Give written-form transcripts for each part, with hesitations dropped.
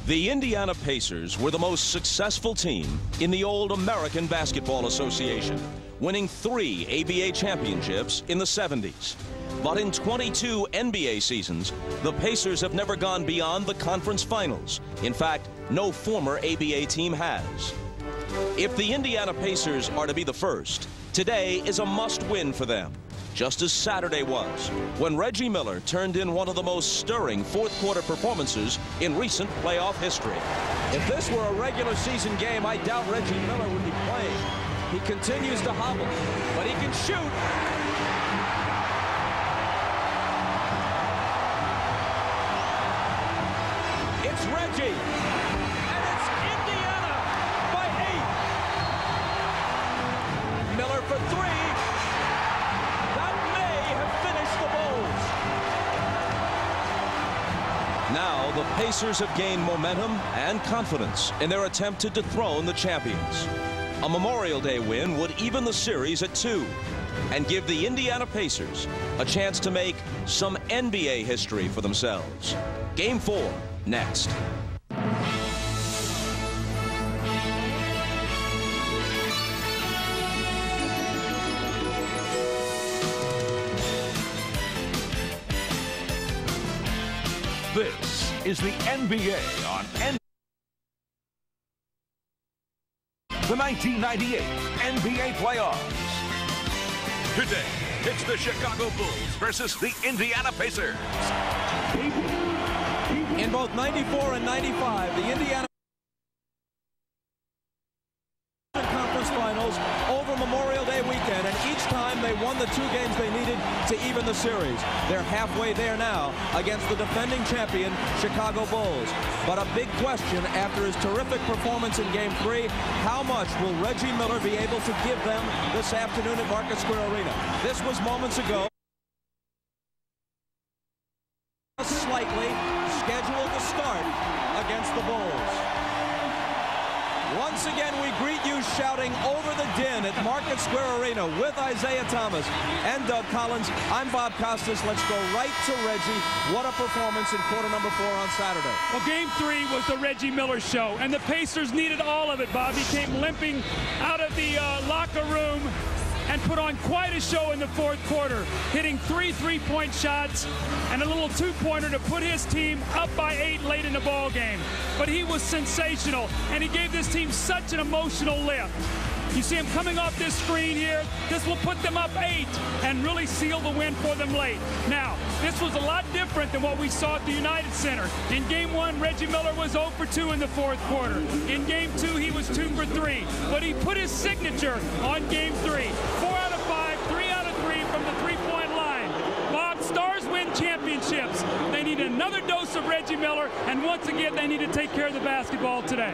The Indiana Pacers were the most successful team in the old American Basketball Association, winning 3 ABA championships in the 70s. But in 22 NBA seasons, the Pacers have never gone beyond the conference finals. In fact, no former ABA team has. If the Indiana Pacers are to be the first, today is a must-win for them, just as Saturday was, when Reggie Miller turned in one of the most stirring fourth-quarter performances in recent playoff history. If this were a regular season game, I doubt Reggie Miller would be playing. He continues to hobble, but he can shoot. It's Reggie, and it's Indiana by 8. Miller for 3. Now, the Pacers have gained momentum and confidence in their attempt to dethrone the champions. A Memorial Day win would even the series at 2 and give the Indiana Pacers a chance to make some NBA history for themselves. Game 4, next. This is the NBA on the 1998 NBA playoffs. Today, it's the Chicago Bulls versus the Indiana Pacers. In both 94 and 95, the Indiana Conference Finals over Memorial Day weekend, and each time they won the 2 games they needed to even the series. They're halfway there now against the defending champion Chicago Bulls. But a big question after his terrific performance in Game 3, how much will Reggie Miller be able to give them this afternoon at Market Square Arena? This was moments ago. Slightly scheduled to start against the Bulls. Once again, we greet you shouting over the din at Market Square Arena with Isaiah Thomas and Doug Collins. I'm Bob Costas. Let's go right to Reggie. What a performance in quarter number 4 on Saturday. Well, Game 3 was the Reggie Miller show, and the Pacers needed all of it, Bob. He came limping out of the locker room and put on quite a show in the fourth quarter, hitting 3 3-point shots and a little 2-pointer to put his team up by 8 late in the ball game. But he was sensational, and he gave this team such an emotional lift. You see him coming off this screen here. This will put them up 8 and really seal the win for them late. Now, this was a lot different than what we saw at the United Center. In Game 1, Reggie Miller was 0 for 2 in the fourth quarter. In Game 2, he was 2 for 3. But he put his signature on Game 3. 4 out of 5, 3 out of 3 from the 3-point line. Bob, stars win championships. They need another dose of Reggie Miller, and once again, they need to take care of the basketball today.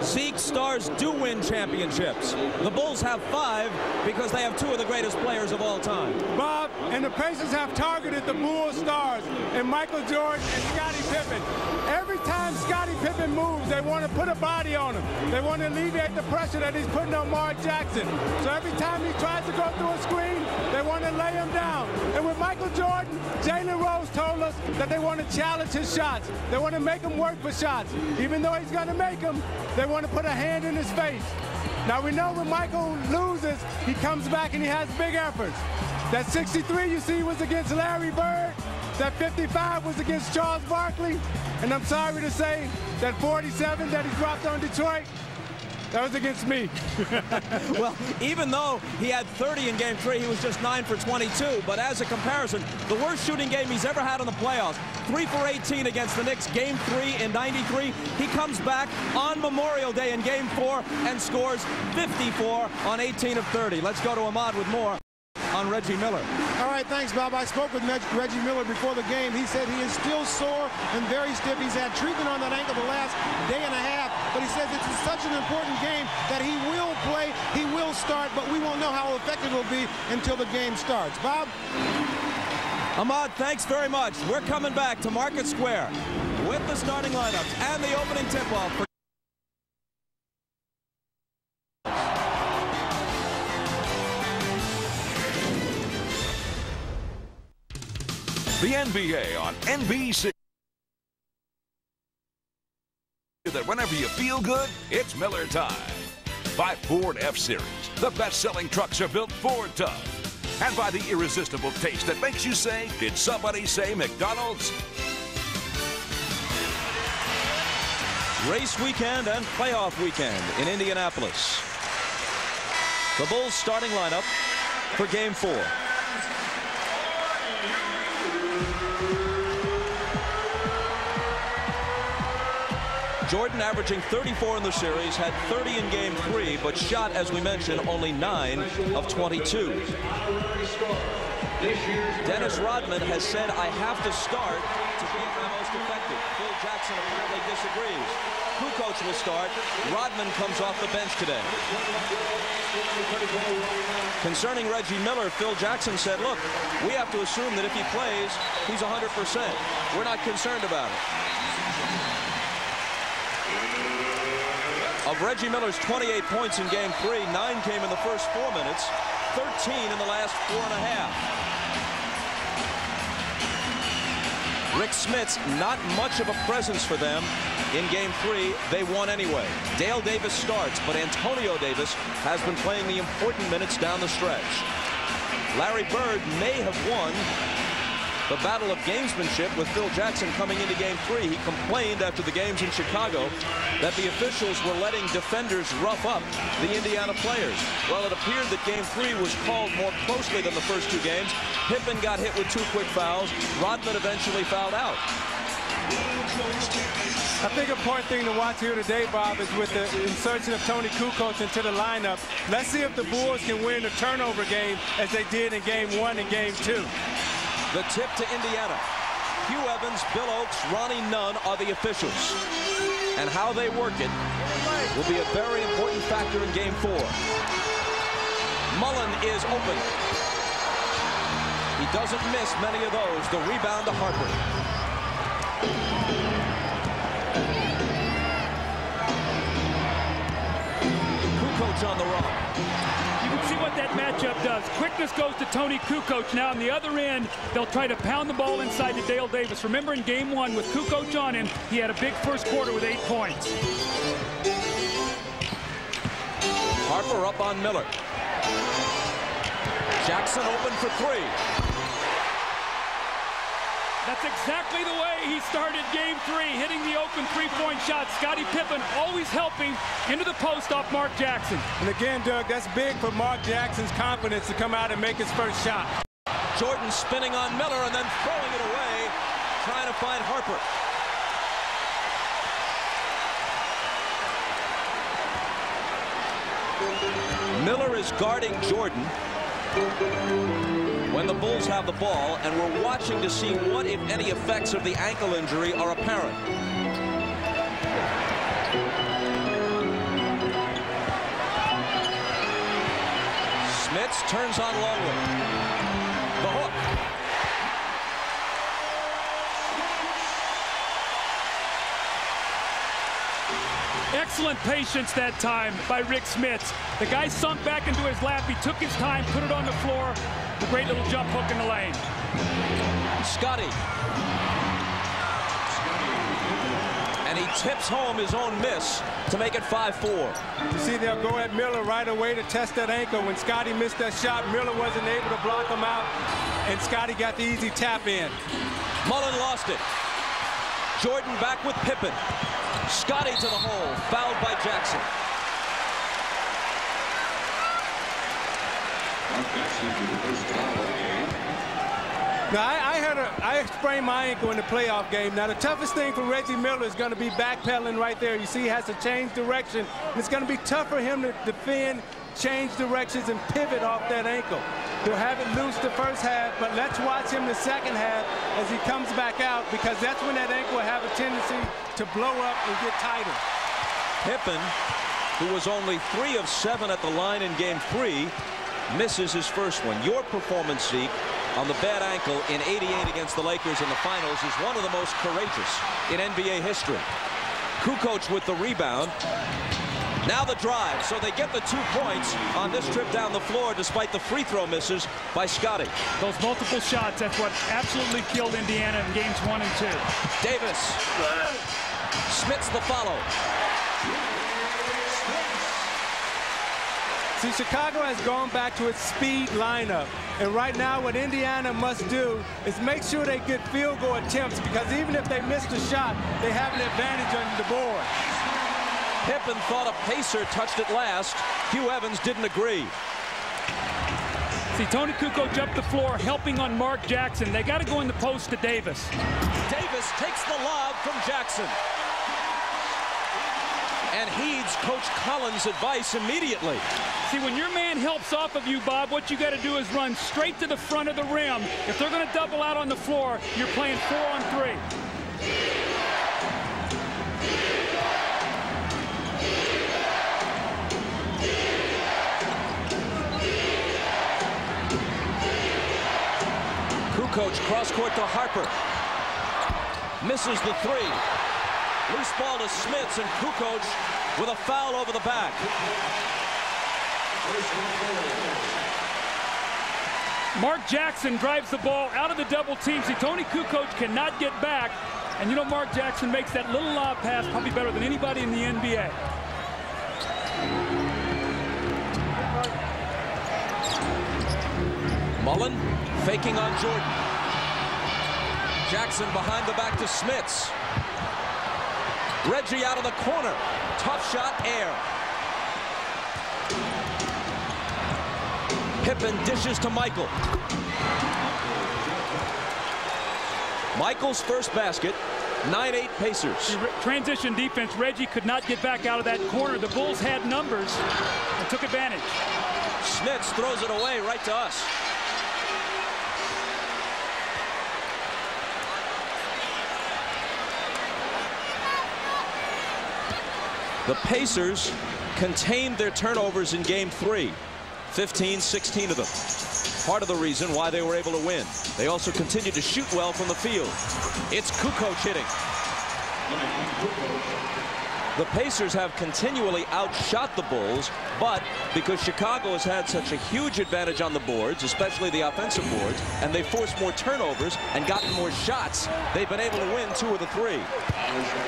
Zeke, stars do win championships. The Bulls have 5 because they have 2 of the greatest players of all time. Bob, and the Pacers have targeted the Bulls stars and Michael Jordan and Scottie Pippen. Every time Scottie Pippen moves, they want to put a body on him. They want to alleviate the pressure that he's putting on Mark Jackson. So every time he tries to go through a screen, they want to lay him down. And with Michael Jordan, Jalen Rose told us that they want to challenge his shots. They want to make him work for shots. Even though he's going to make them, they want to put a hand in his face. Now we know when Michael loses, he comes back and he has big efforts. That 63 you see was against Larry Bird. That 55 was against Charles Barkley. And I'm sorry to say that 47 that he dropped on Detroit, that was against me. Well, even though he had 30 in Game 3, he was just 9 for 22. But as a comparison, the worst shooting game he's ever had in the playoffs, 3 for 18 against the Knicks, Game 3 in 93. He comes back on Memorial Day in Game 4 and scores 54 on 18 of 30. Let's go to Ahmad with more on Reggie Miller. All right, thanks, Bob. I spoke with Reggie Miller before the game. He said he is still sore and very stiff. He's had treatment on that ankle the last day and a half, but he says it's such an important game that he will play, he will start, but we won't know how effective it will be until the game starts. Bob? Ahmad, thanks very much. We're coming back to Market Square with the starting lineups and the opening tip-off. The NBA on NBC. Whenever you feel good, it's Miller time. By Ford F-Series, the best-selling trucks are built Ford tough. And by the irresistible taste that makes you say, did somebody say McDonald's? Race weekend and playoff weekend in Indianapolis. The Bulls starting lineup for Game 4. Jordan, averaging 34 in the series, had 30 in Game 3, but shot, as we mentioned, only 9 of 22. Dennis Rodman has said, I have to start to be my most effective. Phil Jackson apparently disagrees. Kukoc will start. Rodman comes off the bench today. Concerning Reggie Miller, Phil Jackson said, look, we have to assume that if he plays, he's 100%. We're not concerned about it. Of Reggie Miller's 28 points in Game 3, 9 came in the first 4 minutes, 13 in the last 4.5. Rick Smits, not much of a presence for them in Game 3. They won anyway. Dale Davis starts, but Antonio Davis has been playing the important minutes down the stretch. Larry Bird may have won the battle of gamesmanship with Phil Jackson coming into Game 3. He complained after the games in Chicago that the officials were letting defenders rough up the Indiana players. Well, it appeared that Game 3 was called more closely than the first 2 games. Pippen got hit with 2 quick fouls. Rodman eventually fouled out. I think an important thing to watch here today, Bob, is with the insertion of Tony Kukoc into the lineup. Let's see if the Bulls can win a turnover game as they did in Game 1 and Game 2. The tip to Indiana. Hugh Evans, Bill Oakes, Ronnie Nunn are the officials. And how they work it will be a very important factor in Game 4. Mullen is open. He doesn't miss many of those. The rebound to Harper. Kukoc on the run. You can see what that matchup does. Quickness goes to Tony Kukoc. Now on the other end, they'll try to pound the ball inside to Dale Davis. Remember in Game 1 with Kukoc on him, he had a big first quarter with 8 points. Harper up on Miller. Jackson open for 3. That's exactly the way he started Game 3, hitting the open three-point shot. Scottie Pippen always helping into the post off Mark Jackson. And again, Doug, that's big for Mark Jackson's confidence to come out and make his first shot. Jordan spinning on Miller and then throwing it away, trying to find Harper. Miller is guarding Jordan when the Bulls have the ball, and we're watching to see what, if any, effects of the ankle injury are apparent. Smits turns on Longwood. The hook. Excellent patience that time by Rick Smits. The guy sunk back into his lap. He took his time, put it on the floor. A great little jump hook in the lane. Scottie. And he tips home his own miss to make it 5-4. You see, they'll go at Miller right away to test that ankle. When Scottie missed that shot, Miller wasn't able to block him out, and Scottie got the easy tap in. Mullen lost it. Jordan back with Pippen. Scottie to the hole, fouled by Jackson. Now, I sprained my ankle in the playoff game. Now, the toughest thing for Reggie Miller is going to be backpedaling right there. You see, he has to change direction. It's going to be tough for him to defend, change directions, and pivot off that ankle. He'll have it loose the first half, but let's watch him the second half as he comes back out, because that's when that ankle will have a tendency to blow up and get tighter. Pippen, who was only 3 of 7 at the line in Game 3, misses his first one. Your performance, Zeke, on the bad ankle in '88 against the Lakers in the finals is one of the most courageous in NBA history. Kukoc with the rebound. Now the drive, so they get the 2 points on this trip down the floor despite the free throw misses by Scottie. Those multiple shots, that's what absolutely killed Indiana in games 1 and 2. Davis. Smits the follow. See, Chicago has gone back to its speed lineup. And right now what Indiana must do is make sure they get field goal attempts, because even if they miss the shot, they have an advantage on the board. Pippen thought a Pacer touched it last. Hugh Evans didn't agree. See, Tony Kukoc up the floor helping on Mark Jackson. They got to go in the post to Davis. Davis takes the lob from Jackson and heeds Coach Collins' advice immediately. See, when your man helps off of you, Bob, what you got to do is run straight to the front of the rim. If they're going to double out on the floor, you're playing 4-on-3. Kukoc cross-court to Harper. Misses the three. Loose ball to Smits, and Kukoc with a foul over the back. Mark Jackson drives the ball out of the double team. See, Tony Kukoc cannot get back. And you know, Mark Jackson makes that little lob pass probably better than anybody in the NBA. Mullen faking on Jordan. Jackson behind the back to Smits. Reggie out of the corner. Tough shot, air. Pippen dishes to Michael. Michael's first basket. 9-8 Pacers. Transition defense. Reggie could not get back out of that corner. The Bulls had numbers and took advantage. Smits throws it away right to us. The Pacers contained their turnovers in Game 3. 15, 16 of them. Part of the reason why they were able to win. They also continued to shoot well from the field. It's Kukoc hitting. The Pacers have continually outshot the Bulls, but because Chicago has had such a huge advantage on the boards, especially the offensive boards, and they forced more turnovers and gotten more shots, they've been able to win 2 of the 3.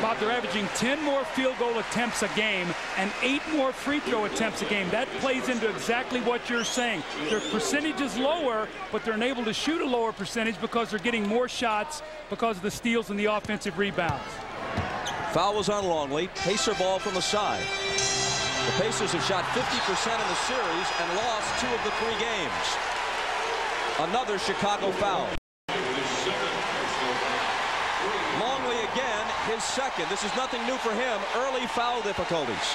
Bob, they're averaging 10 more field goal attempts a game and 8 more free throw attempts a game. That plays into exactly what you're saying. Their percentage is lower, but they're able to shoot a lower percentage because they're getting more shots because of the steals and the offensive rebounds. Foul was on Longley. Pacer ball from the side. The Pacers have shot 50% in the series and lost 2 of the 3 games. Another Chicago foul. Longley again, his second. This is nothing new for him. Early foul difficulties.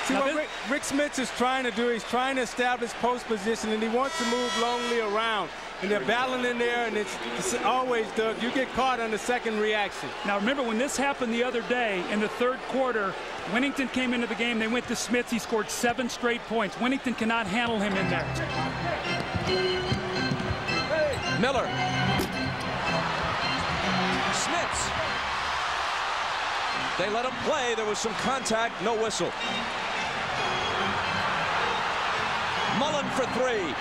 See, what Rick Smits is trying to do, he's trying to establish post position, and he wants to move Longley around. And they're battling in there, and it's always, Doug, you get caught on the second reaction. Now, remember, when this happened the other day in the 3rd quarter, Winnington came into the game. They went to Smits. He scored 7 straight points. Winnington cannot handle him in there. Miller. Smits. They let him play. There was some contact, no whistle. Mullen for 3.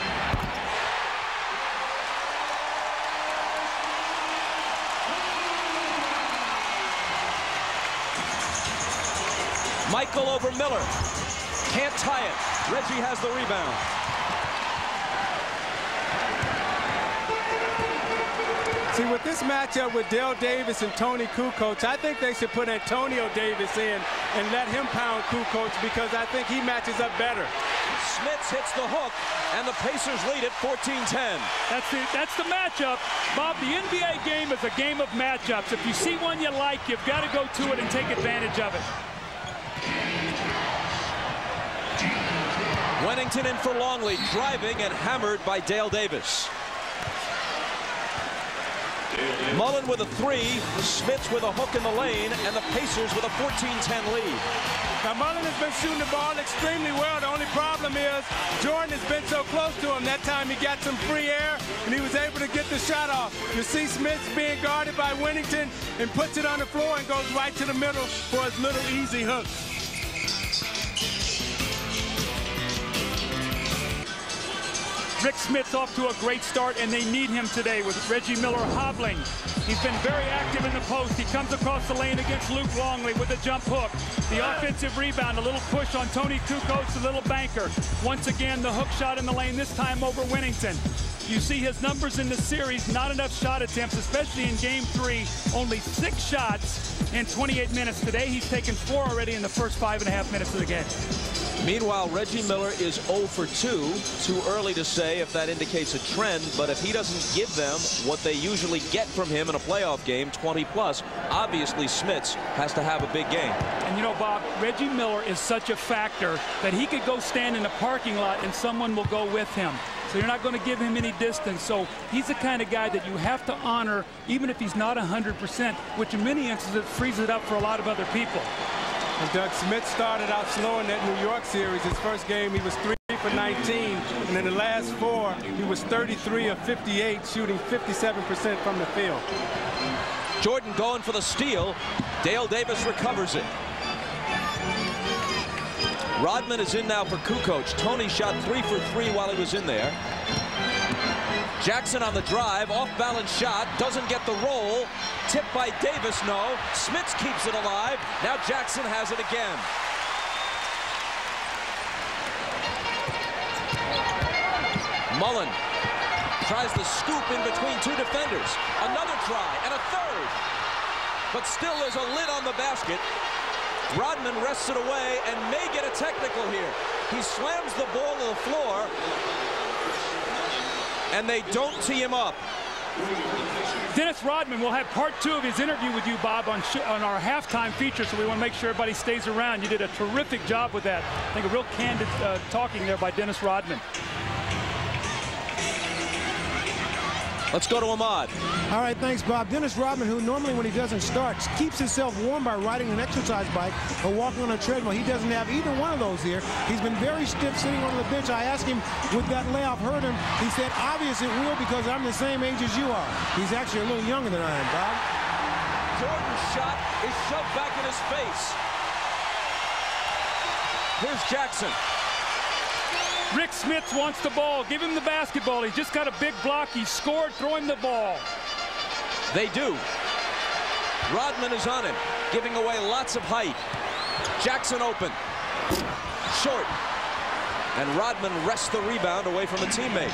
Michael over Miller. Can't tie it. Reggie has the rebound. See, with this matchup with Dale Davis and Tony Kukoc, I think they should put Antonio Davis in and let him pound Kukoc, because I think he matches up better. Smits hits the hook, and the Pacers lead at 14-10. That's the matchup. Bob, the NBA game is a game of matchups. If you see one you like, you've got to go to it and take advantage of it. Winnington in for Longley, driving and hammered by Dale Davis. Mullen with a 3, Smits with a hook in the lane, and the Pacers with a 14-10 lead. Now, Mullen has been shooting the ball extremely well. The only problem is Jordan has been so close to him. That time he got some free air, and he was able to get the shot off. You see Smits being guarded by Winnington and puts it on the floor and goes right to the middle for his little easy hook. Rick Smith's off to a great start, and they need him today with Reggie Miller hobbling. He's been very active in the post. He comes across the lane against Luke Longley with a jump hook. The offensive rebound, a little push on Tony Kukoc, a little banker. Once again, the hook shot in the lane, this time over Winnington. You see his numbers in the series, not enough shot attempts, especially in Game 3. Only 6 shots in 28 minutes. Today, he's taken 4 already in the first 5.5 minutes of the game. Meanwhile, Reggie Miller is 0 for 2. Too early to say if that indicates a trend, but if he doesn't give them what they usually get from him in a playoff game, 20+, obviously Smits has to have a big game. And you know, Bob, Reggie Miller is such a factor that he could go stand in a parking lot and someone will go with him. So you're not going to give him any distance. So he's the kind of guy that you have to honor, even if he's not 100%, which in many instances frees it up for a lot of other people. And Doug Smith started out slow in that New York series. His first game, he was 3 for 19. And in the last 4, he was 33 of 58, shooting 57% from the field. Jordan going for the steal. Dale Davis recovers it. Rodman is in now for Kukoc. Tony shot 3 for 3 while he was in there. Jackson on the drive, off-balance shot, doesn't get the roll. Tipped by Davis, no. Smits keeps it alive. Now Jackson has it again. Mullen tries the scoop in between 2 defenders. Another try and a third. But still there's a lid on the basket. Rodman wrests it away and may get a technical here. He slams the ball to the floor, and they don't tee him up. Dennis Rodman will have part 2 of his interview with you, Bob, on our halftime feature, so we want to make sure everybody stays around. You did a terrific job with that. I think a real candid talking there by Dennis Rodman. Let's go to Ahmad. All right, thanks, Bob. Dennis Rodman, who normally when he doesn't start, keeps himself warm by riding an exercise bike or walking on a treadmill. He doesn't have either one of those here. He's been very stiff sitting on the bench. I asked him, would that layoff hurt him? He said, obvious it will, because I'm the same age as you are. He's actually a little younger than I am, Bob. Jordan's shot is shoved back in his face. Here's Jackson. Rick Smits wants the ball. Give him the basketball. He's just got a big block. He scored. Throw him the ball. They do. Rodman is on him, giving away lots of height. Jackson open. Short. And Rodman wrests the rebound away from a teammate.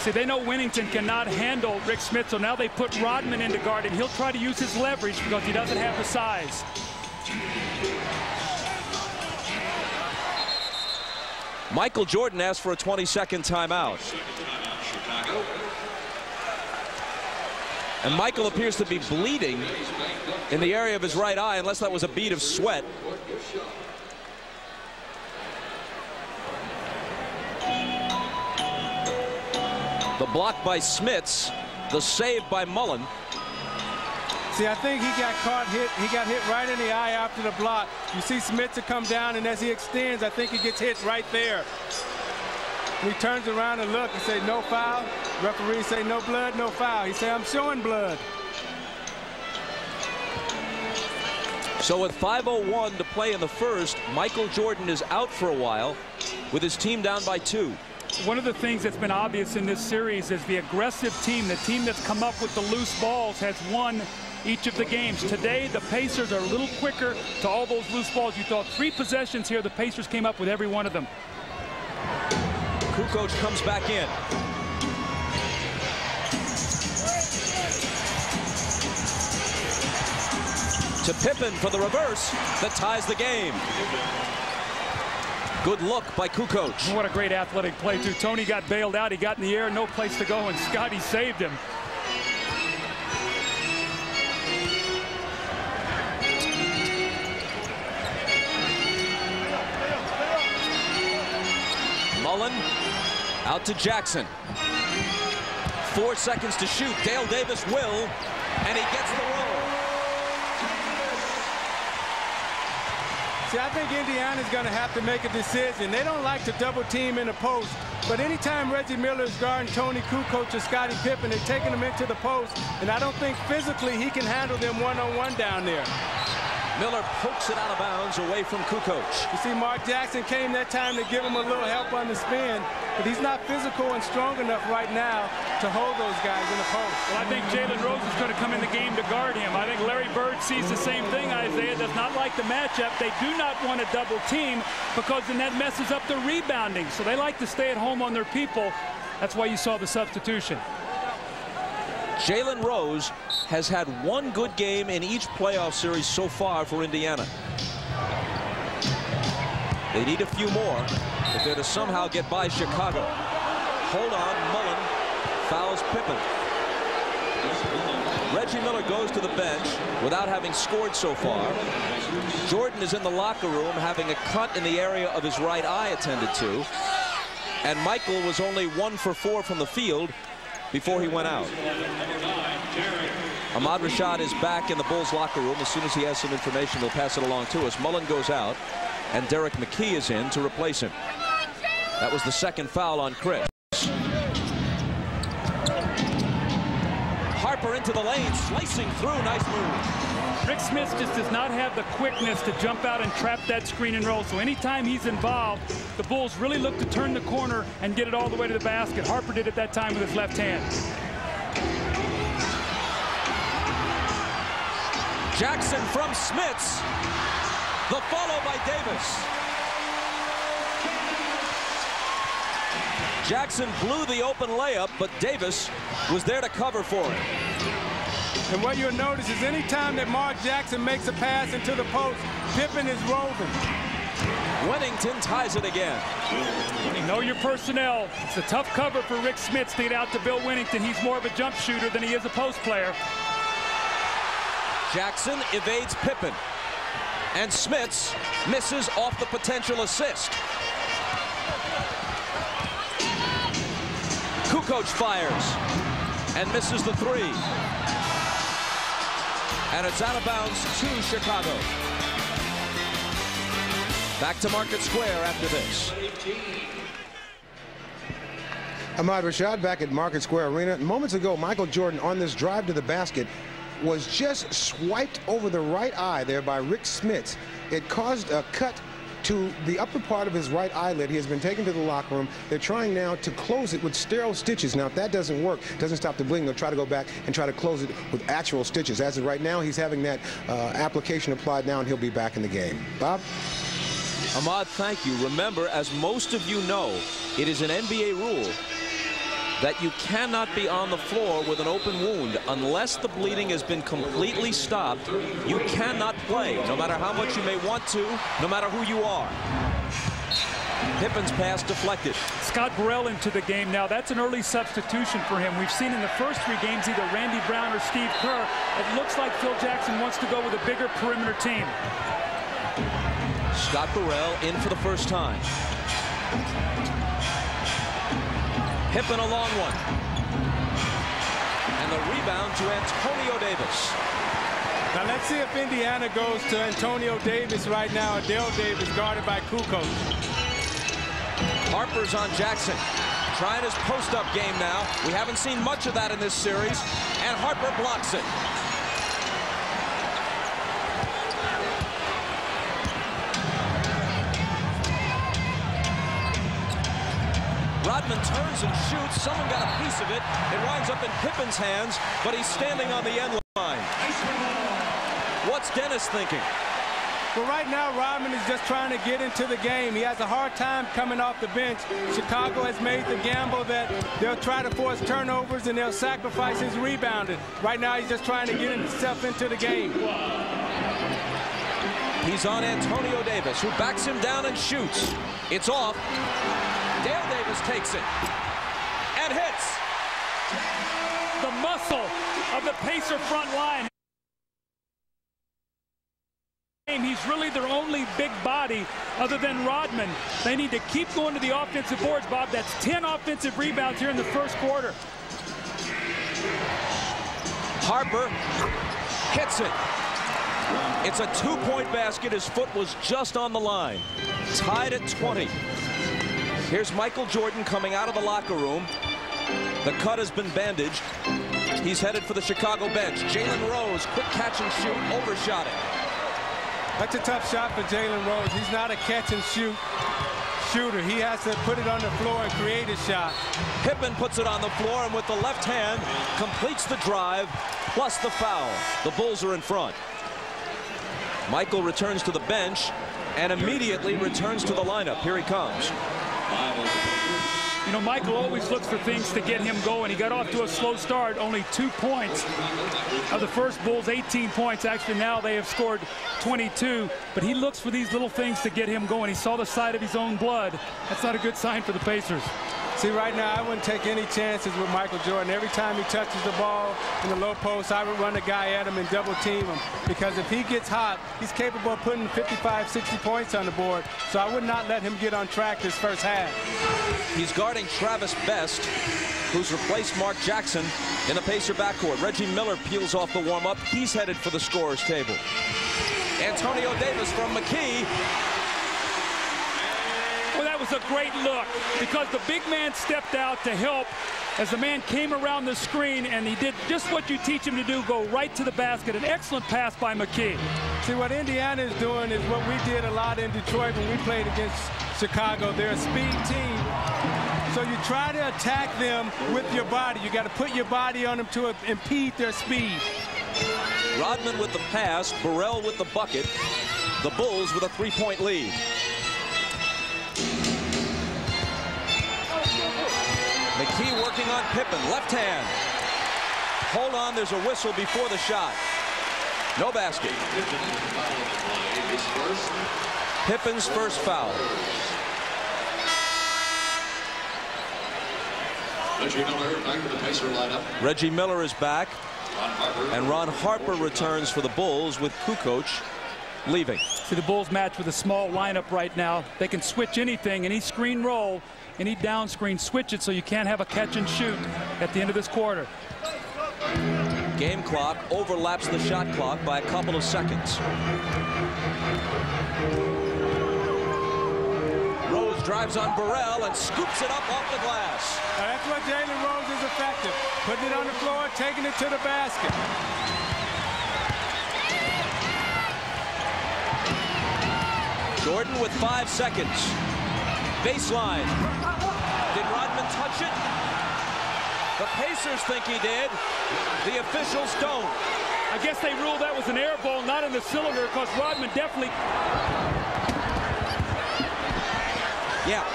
See, they know Winnington cannot handle Rick Smits, so now they put Rodman into guard, and he'll try to use his leverage because he doesn't have the size. Michael Jordan asked for a 20-second timeout. And Michael appears to be bleeding in the area of his right eye, unless that was a bead of sweat. The block by Smits, the save by Mullen. See, I think he got caught hit. He got hit right in the eye after the block. You see Smith to come down, and as he extends, I think he gets hit right there. He turns around and look and say, no foul. Referee say, no blood, no foul. He say, I'm showing blood. So with 5:01 to play in the first, Michael Jordan is out for a while with his team down by 2. One of the things that's been obvious in this series is the aggressive team, the team that's come up with the loose balls, has won each of the games. Today, the Pacers are a little quicker to all those loose balls. You thought 3 possessions here, the Pacers came up with every one of them. Kukoc comes back in. To Pippen for the reverse that ties the game. Good look by Kukoc. What a great athletic play, too. Tony got bailed out. He got in the air, no place to go, and Scotty saved him. Mullen out to Jackson. 4 seconds to shoot. Dale Davis will, and he gets the roll. See, I think Indiana's going to have to make a decision. They don't like to double team in the post, but anytime Reggie Miller is guarding Tony Kukoc or Scottie Pippen, they're taking him into the post, and I don't think physically he can handle them one-on-one down there. Miller pokes it out of bounds away from Kukoc. You see, Mark Jackson came that time to give him a little help on the spin, but he's not physical and strong enough right now to hold those guys in the post. Well, I think Jalen Rose is going to come in the game to guard him. I think Larry Bird sees the same thing, Isaiah. Does not like the matchup. They do not want to double team because then that messes up their rebounding. So they like to stay at home on their people. That's why you saw the substitution. Jalen Rose has had one good game in each playoff series so far for Indiana. They need a few more if they're to somehow get by Chicago. Hold on, Mullen fouls Pippen. Reggie Miller goes to the bench without having scored so far. Jordan is in the locker room having a cut in the area of his right eye attended to. And Michael was only 1 for 4 from the field before he went out. Ahmad Rashad is back in the Bulls locker room. As soon as he has some information, he'll pass it along to us. Mullen goes out, and Derek McKee is in to replace him. That was the second foul on Chris. Harper into the lane, slicing through. Nice move. Rick Smith just does not have the quickness to jump out and trap that screen and roll. So anytime he's involved, the Bulls really look to turn the corner and get it all the way to the basket. Harper did it that time with his left hand. Jackson from Smits. The follow by Davis. Jackson blew the open layup, but Davis was there to cover for him. And what you'll notice is anytime that Mark Jackson makes a pass into the post, Pippen is roving. Wennington ties it again. You know your personnel. It's a tough cover for Rick Smits to get out to Bill Wennington. He's more of a jump shooter than he is a post player. Jackson evades Pippen. And Smits misses off the potential assist. Kukoc fires and misses the three. And it's out of bounds to Chicago. Back to Market Square after this. Ahmad Rashad back at Market Square Arena. Moments ago, Michael Jordan on this drive to the basket was just swiped over the right eye there by Rick Smits. It caused a cut to the upper part of his right eyelid. He has been taken to the locker room. They're trying now to close it with sterile stitches. Now, if that doesn't work, doesn't stop the bleeding, they'll try to go back and try to close it with actual stitches. As of right now, he's having that application applied now, and he'll be back in the game. Bob? Ahmad, thank you. Remember, as most of you know, it is an NBA rule that you cannot be on the floor with an open wound unless the bleeding has been completely stopped. You cannot play, no matter how much you may want to, no matter who you are. Pippen's pass deflected. Scott Burrell into the game now. That's an early substitution for him. We've seen in the first 3 games either Randy Brown or Steve Kerr. It looks like Phil Jackson wants to go with a bigger perimeter team. Scott Burrell in for the first time. Pippen a long one. And the rebound to Antonio Davis. Now let's see if Indiana goes to Antonio Davis right now. Dale Davis guarded by Kukoc. Harper's on Jackson. Trying his post-up game now. We haven't seen much of that in this series. And Harper blocks it. Rodman turns and shoots. Someone got a piece of it. It winds up in Pippen's hands, but he's standing on the end line. What's Dennis thinking? Well, right now, Rodman is just trying to get into the game. He has a hard time coming off the bench. Chicago has made the gamble that they'll try to force turnovers and they'll sacrifice his rebounding. Right now, he's just trying to get himself into the game. He's on Antonio Davis, who backs him down and shoots. It's off. Dale Davis takes it and hits. The muscle of the Pacer front line. He's really their only big body other than Rodman. They need to keep going to the offensive boards, Bob. That's 10 offensive rebounds here in the first quarter. Harper hits it. It's a 2-point basket. His foot was just on the line. Tied at 20. Here's Michael Jordan coming out of the locker room. The cut has been bandaged. He's headed for the Chicago bench. Jalen Rose, quick catch and shoot, overshot it. That's a tough shot for Jalen Rose. He's not a catch and shoot shooter. He has to put it on the floor and create a shot. Pippen puts it on the floor and with the left hand completes the drive plus the foul. The Bulls are in front. Michael returns to the bench and immediately returns to the lineup. Here he comes. You know, Michael always looks for things to get him going. He got off to a slow start, only 2 points of the first Bulls 18 points. Actually, now they have scored 22, but he looks for these little things to get him going. He saw the side of his own blood. That's not a good sign for the Pacers. See, right now, I wouldn't take any chances with Michael Jordan. Every time he touches the ball in the low post, I would run the guy at him and double team him. Because if he gets hot, he's capable of putting 55, 60 points on the board. So I would not let him get on track this first half. He's guarding Travis Best, who's replaced Mark Jackson in the Pacer backcourt. Reggie Miller peels off the warm-up. He's headed for the scorer's table. Antonio Davis from McKee. Well, that was a great look because the big man stepped out to help as the man came around the screen, and he did just what you teach him to do, go right to the basket. An excellent pass by McKee. See, what Indiana is doing is what we did a lot in Detroit when we played against Chicago. They're a speed team. So you try to attack them with your body. You got to put your body on them to impede their speed. Rodman with the pass, Burrell with the bucket. The Bulls with a 3-point lead. McKee working on Pippen, left hand. Hold on, there's a whistle before the shot. No basket. Pippen's first foul. Reggie Miller back to the Pacer lineup. Reggie Miller is back, and Ron Harper returns for the Bulls with Kukoc leaving. See, the Bulls match with a small lineup right now. They can switch anything, any screen roll, any down screen, switch it so you can't have a catch and shoot at the end of this quarter. Game clock overlaps the shot clock by a couple of seconds. Rose drives on Burrell and scoops it up off the glass. Now that's what Jalen Rose is effective. Putting it on the floor, taking it to the basket. Jordan with 5 seconds. Baseline. Did Rodman touch it? The Pacers think he did. The officials don't. I guess they ruled that was an air ball, not in the cylinder, because Rodman definitely... Yeah.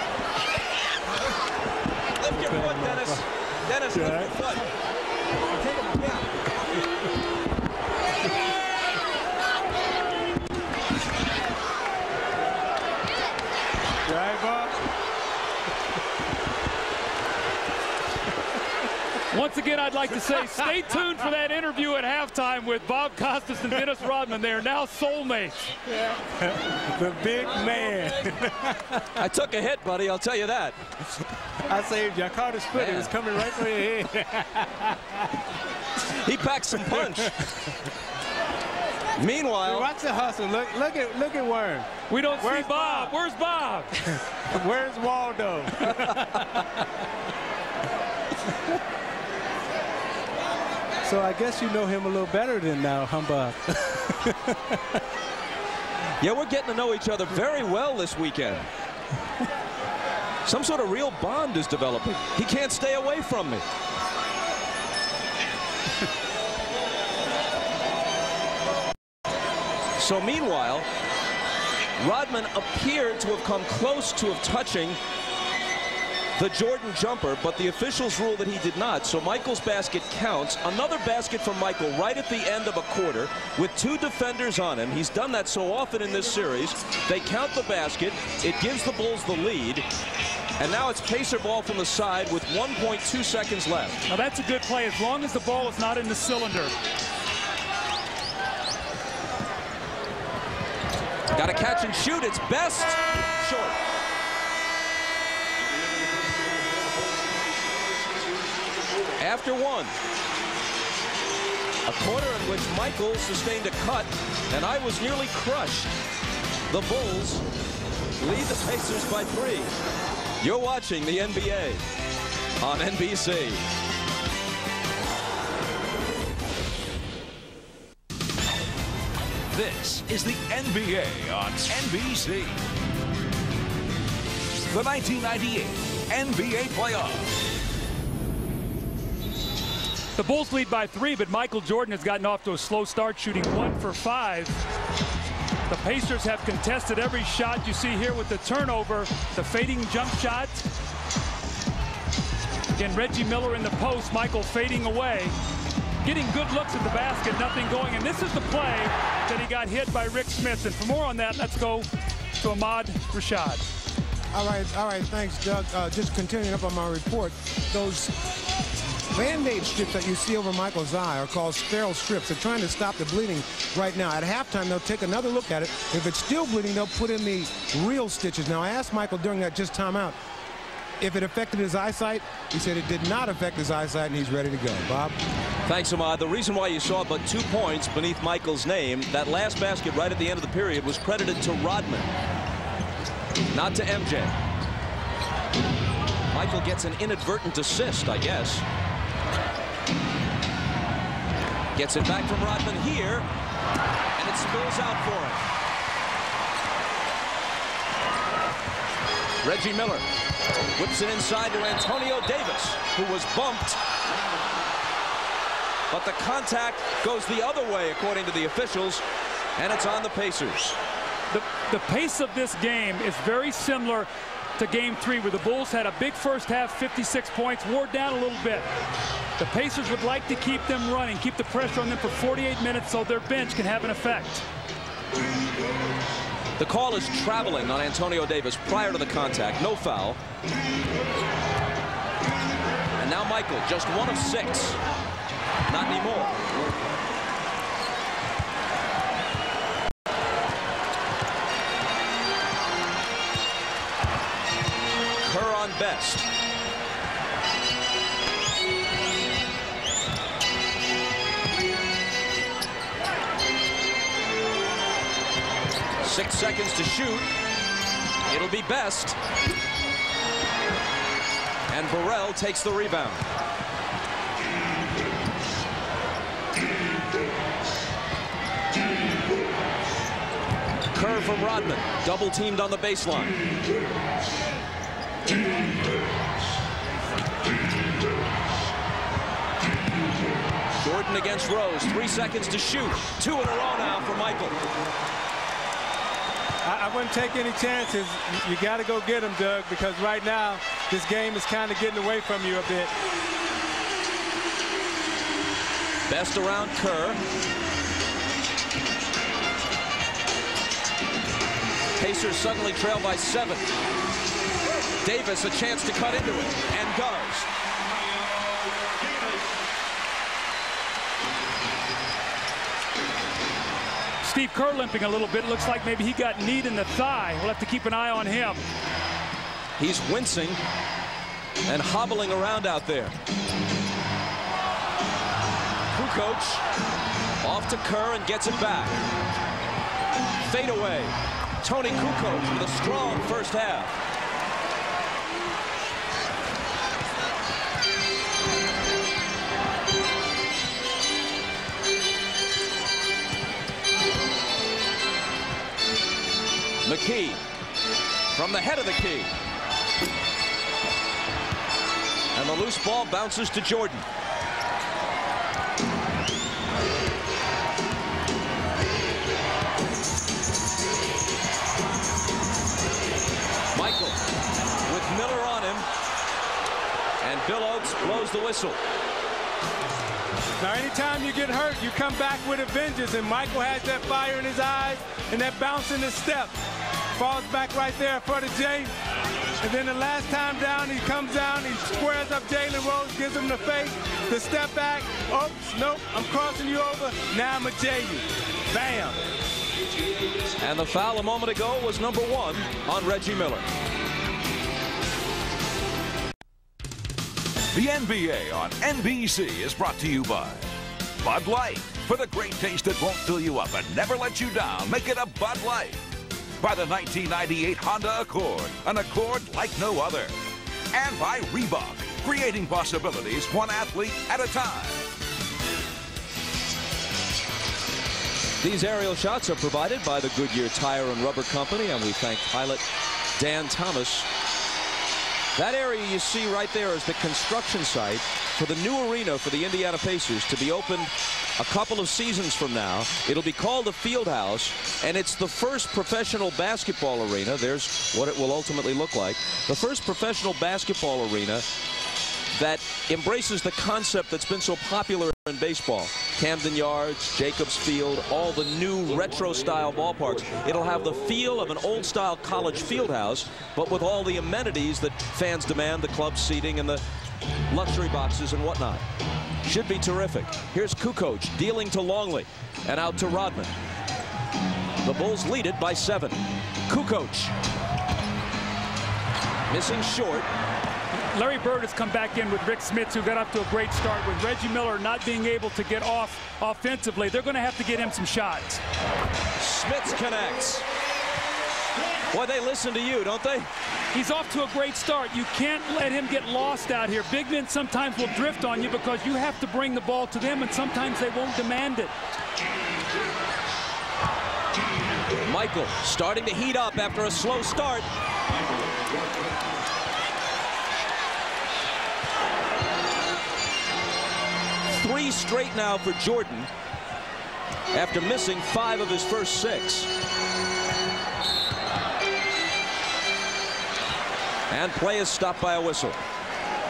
Lift your foot, Dennis. Dennis, lift your foot. Yeah. Right, Bob? Once again, I'd like to say, stay tuned for that interview at halftime with Bob Costas and Dennis Rodman. They are now soulmates. Yeah. The big man. I took a hit, buddy. I'll tell you that. I saved you. I caught his foot. It was coming right for your head. He packed some punch. Meanwhile, watch the hustle. Look at Worm. We don't Where's see Bob. Where's Bob? Where's Waldo? So I guess you know him a little better than now, Humbug. Yeah, we're getting to know each other very well this weekend. Some sort of real bond is developing. He can't stay away from me. So meanwhile, Rodman appeared to have come close to touching the Jordan jumper, but the officials ruled that he did not. So Michael's basket counts. Another basket from Michael right at the end of a quarter with 2 defenders on him. He's done that so often in this series. They count the basket. It gives the Bulls the lead. And now it's Pacer ball from the side with 1.2 seconds left. Now that's a good play as long as the ball is not in the cylinder. Got to catch and shoot. It's Best. Short. After 1. A quarter in which Michael sustained a cut, and I was nearly crushed. The Bulls lead the Pacers by 3. You're watching the NBA on NBC. This is the NBA on NBC. The 1998 NBA playoffs. The Bulls lead by 3, but Michael Jordan has gotten off to a slow start, shooting 1 for 5. The Pacers have contested every shot you see here with the turnover, the fading jump shot. Again, Reggie Miller in the post, Michael fading away. Getting good looks at the basket, nothing going. And this is the play that he got hit by Rick Smith. And for more on that, let's go to Ahmad Rashad. All right, thanks, Doug. Just continuing up on my report, those Band-Aid strips that you see over Michael's eye are called sterile strips. They're trying to stop the bleeding right now. At halftime, they'll take another look at it. If it's still bleeding, they'll put in the real stitches. Now, I asked Michael during that just timeout if it affected his eyesight. He said it did not affect his eyesight, and he's ready to go. Bob? Thanks, Ahmad. The reason why you saw but 2 points beneath Michael's name, that last basket right at the end of the period was credited to Rodman, not to MJ. Michael gets an inadvertent assist, I guess. Gets it back from Rodman here, and it spills out for him. Reggie Miller whips it inside to Antonio Davis, who was bumped. But the contact goes the other way, according to the officials, and it's on the Pacers. The pace of this game is very similar to Game 3, where the Bulls had a big first half, 56 points, wore down a little bit. The Pacers would like to keep them running, keep the pressure on them for 48 minutes so their bench can have an effect. The call is traveling on Antonio Davis prior to the contact. No foul. And now Michael, just 1 of 6. Not anymore. Kerr on best. Six seconds to shoot. It'll be best. And Burrell takes the rebound. Kerr from Rodman, double teamed on the baseline. Jordan against Rose, 3 seconds to shoot. 2 in a row now for Michael. I wouldn't take any chances. You got to go get him, Doug, because right now this game is kind of getting away from you a bit. Best around Kerr. Pacers suddenly trail by 7. Davis a chance to cut into it, and does. Steve Kerr limping a little bit. Looks like maybe he got kneed in the thigh. We'll have to keep an eye on him. He's wincing and hobbling around out there. Kukoc off to Kerr and gets it back. Fade away. Tony Kukoc with a strong first half. McKee from the head of the key. And the loose ball bounces to Jordan. Michael with Miller on him. And Bill Oates blows the whistle. Now, anytime you get hurt, you come back with a vengeance, and Michael has that fire in his eyes and that bounce in his step. Falls back right there in front of Jay. And then the last time down, he comes down, he squares up Jalen Rose, gives him the fake, the step back. Oops, nope, I'm crossing you over. Now I'm a J you. Bam. And the foul a moment ago was number 1 on Reggie Miller. The NBA on NBC is brought to you by Bud Light. For the great taste that won't fill you up and never let you down, make it a Bud Light. By the 1998 Honda Accord, an Accord like no other. And by Reebok, creating possibilities one athlete at a time. These aerial shots are provided by the Goodyear Tire and Rubber Company, and we thank pilot Dan Thomas. That area you see right there is the construction site for the new arena for the Indiana Pacers to be opened a couple of seasons from now. It'll be called the Fieldhouse, and it's the first professional basketball arena. There's what it will ultimately look like. The first professional basketball arena that embraces the concept that's been so popular in baseball. Camden Yards, Jacobs Field, all the new retro-style ballparks. It'll have the feel of an old-style college field house, but with all the amenities that fans demand, the club seating and the luxury boxes and whatnot. Should be terrific. Here's Kukoc dealing to Longley and out to Rodman. The Bulls lead it by 7. Kukoc missing short. Larry Bird has come back in with Rick Smits, who got up to a great start. With Reggie Miller not being able to get off offensively, they're going to have to get him some shots. Smits connects. Boy, they listen to you, don't they? He's off to a great start. You can't let him get lost out here. Big men sometimes will drift on you because you have to bring the ball to them, and sometimes they won't demand it. Michael starting to heat up after a slow start. Three straight now for Jordan after missing 5 of his first 6. And play is stopped by a whistle.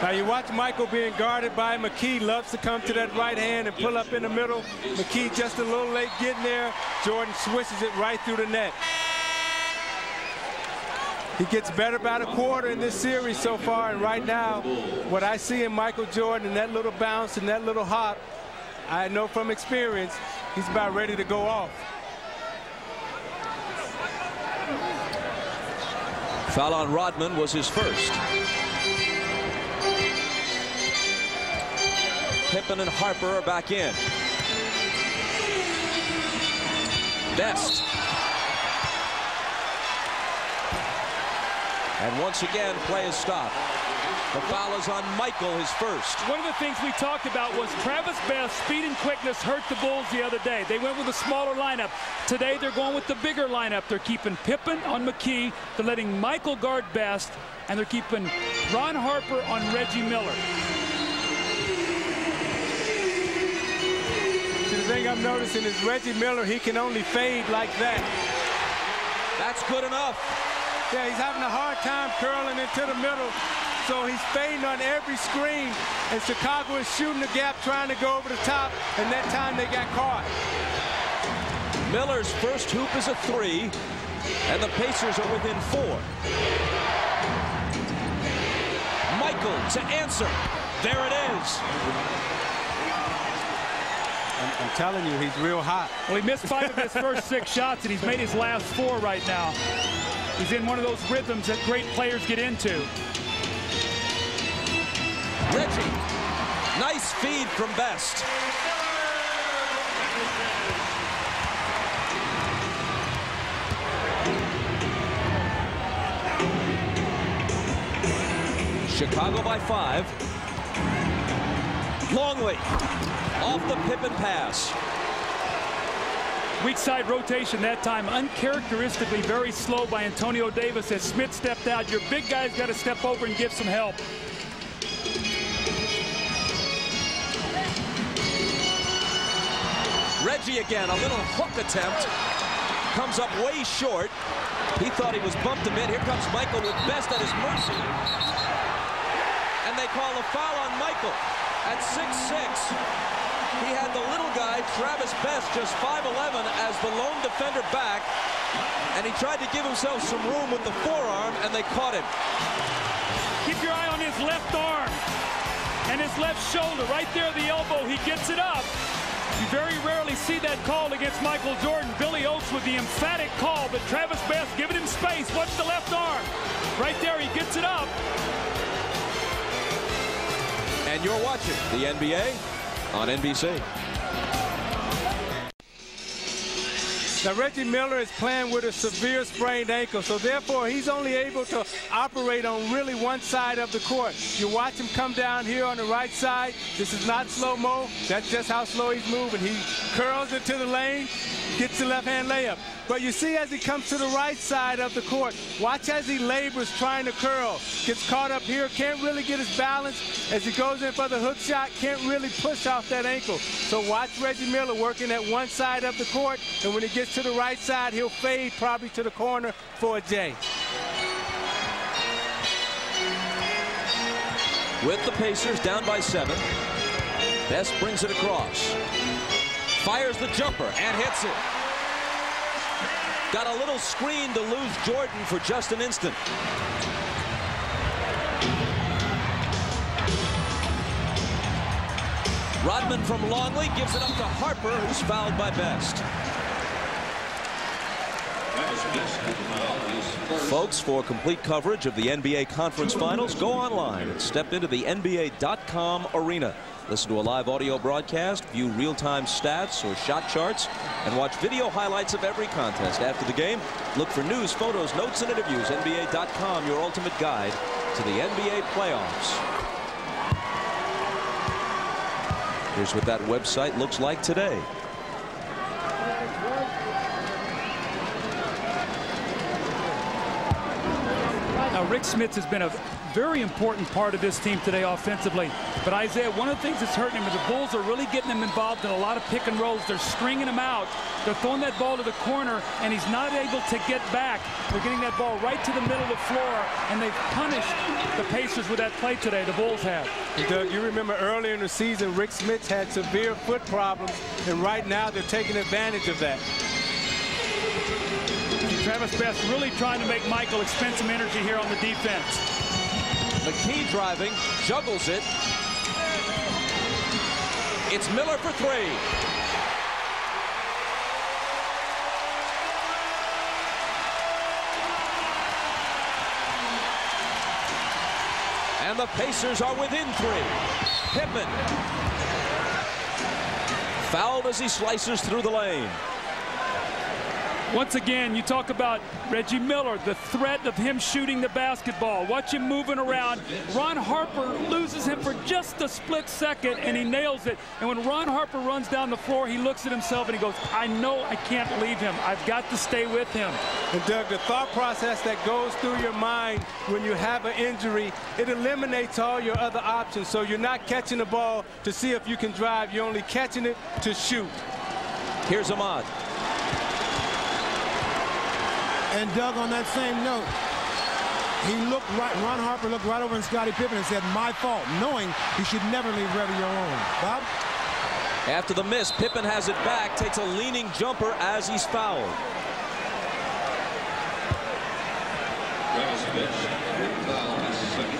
Now you watch Michael being guarded by McKee. Loves to come to that right hand and pull up in the middle. McKee just a little late getting there. Jordan swishes it right through the net. He gets better by the quarter in this series so far, and right now, what I see in Michael Jordan, and that little bounce and that little hop, I know from experience, he's about ready to go off. Foul on Rodman was his first. Pippen and Harper are back in. Best. And once again, play is stopped. The foul is on Michael, his first. One of the things we talked about was Travis Best's speed and quickness hurt the Bulls the other day. They went with a smaller lineup. Today, they're going with the bigger lineup. They're keeping Pippen on McKee. They're letting Michael guard Best. And they're keeping Ron Harper on Reggie Miller. See, the thing I'm noticing is Reggie Miller, he can only fade like that. That's good enough. Yeah, he's having a hard time curling into the middle. So he's fading on every screen. And Chicago is shooting the gap, trying to go over the top. And that time they got caught. Miller's first hoop is a 3. And the Pacers are within 4. Michael to answer. There it is. I'm telling you, he's real hot. Well, he missed 5 of his first 6 shots, and he's made his last 4 right now. He's in one of those rhythms that great players get into. Reggie, nice feed from Best. Chicago by 5. Longley off the Pippen pass. Weak side rotation that time, uncharacteristically very slow by Antonio Davis as Smith stepped out. Your big guy's got to step over and give some help. Reggie again, a little hook attempt. Comes up way short. He thought he was bumped a bit. Here comes Michael with Best at his mercy. And they call a foul on Michael at 6'6". He had the little guy, Travis Best, just 5'11", as the lone defender back. And he tried to give himself some room with the forearm, and they caught him. Keep your eye on his left arm and his left shoulder. Right there at the elbow, he gets it up. You very rarely see that called against Michael Jordan. Billy Oates with the emphatic call, but Travis Best giving him space. Watch the left arm. Right there, he gets it up. And you're watching the NBA on NBC. Now, Reggie Miller is playing with a severe sprained ankle, so therefore he's only able to operate on really one side of the court. You watch him come down here on the right side. This is not slow-mo. That's just how slow he's moving. He curls it to the lane, gets the left-hand layup. But you see as he comes to the right side of the court, watch as he labors trying to curl. Gets caught up here, can't really get his balance. As he goes in for the hook shot, can't really push off that ankle. So watch Reggie Miller working at one side of the court, and when he gets to the right side, he'll fade probably to the corner for a J. With the Pacers down by 7, Best brings it across. Fires the jumper and hits it. Got a little screen to lose Jordan for just an instant. Rodman from Longley gives it up to Harper, who's fouled by Best. Folks, for complete coverage of the NBA Conference Finals, go online and step into the NBA.com arena. Listen to a live audio broadcast, view real-time stats or shot charts, and watch video highlights of every contest. After the game, look for news, photos, notes, and interviews. NBA.com, your ultimate guide to the NBA playoffs. Here's what that website looks like today. Now, Rick Smits has been a very important part of this team today offensively. But Isaiah, one of the things that's hurting him is the Bulls are really getting him involved in a lot of pick and rolls. They're stringing him out. They're throwing that ball to the corner, and he's not able to get back. They're getting that ball right to the middle of the floor, and they've punished the Pacers with that play today. The Bulls have. And Doug, you remember earlier in the season, Rick Smits had severe foot problems, and right now they're taking advantage of that. Travis Best really trying to make Michael expend some energy here on the defense. McKee driving, juggles it. It's Miller for three. And the Pacers are within three. Pippen fouled as he slices through the lane. Once again, you talk about Reggie Miller, the threat of him shooting the basketball. Watch him moving around. Ron Harper loses him for just a split second, and he nails it. And when Ron Harper runs down the floor, he looks at himself and he goes, I know I can't leave him. I've got to stay with him. And Doug, the thought process that goes through your mind when you have an injury, it eliminates all your other options. So you're not catching the ball to see if you can drive. You're only catching it to shoot. Here's Ahmad. And Doug, on that same note, Ron Harper looked right over at Scottie Pippen and said, my fault, knowing he should never leave Reggie alone. Bob? After the miss, Pippen has it back, takes a leaning jumper as he's fouled.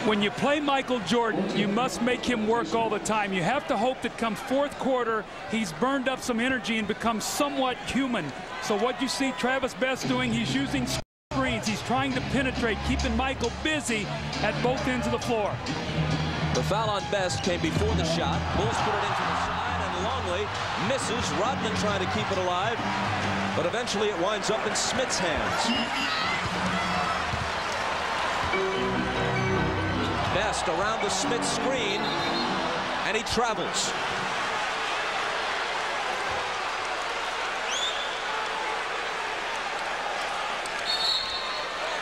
When you play Michael Jordan, you must make him work all the time. You have to hope that come fourth quarter, he's burned up some energy and becomes somewhat human. So what you see Travis Best doing, he's using screens. He's trying to penetrate, keeping Michael busy at both ends of the floor. The foul on Best came before the shot. Bulls put it into the side, and Longley misses. Rodman trying to keep it alive, but eventually it winds up in Smits' hands. Best around the Smits screen, and he travels.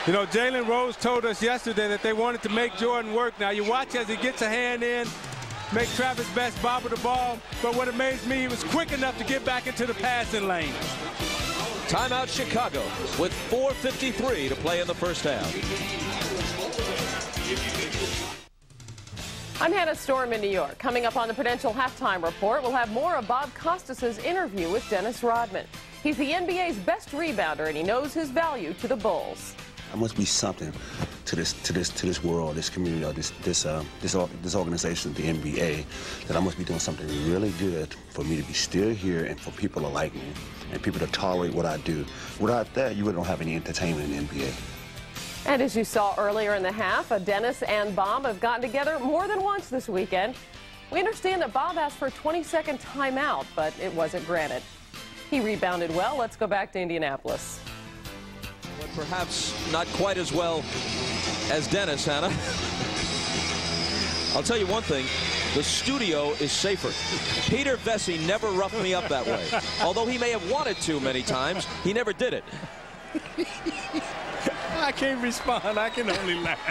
You know, Jalen Rose told us yesterday that they wanted to make Jordan work. Now, you watch as he gets a hand in, make Travis Best bobble the ball, but what amazed me, he was quick enough to get back into the passing lane. Timeout Chicago with 4:53 to play in the first half. I'm Hannah Storm in New York. Coming up on the Prudential Halftime Report, we'll have more of Bob Costas' interview with Dennis Rodman. He's the NBA's best rebounder, and he knows his value to the Bulls. There must be something to this world, this community, this organization, the NBA, that I must be doing something really good for me to be still here and for people to like me and people to tolerate what I do. Without that, you wouldn't have any entertainment in the NBA. And as you saw earlier in the half, Dennis and Bob have gotten together more than once this weekend. We understand that Bob asked for a 20-second timeout, but it wasn't granted. He rebounded well. Let's go back to Indianapolis. But perhaps not quite as well as Dennis, Hannah. I'll tell you one thing. The studio is safer. Peter Vesey never roughed me up that way. Although he may have wanted to many times, he never did it. I can't respond. I can only laugh.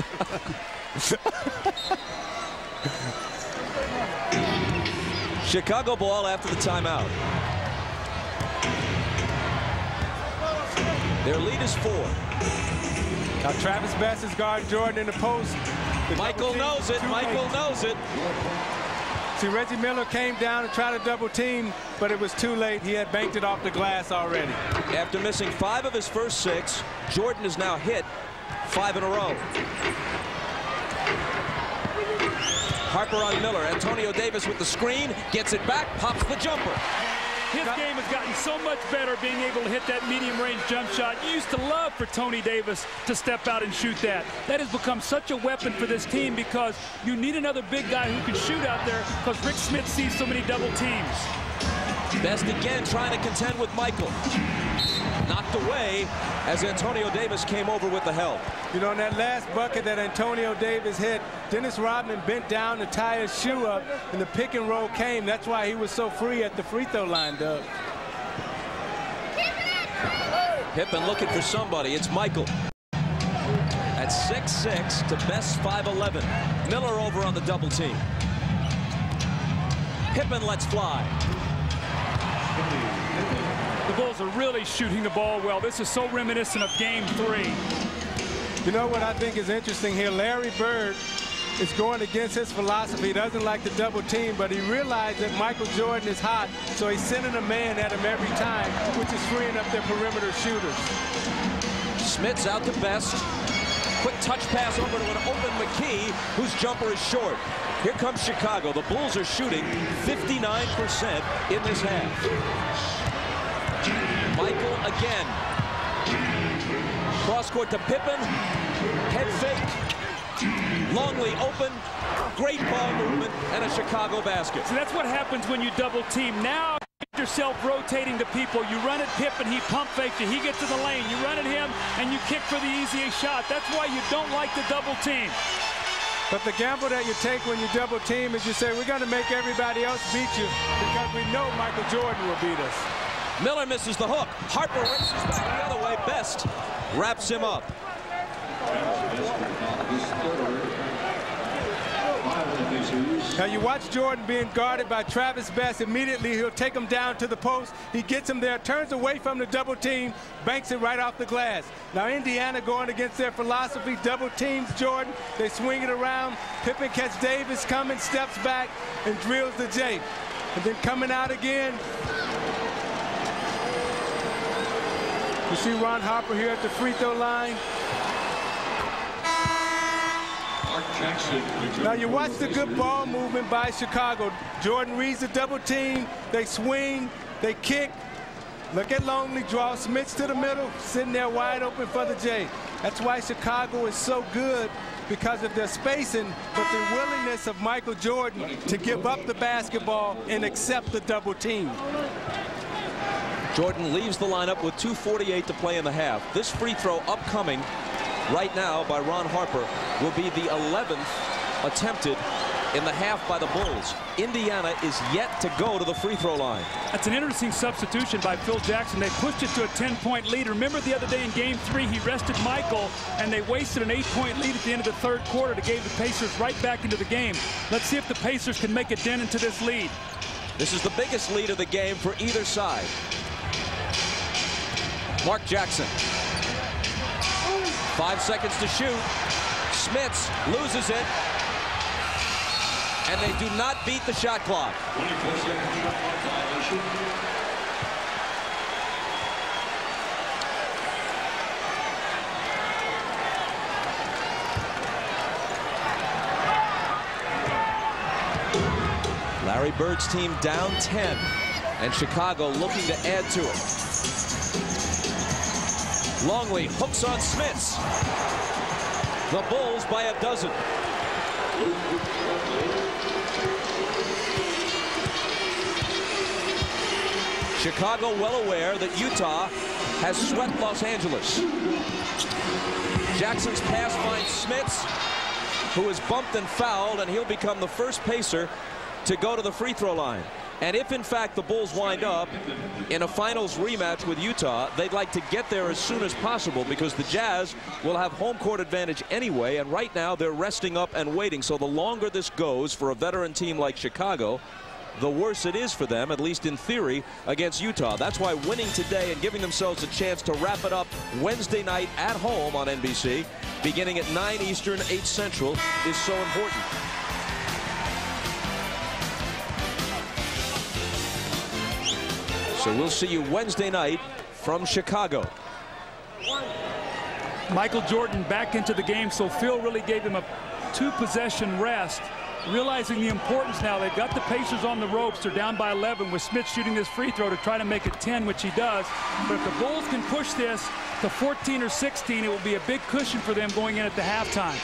Chicago ball after the timeout. Their lead is 4. Now Travis Best is guarding Jordan in the post. Michael knows it. Michael knows it. See, Reggie Miller came down and tried to double team, but it was too late. He had banked it off the glass already. After missing 5 of his first 6, Jordan is now hit 5 in a row. Harper on Miller. Antonio Davis with the screen. Gets it back. Pops the jumper. His game has gotten so much better being able to hit that medium-range jump shot. You used to love for Tony Davis to step out and shoot that. That has become such a weapon for this team because you need another big guy who can shoot out there because Rick Smith sees so many double teams. Best again trying to contend with Michael. Knocked away as Antonio Davis came over with the help. You know, in that last bucket that Antonio Davis hit, Dennis Rodman bent down to tie his shoe up, and the pick and roll came. That's why he was so free at the free throw line, Doug. Pippen looking for somebody. It's Michael. At 6'6" to Best 5'11". Miller over on the double team. Pippen lets fly. The Bulls are really shooting the ball well. This is so reminiscent of Game 3. You know what I think is interesting here? Larry Bird is going against his philosophy. He doesn't like the double team, but he realized that Michael Jordan is hot, so he's sending a man at him every time, which is freeing up their perimeter shooters. Smith's out to Best. Quick touch pass over to an open McKee, whose jumper is short. Here comes Chicago. The Bulls are shooting 59% in this half. Michael again. Cross court to Pippen. Head fake. Longley open. Great ball movement and a Chicago basket. So that's what happens when you double team. Now you get yourself rotating to people. You run at Pippen, he pump fakes you. He gets to the lane. You run at him and you kick for the easier shot. That's why you don't like the double team. But the gamble that you take when you double team is you say, we're going to make everybody else beat you because we know Michael Jordan will beat us. Miller misses the hook. Harper races back the other way. Best wraps him up. Now you watch Jordan being guarded by Travis Best. Immediately he'll take him down to the post. He gets him there, turns away from the double team, banks it right off the glass. Now Indiana going against their philosophy, double teams Jordan. They swing it around. Pippen catches Davis coming, steps back, and drills the J. And then coming out again. You see Ron Harper here at the free throw line. Now you watch the good ball movement by Chicago. Jordan reads the double team. They swing. They kick. Look at Longley draw. Smith to the middle. Sitting there wide open for the J. That's why Chicago is so good, because of their spacing, but the willingness of Michael Jordan to give up the basketball and accept the double team. Jordan leaves the lineup with 2:48 to play in the half. This free throw upcoming right now by Ron Harper will be the 11th attempted in the half by the Bulls. Indiana is yet to go to the free throw line. That's an interesting substitution by Phil Jackson. They pushed it to a 10-point lead. Remember the other day in Game 3, he rested Michael, and they wasted an 8-point lead at the end of the third quarter to give the Pacers right back into the game. Let's see if the Pacers can make a dent into this lead. This is the biggest lead of the game for either side. Mark Jackson. 5 seconds to shoot. Smits loses it. And they do not beat the shot clock. Larry Bird's team down 10. And Chicago looking to add to it. Longley hooks on Smits. The Bulls by a dozen. Chicago well aware that Utah has swept Los Angeles. Jackson's pass finds Smits, who is bumped and fouled, and he'll become the first Pacer to go to the free throw line. And if in fact the Bulls wind up in a finals rematch with Utah, they'd like to get there as soon as possible because the Jazz will have home court advantage anyway, and right now they're resting up and waiting. So the longer this goes for a veteran team like Chicago, the worse it is for them, at least in theory, against Utah. That's why winning today and giving themselves a chance to wrap it up Wednesday night at home on NBC, beginning at 9 Eastern, 8 Central, is so important. So we'll see you Wednesday night from Chicago. Michael Jordan back into the game, so Phil really gave him a 2-possession rest, realizing the importance now. They've got the Pacers on the ropes. They're down by 11 with Smith shooting this free throw to try to make it 10, which he does. But if the Bulls can push this to 14 or 16, it will be a big cushion for them going in at the halftime.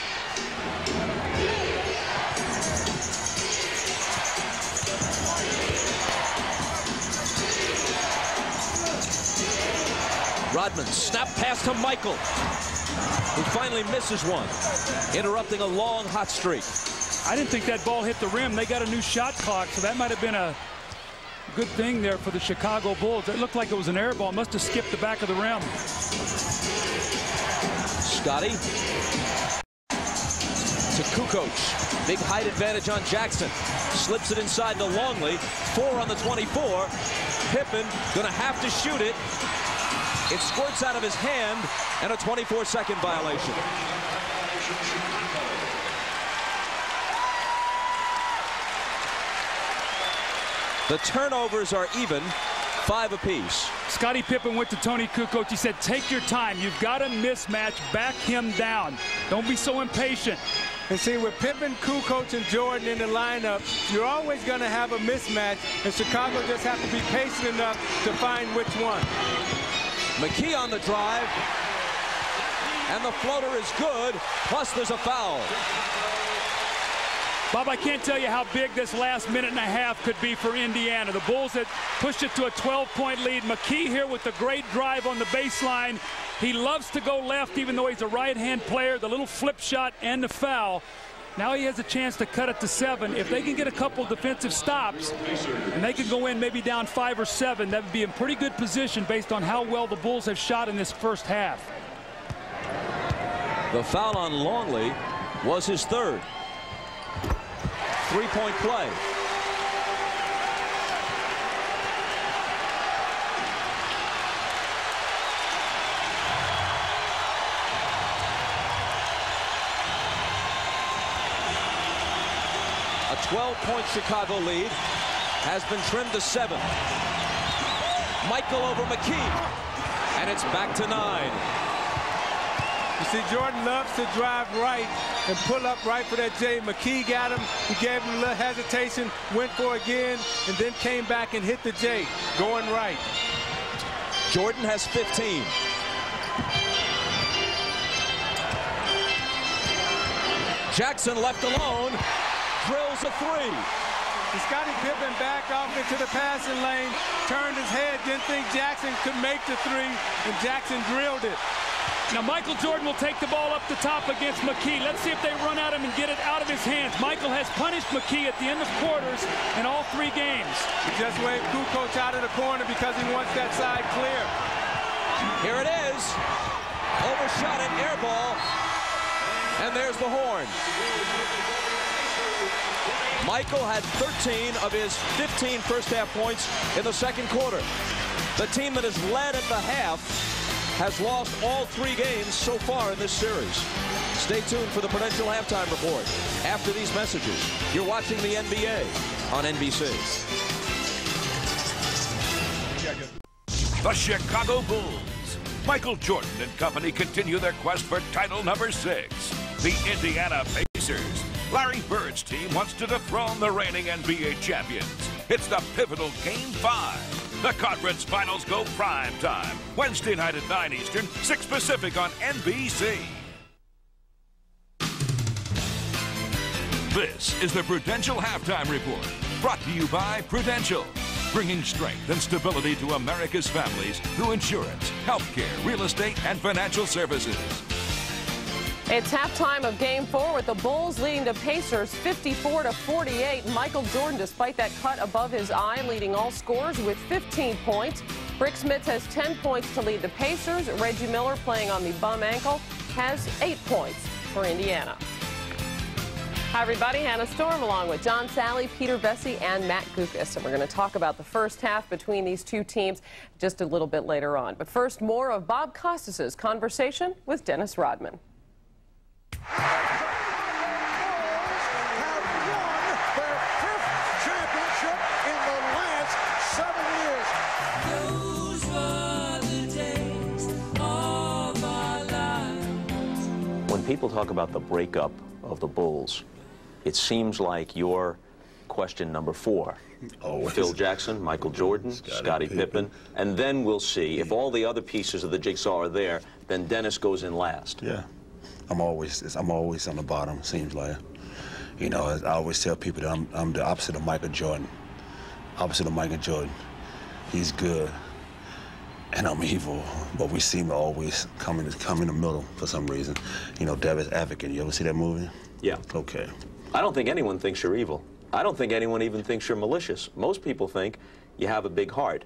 Rodman snap pass to Michael, who finally misses one, interrupting a long hot streak. I didn't think that ball hit the rim. They got a new shot clock, so that might have been a good thing there for the Chicago Bulls. It looked like it was an air ball. Must have skipped the back of the rim. Scotty to Kukoc. Big height advantage on Jackson. Slips it inside to Longley. 4 on the 24. Pippen gonna have to shoot it. It squirts out of his hand, and a 24-second violation. The turnovers are even, 5 apiece. Scottie Pippen went to Tony Kukoc. He said, take your time. You've got a mismatch. Back him down. Don't be so impatient. And see, with Pippen, Kukoc, and Jordan in the lineup, you're always going to have a mismatch, and Chicago just have to be patient enough to find which one. McKee on the drive, and the floater is good, plus there's a foul. Bob, I can't tell you how big this last minute and a half could be for Indiana. The Bulls had pushed it to a 12-point lead. McKee here with the great drive on the baseline. He loves to go left, even though he's a right-hand player. The little flip shot and the foul. Now he has a chance to cut it to 7. If they can get a couple defensive stops and they can go in maybe down 5 or 7, that would be in pretty good position based on how well the Bulls have shot in this first half. The foul on Longley was his 3rd. 3-point play. A 12-point Chicago lead has been trimmed to 7. Michael over McKee, and it's back to 9. You see, Jordan loves to drive right and pull up right for that J. McKee got him. He gave him a little hesitation, went for it again, and then came back and hit the J, going right. Jordan has 15. Jackson left alone, drills a 3. And Scottie Pippen back off into the passing lane, turned his head, didn't think Jackson could make the 3, and Jackson drilled it. Now Michael Jordan will take the ball up the top against McKee. Let's see if they run at him and get it out of his hands. Michael has punished McKee at the end of quarters in all 3 games. He just waved Kukoc out of the corner because he wants that side clear. Here it is. Overshot it, air ball. And there's the horn. Michael had 13 of his 15 first-half points in the second quarter. The team that has led at the half has lost all 3 games so far in this series. Stay tuned for the Prudential Halftime Report. After these messages, you're watching the NBA on NBC. The Chicago Bulls. Michael Jordan and company continue their quest for title number 6. The Indiana Pacers. Larry Bird's team wants to dethrone the reigning NBA champions. It's the pivotal Game 5. The conference finals go prime time. Wednesday night at 9 Eastern, 6 Pacific on NBC. This is the Prudential Halftime Report, brought to you by Prudential. bringing strength and stability to America's families through insurance, healthcare, real estate, and financial services. It's halftime of Game 4 with the Bulls leading the Pacers 54-48. Michael Jordan, despite that cut above his eye, leading all scorers with 15 points. Rick Smits has 10 points to lead the Pacers. Reggie Miller, playing on the bum ankle, has 8 points for Indiana. Hi, everybody. Hannah Storm along with John Sally, Peter Bessie, and Matt Gukas. And we're going to talk about the first half between these two teams just a little bit later on. But first, more of Bob Costas' conversation with Dennis Rodman. When people talk about the breakup of the Bulls, it seems like you're question number 4. Phil Jackson, Michael Jordan, Scottie Pippen, and then we'll see if all the other pieces of the jigsaw are there, then Dennis goes in last. Yeah, I'm always on the bottom, seems like. You know, I always tell people that I'm the opposite of Michael Jordan. Opposite of Michael Jordan. He's good, and I'm evil, but we seem to always come in the middle for some reason. You know, Devil's Advocate, you ever see that movie? Yeah. Okay. I don't think anyone thinks you're evil. I don't think anyone even thinks you're malicious. Most people think you have a big heart.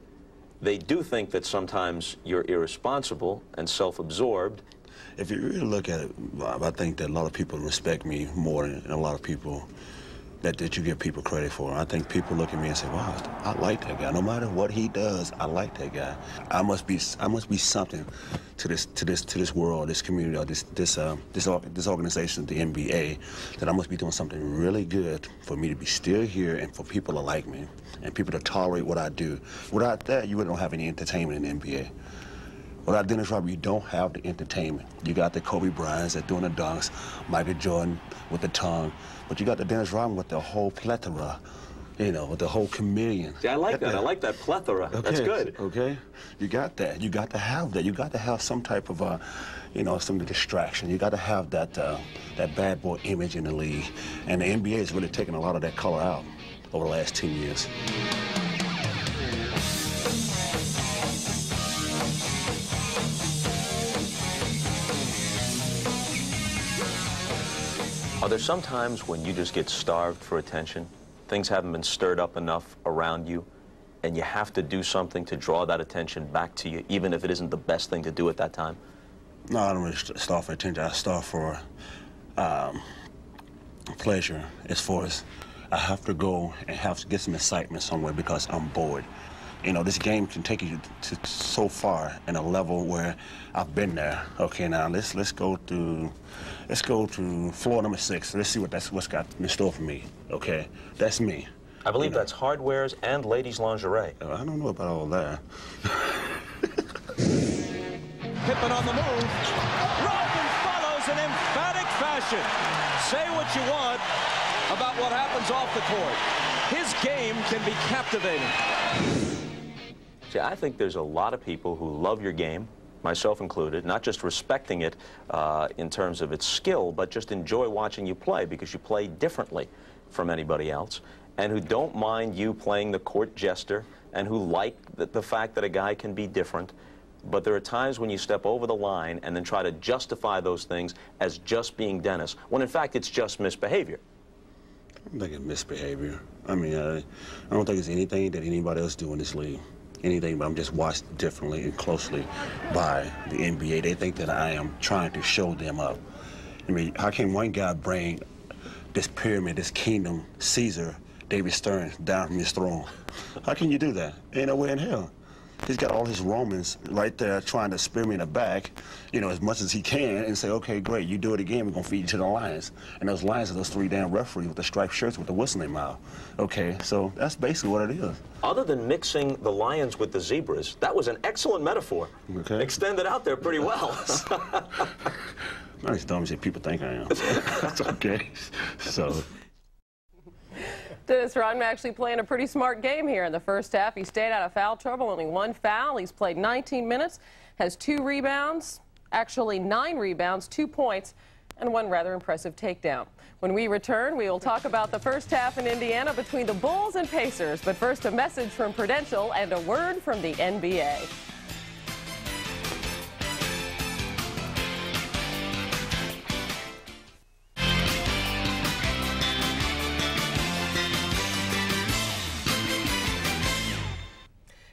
They do think that sometimes you're irresponsible and self-absorbed. If you really look at it, I think that a lot of people respect me more than a lot of people that you give people credit for. I think people look at me and say, wow, I like that guy. No matter what he does, I like that guy. I must be something to this world, this community, or this organization, the NBA, that I must be doing something really good for me to be still here and for people to like me and people to tolerate what I do. Without that, you don't have any entertainment in the NBA. Without Dennis Rodman, you don't have the entertainment. You got the Kobe Bryants that doing the dunks, Michael Jordan with the tongue, but you got the Dennis Rodman with the whole plethora, you know, with the whole chameleon. See, I like that. I like that plethora. Okay. That's good. Okay, you got that. You got to have that. You got to have some type of, you know, some distraction. You got to have that that bad boy image in the league, and the NBA has really taken a lot of that color out over the last 10 years. Are there some times when you just get starved for attention? Things haven't been stirred up enough around you, and you have to do something to draw that attention back to you, even if it isn't the best thing to do at that time? No, I don't really starve for attention. I starve for pleasure, as far as I have to go and have to get some excitement somewhere because I'm bored. You know, this game can take you to so far in a level where I've been there. Okay, now let's go to floor number 6. Let's see what's got in store for me. Okay, that's me. I believe that's hardwares and ladies' lingerie. I don't know about all that. Pippen on the move. Rodman follows in emphatic fashion. Say what you want about what happens off the court. His game can be captivating. See, I think there's a lot of people who love your game, myself included, not just respecting it in terms of its skill, but just enjoy watching you play because you play differently from anybody else, and who don't mind you playing the court jester, and who like the fact that a guy can be different. But there are times when you step over the line and then try to justify those things as just being Dennis, when in fact it's just misbehavior. I don't think it's misbehavior. I mean, I don't think it's anything that anybody else do in this league. Anything, but I'm just watched differently and closely by the NBA. They think that I am trying to show them up. I mean, how can one guy bring this pyramid, this kingdom, Caesar, David Stern, down from his throne? How can you do that? Ain't no way in hell. He's got all his Romans right there trying to spear me in the back, you know, as much as he can, and say, okay, great, you do it again, we're going to feed you to the lions. And those lions are those 3 damn referees with the striped shirts with the whistle in their mouth. Okay, so that's basically what it is. Other than mixing the lions with the zebras, that was an excellent metaphor. Okay. Extended out there pretty well. Not as dumb as people think I am. That's okay. So. Dennis Rodman actually playing a pretty smart game here in the first half. He stayed out of foul trouble, only 1 foul. He's played 19 minutes, has 2 rebounds, actually 9 rebounds, 2 points, and one rather impressive takedown. When we return, we will talk about the first half in Indiana between the Bulls and Pacers. But first, a message from Prudential and a word from the NBA.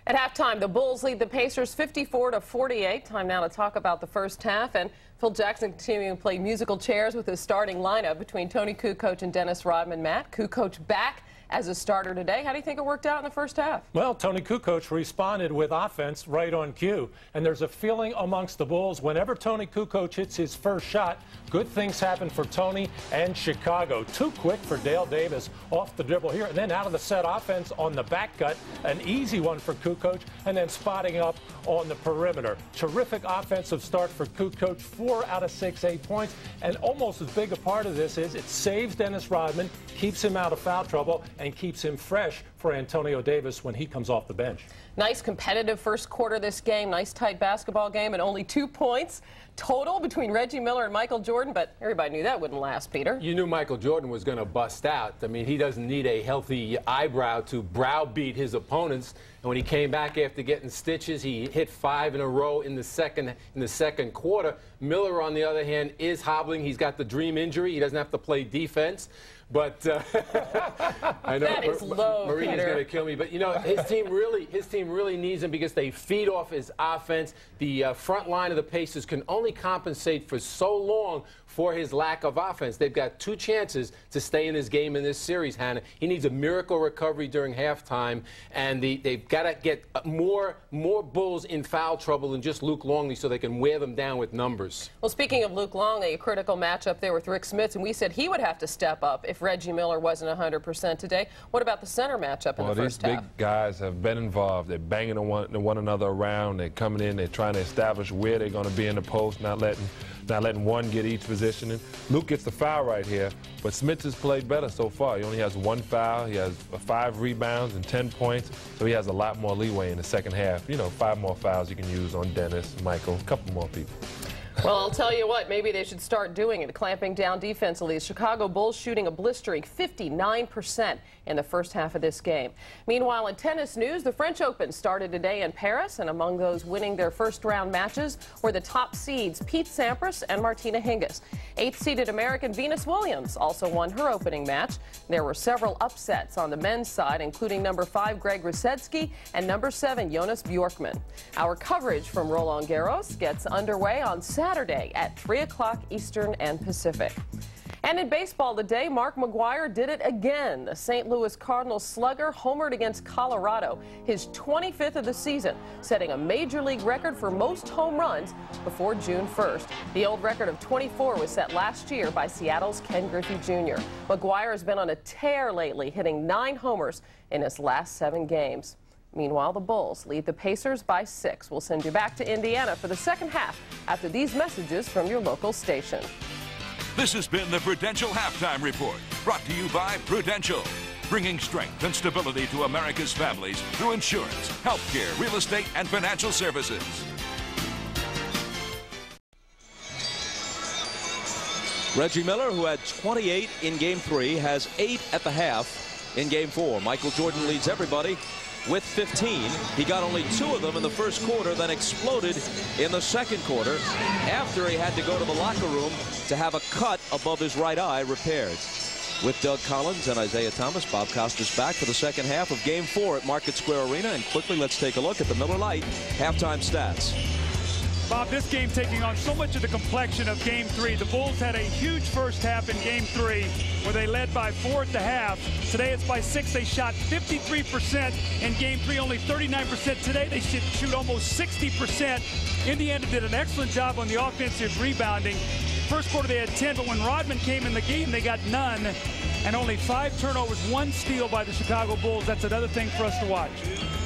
At halftime, the Bulls lead the Pacers 54-48. Time now to talk about the first half. And Phil Jackson continuing to play musical chairs with his starting lineup between Tony Kukoc and Dennis Rodman. Matt, Kukoc back as a starter today. How do you think it worked out in the first half? Well, Tony Kukoc responded with offense right on cue. And there's a feeling amongst the Bulls, whenever Tony Kukoc hits his first shot, good things happen for Tony and Chicago. Too quick for Dale Davis off the dribble here. And then out of the set offense on the back cut, an easy one for Kukoc, and then spotting up on the perimeter. Terrific offensive start for Kukoc, 4 out of 6, 8 points. And almost as big a part of this is it saves Dennis Rodman, keeps him out of foul trouble, and keeps him fresh for Antonio Davis when he comes off the bench. Nice competitive first quarter this game. Nice tight basketball game, and only 2 points total between Reggie Miller and Michael Jordan, but everybody knew that wouldn't last, Peter. You knew Michael Jordan was going to bust out. I mean, he doesn't need a healthy eyebrow to browbeat his opponents. And when he came back after getting stitches, he hit 5 in a row in the second quarter. Miller, on the other hand, is hobbling. He's got the dream injury. He doesn't have to play defense. But I know that is low, Marina's going to kill me. But you know, his team really needs him because they feed off his offense. The front line of the Pacers can only compensate for so long for his lack of offense. They've got 2 chances to stay in this game in this series, Hannah. He needs a miracle recovery during halftime, and they've got to get more Bulls in foul trouble than just Luke Longley so they can wear them down with numbers. Well, speaking of Luke Longley, a critical matchup there with Rick Smits, and we said he would have to step up if Reggie Miller wasn't 100% today. What about the center matchup in the first half? Well, these big guys have been involved. They're banging one another around. They're coming in. They're trying to establish where they're going to be in the post, not letting one get each positioning. Luke gets the foul right here, but Smith has played better so far. He only has 1 foul. He has 5 rebounds and 10 points, so he has a lot more leeway in the second half. You know, 5 more fouls you can use on Dennis, Michael, a couple more people. Well, I'll tell you what, maybe they should start doing it, clamping down defensively. The Chicago Bulls shooting a blistering 59% in the first half of this game. Meanwhile, in tennis news, the French Open started today in Paris, and among those winning their first-round matches were the top seeds Pete Sampras and Martina Hingis. 8th-seeded American Venus Williams also won her opening match. There were several upsets on the men's side, including number 5 Greg Rusedski and number 7 Jonas Bjorkman. Our coverage from Roland Garros gets underway on Saturday at 3 o'clock Eastern and Pacific. And in baseball today, Mark McGwire did it again. The St. Louis Cardinals slugger homered against Colorado, his 25th of the season, setting a major league record for most home runs before June 1st. The old record of 24 was set last year by Seattle's Ken Griffey Jr. McGwire has been on a tear lately, hitting 9 homers in his last 7 games. Meanwhile, the Bulls lead the Pacers by 6. We'll send you back to Indiana for the second half after these messages from your local station. This has been the Prudential Halftime Report, brought to you by Prudential, bringing strength and stability to America's families through insurance, healthcare, real estate, and financial services. Reggie Miller, who had 28 in Game 3, has 8 at the half in Game 4. Michael Jordan leads everybody with 15. He got only 2 of them in the first quarter, then exploded in the second quarter after he had to go to the locker room to have a cut above his right eye repaired. With Doug Collins and Isaiah Thomas, Bob Costas back for the second half of Game 4 at Market Square Arena. And quickly, let's take a look at the Miller Lite halftime stats. Bob, this game taking on so much of the complexion of Game 3. The Bulls had a huge first half in Game 3 where they led by 4 at the half. Today it's by 6. They shot 53% in Game 3, only 39%. Today they shoot almost 60%. Indiana did an excellent job on the offensive rebounding. First quarter they had 10, but when Rodman came in the game, they got none. And only 5 turnovers, 1 steal by the Chicago Bulls. That's another thing for us to watch.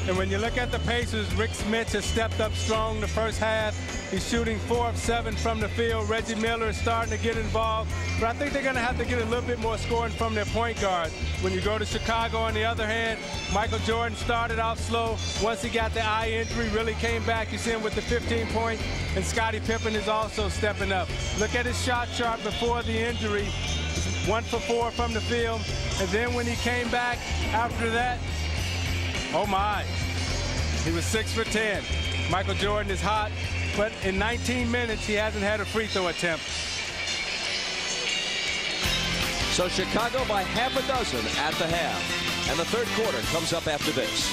And when you look at the Pacers, Rick Smits has stepped up strong the first half. He's shooting 4 of 7 from the field. Reggie Miller is starting to get involved. But I think they're going to have to get a little bit more scoring from their point guard. When you go to Chicago, on the other hand, Michael Jordan started out slow. Once he got the eye injury, really came back. You see him with the 15 points, and Scottie Pippen is also stepping up. Look at his shot chart before the injury. 1 for 4 from the field. And then when he came back after that, oh my, he was 6 for 10. Michael Jordan is hot, but in 19 minutes, he hasn't had a free throw attempt. So Chicago by half a dozen at the half. And the third quarter comes up after this.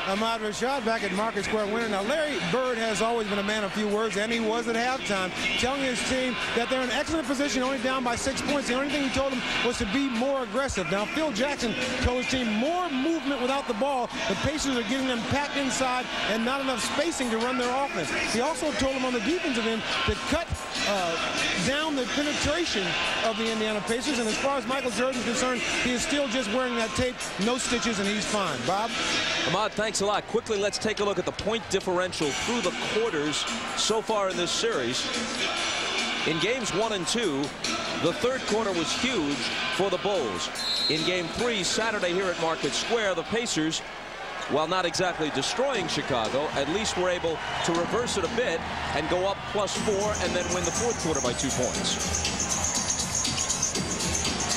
Ahmad Rashad back at Market Square Winter. Now, Larry Bird has always been a man of few words, and he was at halftime, telling his team that they're in excellent position, only down by 6 points. The only thing he told them was to be more aggressive. Now, Phil Jackson told his team more movement without the ball. The Pacers are getting them packed inside and not enough spacing to run their offense. He also told them on the defensive end to cut down the penetration of the Indiana Pacers. And as far as Michael Jordan is concerned, he is still just wearing that tape, no stitches, and he's fine. Bob? Ahmad, thanks a lot. Quickly, let's take a look at the point differential through the quarters so far in this series. In games 1 and 2, the third quarter was huge for the Bulls. In game 3 Saturday here at Market Square, the Pacers, while not exactly destroying Chicago, at least were able to reverse it a bit and go up +4 and then win the fourth quarter by 2 points.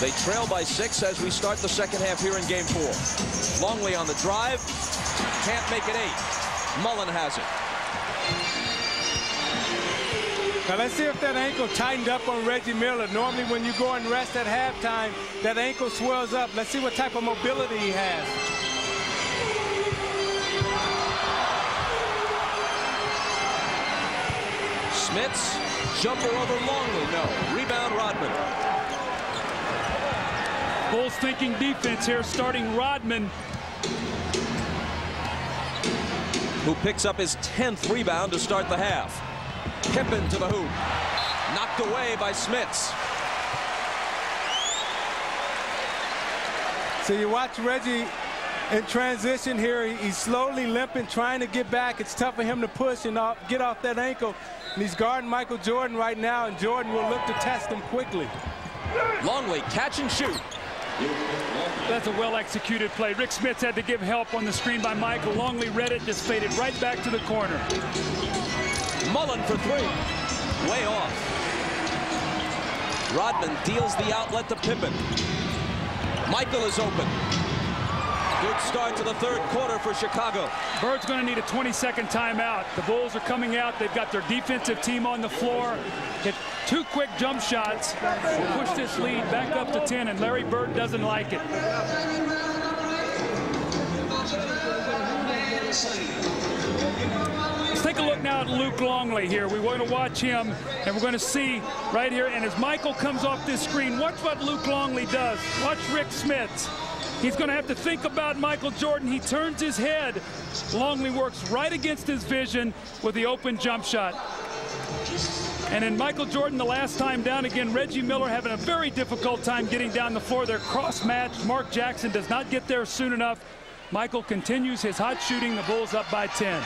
They trail by 6 as we start the second half here in game 4. Longley on the drive. Can't make it 8. Mullen has it. Now let's see if that ankle tightened up on Reggie Miller. Normally when you go and rest at halftime, that ankle swells up. Let's see what type of mobility he has. Smits, jumper over Longley, no. Rebound Rodman. Bulls thinking defense here, starting Rodman, who picks up his 10th rebound to start the half. Pippen to the hoop. Knocked away by Smits. So you watch Reggie in transition here. He's slowly limping, trying to get back. It's tough for him to push and get off that ankle. And he's guarding Michael Jordan right now, and Jordan will look to test him quickly. Longley, catch and shoot. That's a well-executed play. Rick Smits had to give help on the screen by Michael. Longley read it, just faded right back to the corner. Mullen for 3. Way off. Rodman deals the outlet to Pippen. Michael is open. Good start to the third quarter for Chicago. Bird's going to need a 20-second timeout. The Bulls are coming out. They've got their defensive team on the floor. Hit 2 quick jump shots. Will push this lead back up to 10, and Larry Bird doesn't like it. Let's take a look now at Luke Longley here. We want to watch him, and we're going to see right here. And as Michael comes off this screen, watch what Luke Longley does. Watch Rick Smits. He's going to have to think about Michael Jordan. He turns his head. Longley works right against his vision with the open jump shot. And then Michael Jordan, the last time down again, Reggie Miller having a very difficult time getting down the floor. They're cross-matched. Mark Jackson does not get there soon enough. Michael continues his hot shooting. The Bulls up by 10.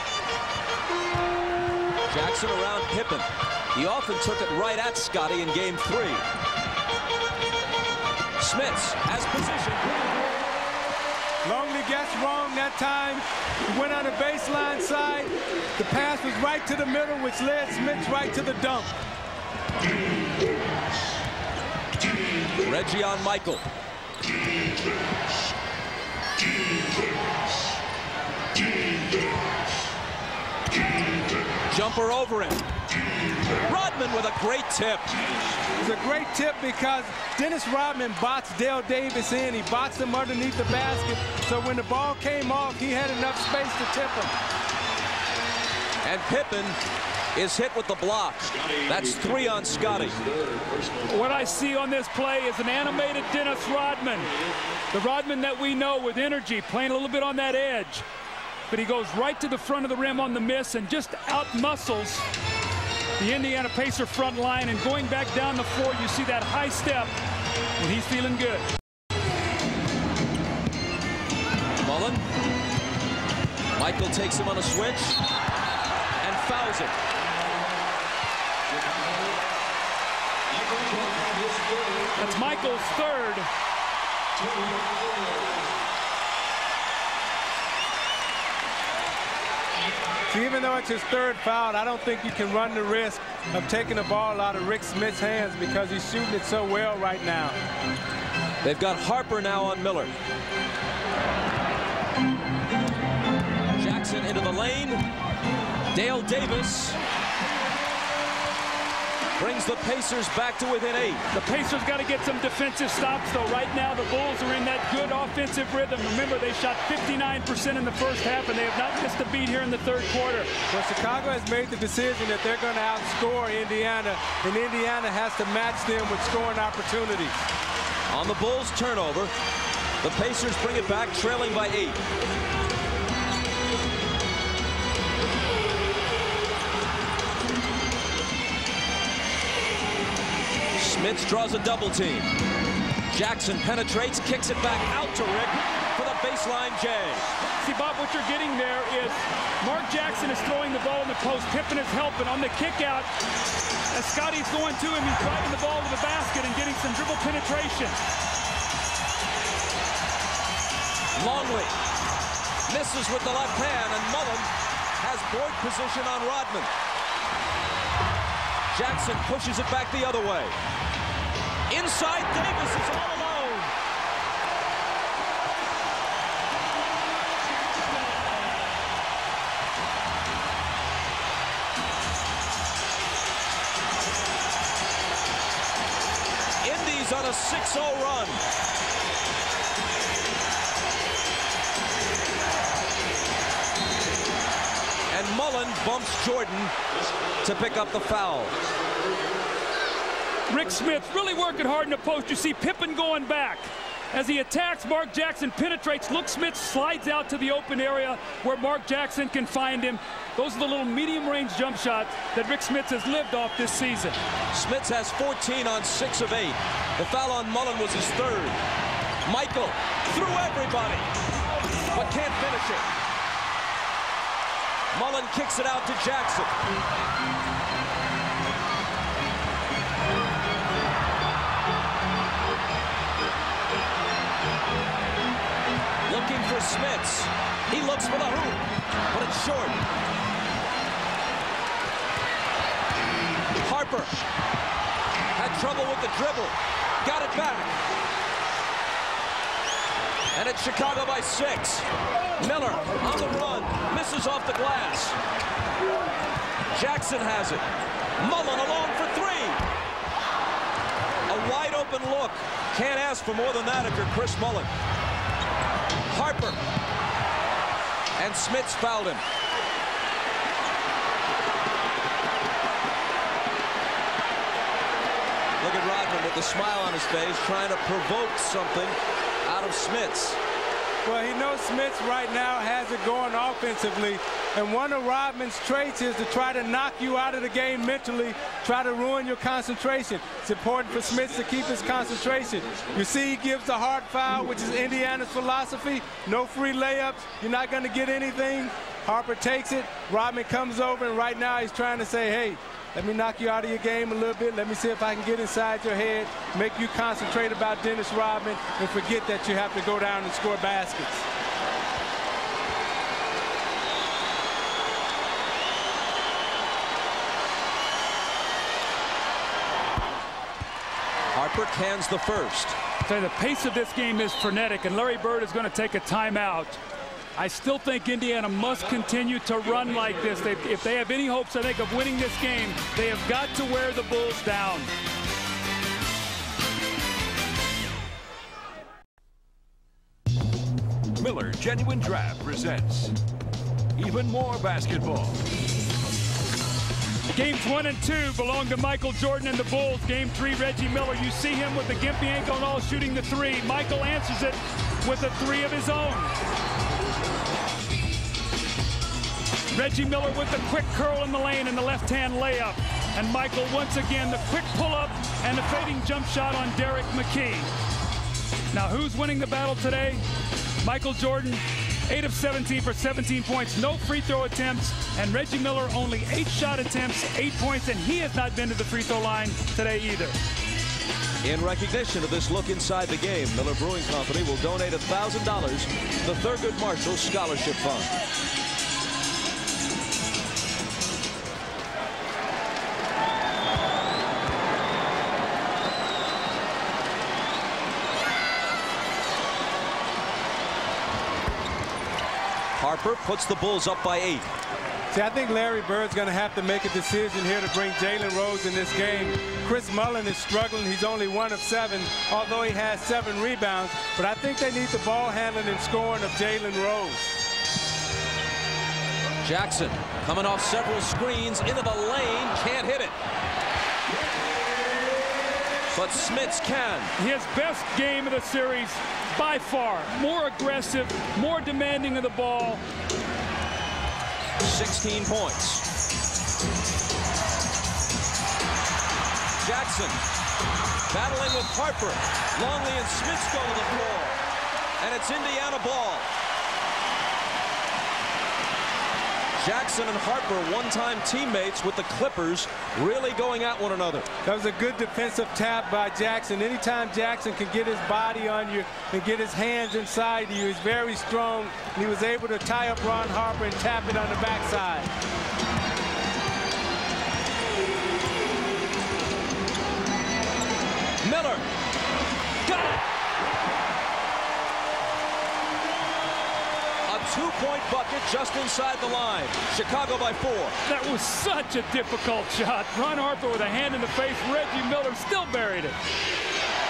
Jackson around Pippen. He often took it right at Scottie in game 3. Smits has position. Longley gets wrong that time. He went on the baseline side. The pass was right to the middle, which led Smits right to the dunk. Reggie on Michael. Jumper over him. Rodman with a great tip. It's a great tip because Dennis Rodman boxed Dale Davis in. He boxed him underneath the basket. So when the ball came off, he had enough space to tip him. And Pippen is hit with the block. That's 3 on Scottie. What I see on this play is an animated Dennis Rodman. The Rodman that we know with energy, playing a little bit on that edge. But he goes right to the front of the rim on the miss and just out-muscles the Indiana Pacer front line. And going back down the floor, you see that high step, and he's feeling good. Mullen. Michael takes him on a switch and fouls it. That's Michael's third. So even though it's his third foul, I don't think you can run the risk of taking the ball out of Rick Smith's hands because he's shooting it so well right now. They've got Harper now on Miller. Jackson into the lane. Dale Davis brings the Pacers back to within 8. The Pacers got to get some defensive stops, though. Right now, the Bulls are in that good offensive rhythm. Remember, they shot 59% in the first half, and they have not missed a beat here in the third quarter. Well, Chicago has made the decision that they're going to outscore Indiana, and Indiana has to match them with scoring opportunities. On the Bulls turnover, the Pacers bring it back, trailing by 8. Smits draws a double team. Jackson penetrates, kicks it back out to Rick for the baseline J. See, Bob, what you're getting there is Mark Jackson is throwing the ball in the post. Pippen is helping on the kick out. As Scotty's going to him, he's driving the ball to the basket and getting some dribble penetration. Longley misses with the left hand, and Mullen has board position on Rodman. Jackson pushes it back the other way. Inside, Davis is all alone. Indies on a 6-0 run. And Mullen bumps Jordan to pick up the foul. Rick Smith really working hard in the post. You see Pippen going back. As he attacks, Mark Jackson penetrates. Look, Smith slides out to the open area where Mark Jackson can find him. Those are the little medium-range jump shots that Rick Smith has lived off this season. Smith has 14 on 6 of 8. The foul on Mullen was his third. Michael through everybody, but can't finish it. Mullen kicks it out to Jackson. Looking for Smits. He looks for the hoop, but it's short. Harper had trouble with the dribble. Got it back. And it's Chicago by 6. Miller on the run. Misses off the glass. Jackson has it. Mullen alone for 3. A wide open look. Can't ask for more than that if you're Chris Mullen. Harper. And Smits fouled him. Look at Rodman with the smile on his face, trying to provoke something out of Smits. Well, he knows Smits right now has it going offensively, and one of Rodman's traits is to try to knock you out of the game mentally, try to ruin your concentration. It's important for Smits to keep his concentration. You see he gives the hard foul, which is Indiana's philosophy. No free layups. You're not going to get anything. Harper takes it. Rodman comes over, and right now he's trying to say, hey, let me knock you out of your game a little bit. Let me see if I can get inside your head, make you concentrate about Dennis Rodman, and forget that you have to go down and score baskets. Harper cans the first. So the pace of this game is frenetic, and Larry Bird is going to take a timeout. I still think Indiana must continue to run like this. If they have any hopes, I think, of winning this game, they have got to wear the Bulls down. Miller Genuine Draft presents even more basketball. Games 1 and 2 belong to Michael Jordan and the Bulls. Game 3, Reggie Miller. You see him with the gimpy ankle and all shooting the 3. Michael answers it with a 3 of his own. Reggie Miller with the quick curl in the lane and the left-hand layup. And Michael once again the quick pull-up and the fading jump shot on Derek McKee. Now who's winning the battle today? Michael Jordan 8 of 17 for 17 points, no free throw attempts, and Reggie Miller only 8 shot attempts, 8 points, and he has not been to the free throw line today either. In recognition of this look inside the game, Miller Brewing Company will donate $1,000 to the Thurgood Marshall Scholarship Fund. Harper puts the Bulls up by 8. See, I think Larry Bird's going to have to make a decision here to bring Jalen Rose in this game. Chris Mullin is struggling. He's only 1 of 7, although he has 7 rebounds. But I think they need the ball handling and scoring of Jalen Rose. Jackson coming off several screens into the lane, can't hit it. But Smits can. His best game of the series by far. More aggressive, more demanding of the ball. 16 points. Jackson battling with Harper. Longley and Smits go to the floor. And it's Indiana ball. Jackson and Harper, one-time teammates with the Clippers, really going at one another. That was a good defensive tap by Jackson. Anytime Jackson can get his body on you and get his hands inside you, he's very strong. And he was able to tie up Ron Harper and tap it on the backside. Miller. Got it. A 2-point bucket just inside the line. Chicago by 4. That was such a difficult shot. Ron Harper with a hand in the face. Reggie Miller still buried it.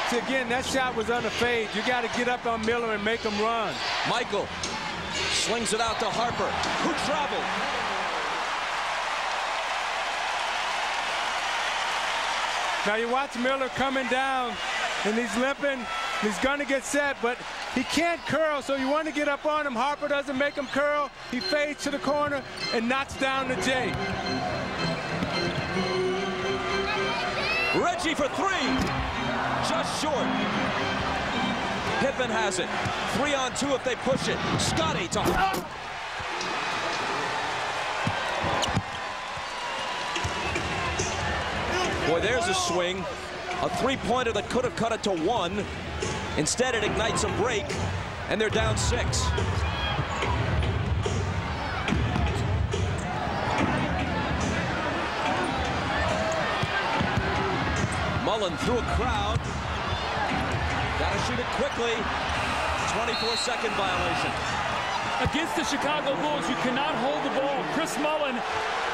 See, again, that shot was on the fade. You got to get up on Miller and make him run. Michael slings it out to Harper, who traveled. Now you watch Miller coming down, and he's limping. He's going to get set, but he can't curl, so you want to get up on him. Harper doesn't make him curl. He fades to the corner and knocks down the J. Reggie for 3. Just short. Pippen has it. 3-on-2 if they push it. Scotty to... Boy, there's a swing. A 3-pointer that could have cut it to 1. Instead, it ignites a break, and they're down 6. Mullin through a crowd. Got to shoot it quickly. 24-second violation. Against the Chicago Bulls, you cannot hold the ball. Chris Mullin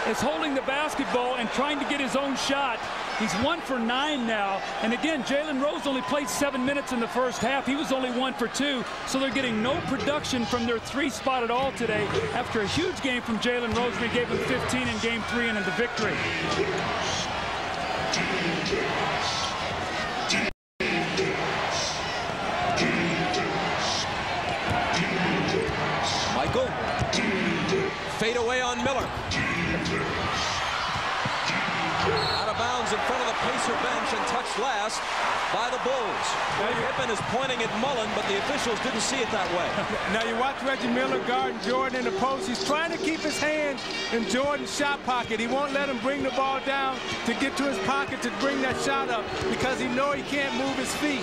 is holding the basketball and trying to get his own shot. He's 1 for 9 now. And again, Jalen Rose only played 7 minutes in the first half. He was only 1 for 2. So they're getting no production from their 3 spot at all today after a huge game from Jalen Rose. We gave him 15 in game 3 and in the victory. Michael. Fade away on Miller. Out of bounds in front of the Pacer bench and touched last by the Bulls. Pippen is pointing at Mullin, but the officials didn't see it that way. Now you watch Reggie Miller guarding Jordan in the post. He's trying to keep his hand in Jordan's shot pocket. He won't let him bring the ball down to get to his pocket to bring that shot up because he knows he can't move his feet.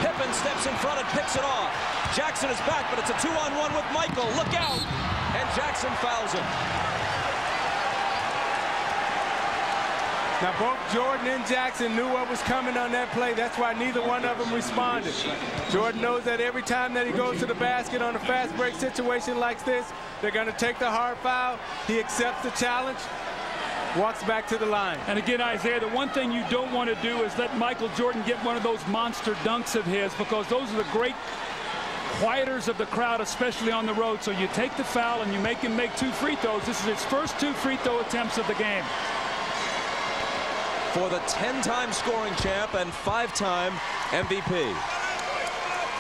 Pippen steps in front and picks it off. Jackson is back, but it's a 2-on-1 with Michael. Look out! And Jackson fouls him. Now both Jordan and Jackson knew what was coming on that play. That's why neither one of them responded. Jordan knows that every time that he goes to the basket on a fast break situation like this, they're going to take the hard foul. He accepts the challenge, walks back to the line. And again, Isaiah, the one thing you don't want to do is let Michael Jordan get one of those monster dunks of his, because those are the great quieters of the crowd, especially on the road. So you take the foul and you make him make 2 free throws. This is his first 2 free throw attempts of the game. For the 10-time scoring champ and 5-time MVP.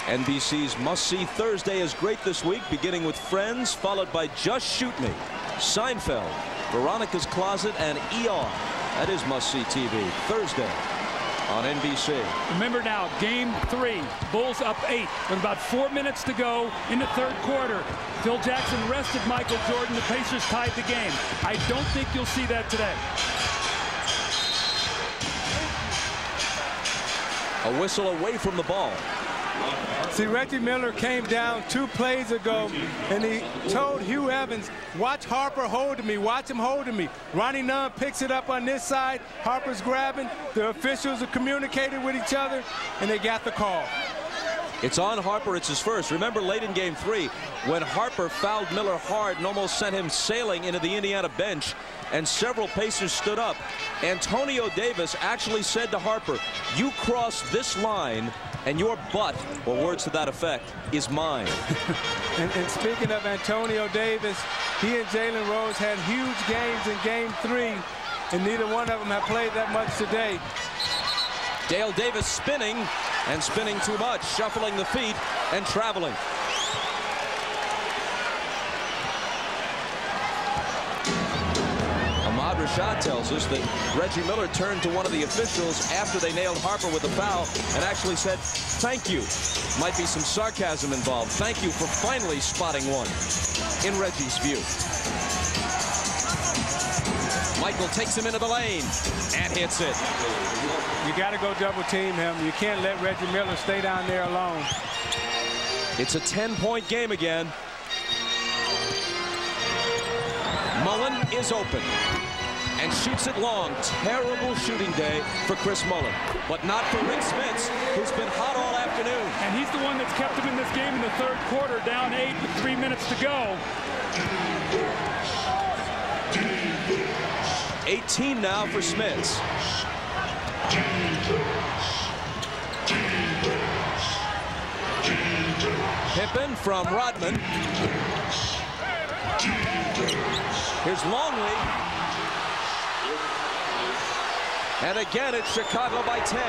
NBC's must-see Thursday is great this week, beginning with Friends, followed by Just Shoot Me, Seinfeld, Veronica's Closet, and ER. That is must-see TV Thursday. on NBC. Remember now, game 3, Bulls up 8 with about 4 minutes to go in the third quarter. Phil Jackson rested Michael Jordan. The Pacers tied the game. I don't think you'll see that today. A whistle away from the ball. See, Reggie Miller came down 2 plays ago, and he told Hugh Evans, watch Harper holding me, watch him holding me. Ronnie Nunn picks it up on this side. Harper's grabbing. The officials are communicating with each other, and they got the call. It's on Harper. It's his first. Remember late in game 3 when Harper fouled Miller hard and almost sent him sailing into the Indiana bench, and several Pacers stood up. Antonio Davis actually said to Harper, you cross this line and your butt, or words to that effect, is mine. And speaking of Antonio Davis, he and Jalen Rose had huge games in game 3, and neither one of them have played that much today. Dale Davis spinning, and spinning too much, shuffling the feet and traveling. Ahmad Rashad tells us that Reggie Miller turned to one of the officials after they nailed Harper with a foul and actually said, thank you. Might be some sarcasm involved. Thank you for finally spotting one, in Reggie's view. Michael takes him into the lane and hits it. You got to go double team him. You can't let Reggie Miller stay down there alone. It's a 10-point game again. Mullen is open and shoots it long. Terrible shooting day for Chris Mullen, but not for Rick Smits, who's been hot all afternoon. And he's the one that's kept him in this game in the third quarter, down 8 with 3 minutes to go. 18 now for Smits. Pippen from Rodman. Here's Longley. And again, it's Chicago by 10.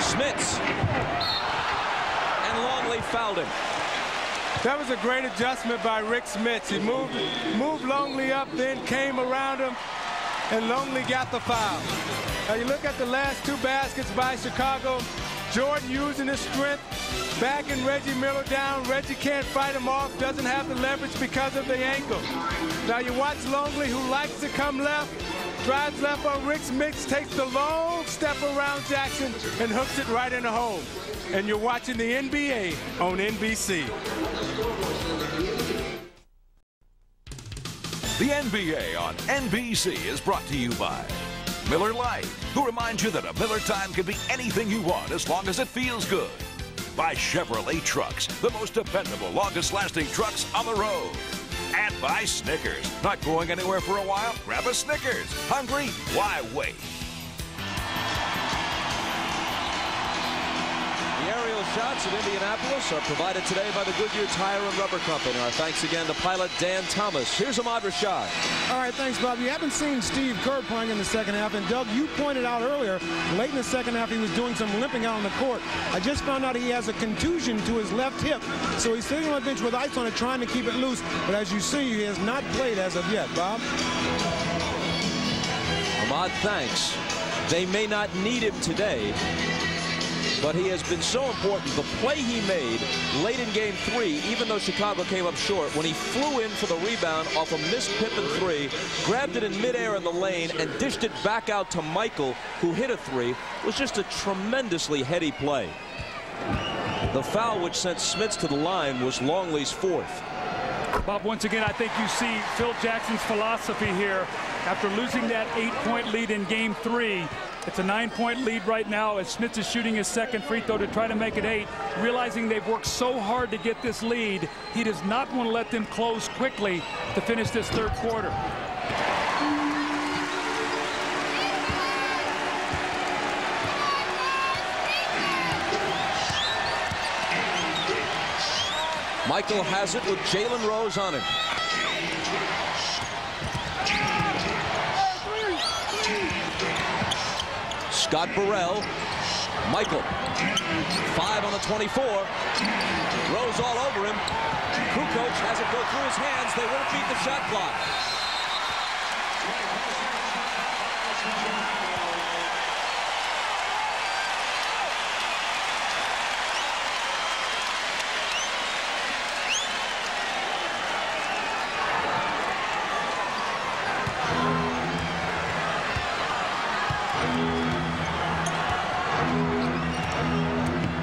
Smits. And Longley fouled him. That was a great adjustment by Rick Smits. He moved Longley up, then came around him, and Longley got the foul. Now you look at the last 2 baskets by Chicago. Jordan using his strength, backing Reggie Miller down. Reggie can't fight him off, doesn't have the leverage because of the ankle. Now you watch Longley, who likes to come left, drives left on Rick Smits, takes the long step around Jackson and hooks it right in the hole. And you're watching the NBA on NBC. The NBA on NBC is brought to you by Miller Lite, who reminds you that a Miller time can be anything you want as long as it feels good. By Chevrolet Trucks, the most dependable, longest-lasting trucks on the road. And by Snickers. Not going anywhere for a while? Grab a Snickers. Hungry? Why wait? The aerial shots of Indianapolis are provided today by the Goodyear Tire and Rubber Company. Our thanks again to pilot Dan Thomas. Here's Ahmad Rashad. All right, thanks, Bob. You haven't seen Steve Kerr playing in the second half, and Doug, you pointed out earlier, late in the second half, he was doing some limping out on the court. I just found out he has a contusion to his left hip, so he's sitting on the bench with ice on it, trying to keep it loose. But as you see, he has not played as of yet, Bob. Ahmad, thanks. They may not need him today, but he has been so important. The play he made late in game 3, even though Chicago came up short, when he flew in for the rebound off a missed Pippen 3, grabbed it in midair in the lane and dished it back out to Michael, who hit a 3, was just a tremendously heady play. The foul which sent Smits to the line was Longley's 4th. Bob, once again, I think you see Phil Jackson's philosophy here. After losing that 8-point lead in game 3, it's a 9-point lead right now as Smits is shooting his second free throw to try to make it 8. Realizing they've worked so hard to get this lead, he does not want to let them close quickly to finish this third quarter. Michael has it with Jalen Rose on him. Scott Burrell Michael, 5 on the 24. Rose all over him. Kukoc has it go through his hands. They won't beat the shot clock.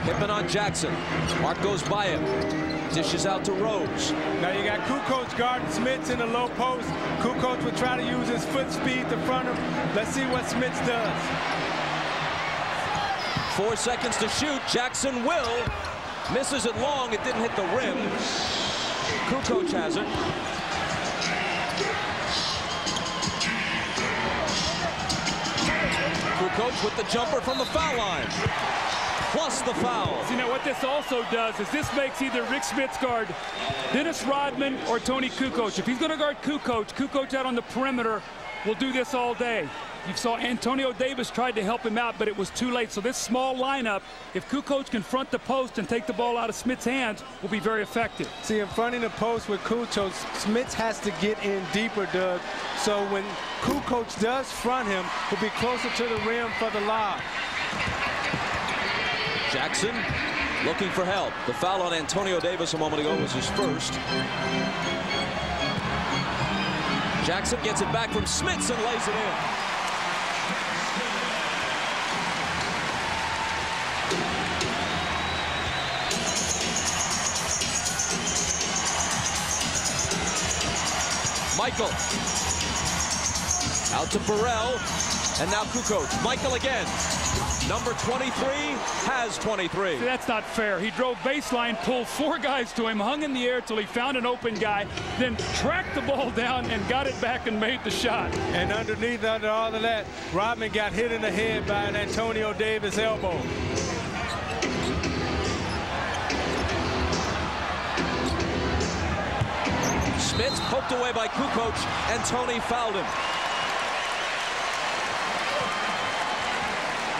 Pippen on Jackson. Mark goes by him. Dishes out to Rose. Now you got Kukoc guarding Smits in the low post. Kukoc will try to use his foot speed to front him. Let's see what Smits does. 4 seconds to shoot. Jackson will. Misses it long. It didn't hit the rim. Kukoc has it. Kukoc with the jumper from the foul line. Plus the foul. See, now what this also does is this makes either Rick Smits guard Dennis Rodman or Tony Kukoc. If he's going to guard Kukoc out on the perimeter will do this all day. You saw Antonio Davis tried to help him out, but it was too late. So this small lineup, if Kukoc can front the post and take the ball out of Smits' hands, will be very effective. See, in fronting the post with Kukoc, Smits has to get in deeper, Doug. So when Kukoc does front him, he'll be closer to the rim for the lob. Jackson looking for help. The foul on Antonio Davis a moment ago was his first. Jackson gets it back from Smits and lays it in. Michael out to Burrell, and now Kukoc. Michael again. Number 23 has 23. See, that's not fair. He drove baseline, pulled 4 guys to him, hung in the air till he found an open guy, then tracked the ball down and got it back and made the shot. And underneath, under all of that, Rodman got hit in the head by an Antonio Davis elbow. Smits poked away by Kukoc, and Tony fouled him.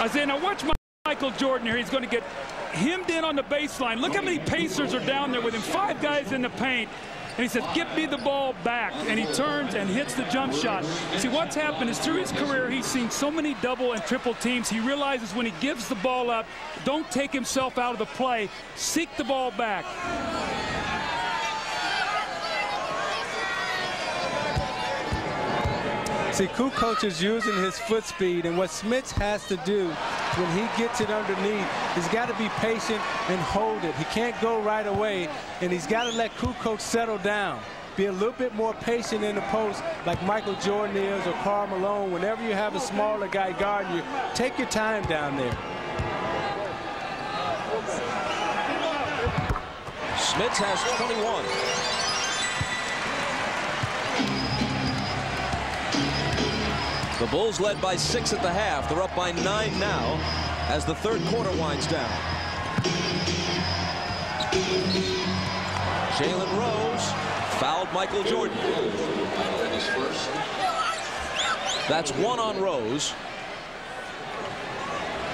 Isaiah, now watch Michael Jordan here. He's going to get hemmed in on the baseline. Look how many Pacers are down there with him. 5 guys in the paint. And he says, "Give me the ball back." And he turns and hits the jump shot. See, what's happened is through his career, he's seen so many double and triple teams. He realizes when he gives the ball up, don't take himself out of the play. Seek the ball back. See, Kukoc is using his foot speed, and what Smits has to do when he gets it underneath, he's got to be patient and hold it. He can't go right away, and he's got to let Kukoc settle down. Be a little bit more patient in the post like Michael Jordan is or Karl Malone. Whenever you have a smaller guy guarding you, take your time down there. Smits has 21. The Bulls led by 6 at the half. They're up by 9 now as the third quarter winds down. Jalen Rose fouled Michael Jordan. That's 1 on Rose,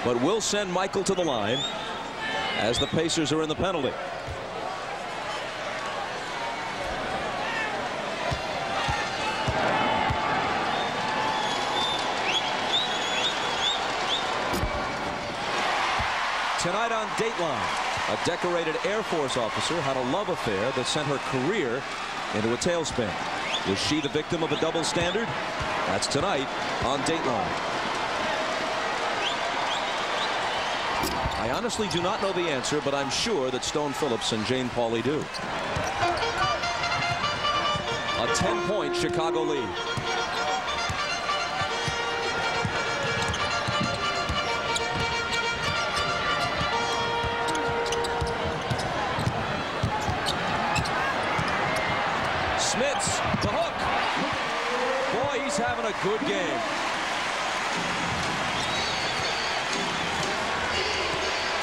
but will send Michael to the line as the Pacers are in the penalty. Tonight on Dateline, a decorated Air Force officer had a love affair that sent her career into a tailspin. Was she the victim of a double standard? That's tonight on Dateline. I honestly do not know the answer, but I'm sure that Stone Phillips and Jane Pauley do. A 10-point Chicago lead. Smits, the hook. Boy, he's having a good game.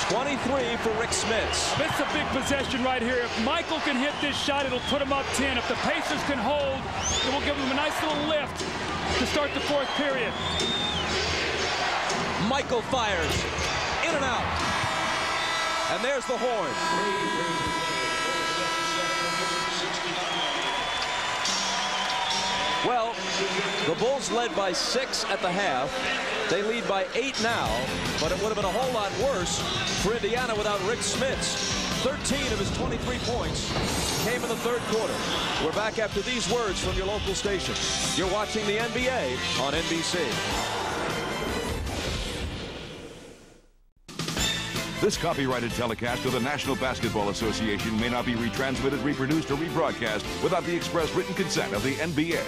.23 for Rick Smits. This is a big possession right here. If Michael can hit this shot, it'll put him up 10. If the Pacers can hold, it will give them a nice little lift to start the 4th period. Michael fires. in and out. And there's the horn. Well, the Bulls led by 6 at the half. They lead by 8 now, but it would have been a whole lot worse for Indiana without Rick Smits. 13 of his 23 points came in the third quarter. We're back after these words from your local station. You're watching the NBA on NBC. This copyrighted telecast of the National Basketball Association may not be retransmitted, reproduced, or rebroadcast without the express written consent of the NBA.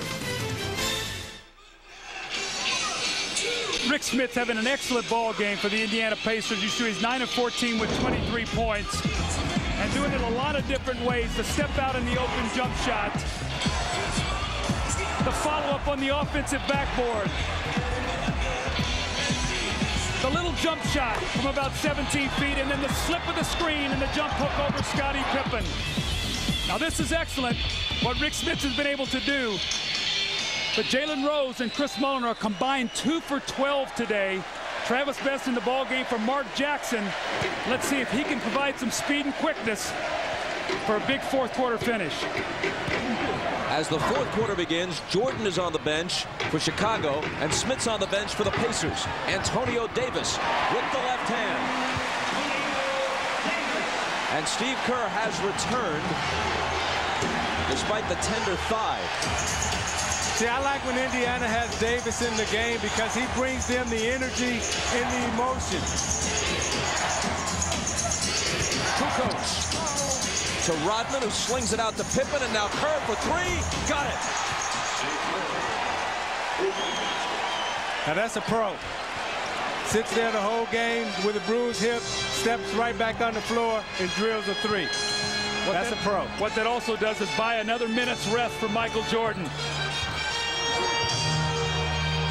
Rick Smits having an excellent ball game for the Indiana Pacers. You see he's 9 of 14 with 23 points and doing it a lot of different ways. The step out in the open jump shot, the follow-up on the offensive backboard, the little jump shot from about 17 feet, and then the slip of the screen and the jump hook over Scottie Pippen. Now this is excellent, what Rick Smits has been able to do. But Jalen Rose and Chris Mullin are combined 2 for 12 today. Travis Best in the ball game for Mark Jackson. Let's see if he can provide some speed and quickness for a big fourth quarter finish. As the fourth quarter begins, Jordan is on the bench for Chicago and Smits on the bench for the Pacers. Antonio Davis with the left hand. And Steve Kerr has returned despite the tender thigh. See, I like when Indiana has Davis in the game because he brings them the energy and the emotion. Kukoc to Rodman, who slings it out to Pippen, and now Kerr for 3. Got it. Now that's a pro. Sits there the whole game with a bruised hip, steps right back on the floor, and drills a 3. That's a pro. What that also does is buy another minute's rest for Michael Jordan.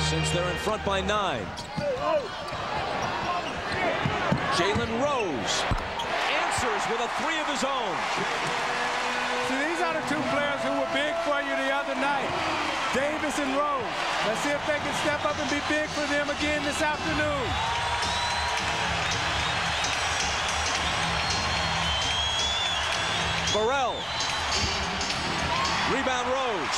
Since they're in front by 9. Jalen Rose answers with a 3 of his own. See, these are the 2 players who were big for you the other night. Davis and Rose. Let's see if they can step up and be big for them again this afternoon. Burrell. Rebound Rose.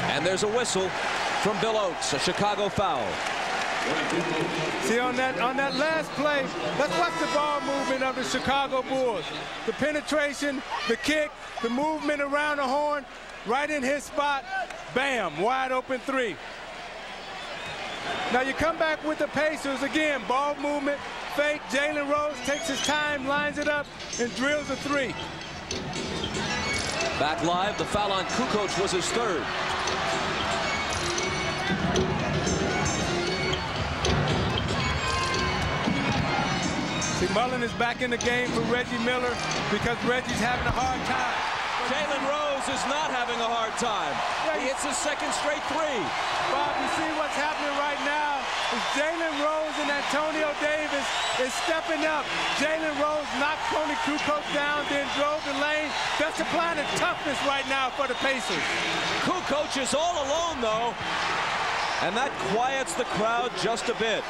And there's a whistle from Bill Oates, a Chicago foul. See, on that last play, let's watch the ball movement of the Chicago Bulls. The penetration, the kick, the movement around the horn, right in his spot, bam, wide open 3. Now you come back with the Pacers again, ball movement, fake, Jalen Rose takes his time, lines it up, and drills a 3. Back live, the foul on Kukoc was his 3rd. See, Mullin is back in the game for Reggie Miller because Reggie's having a hard time. Jalen Rose is not having a hard time. He hits his 2nd straight 3. Bob, you see what's happening right now is Jalen Rose and Antonio Davis is stepping up. Jalen Rose knocked Tony Kukoc down, then drove the lane. That's applying toughness right now for the Pacers. Kukoc is all alone, though, and that quiets the crowd just a bit.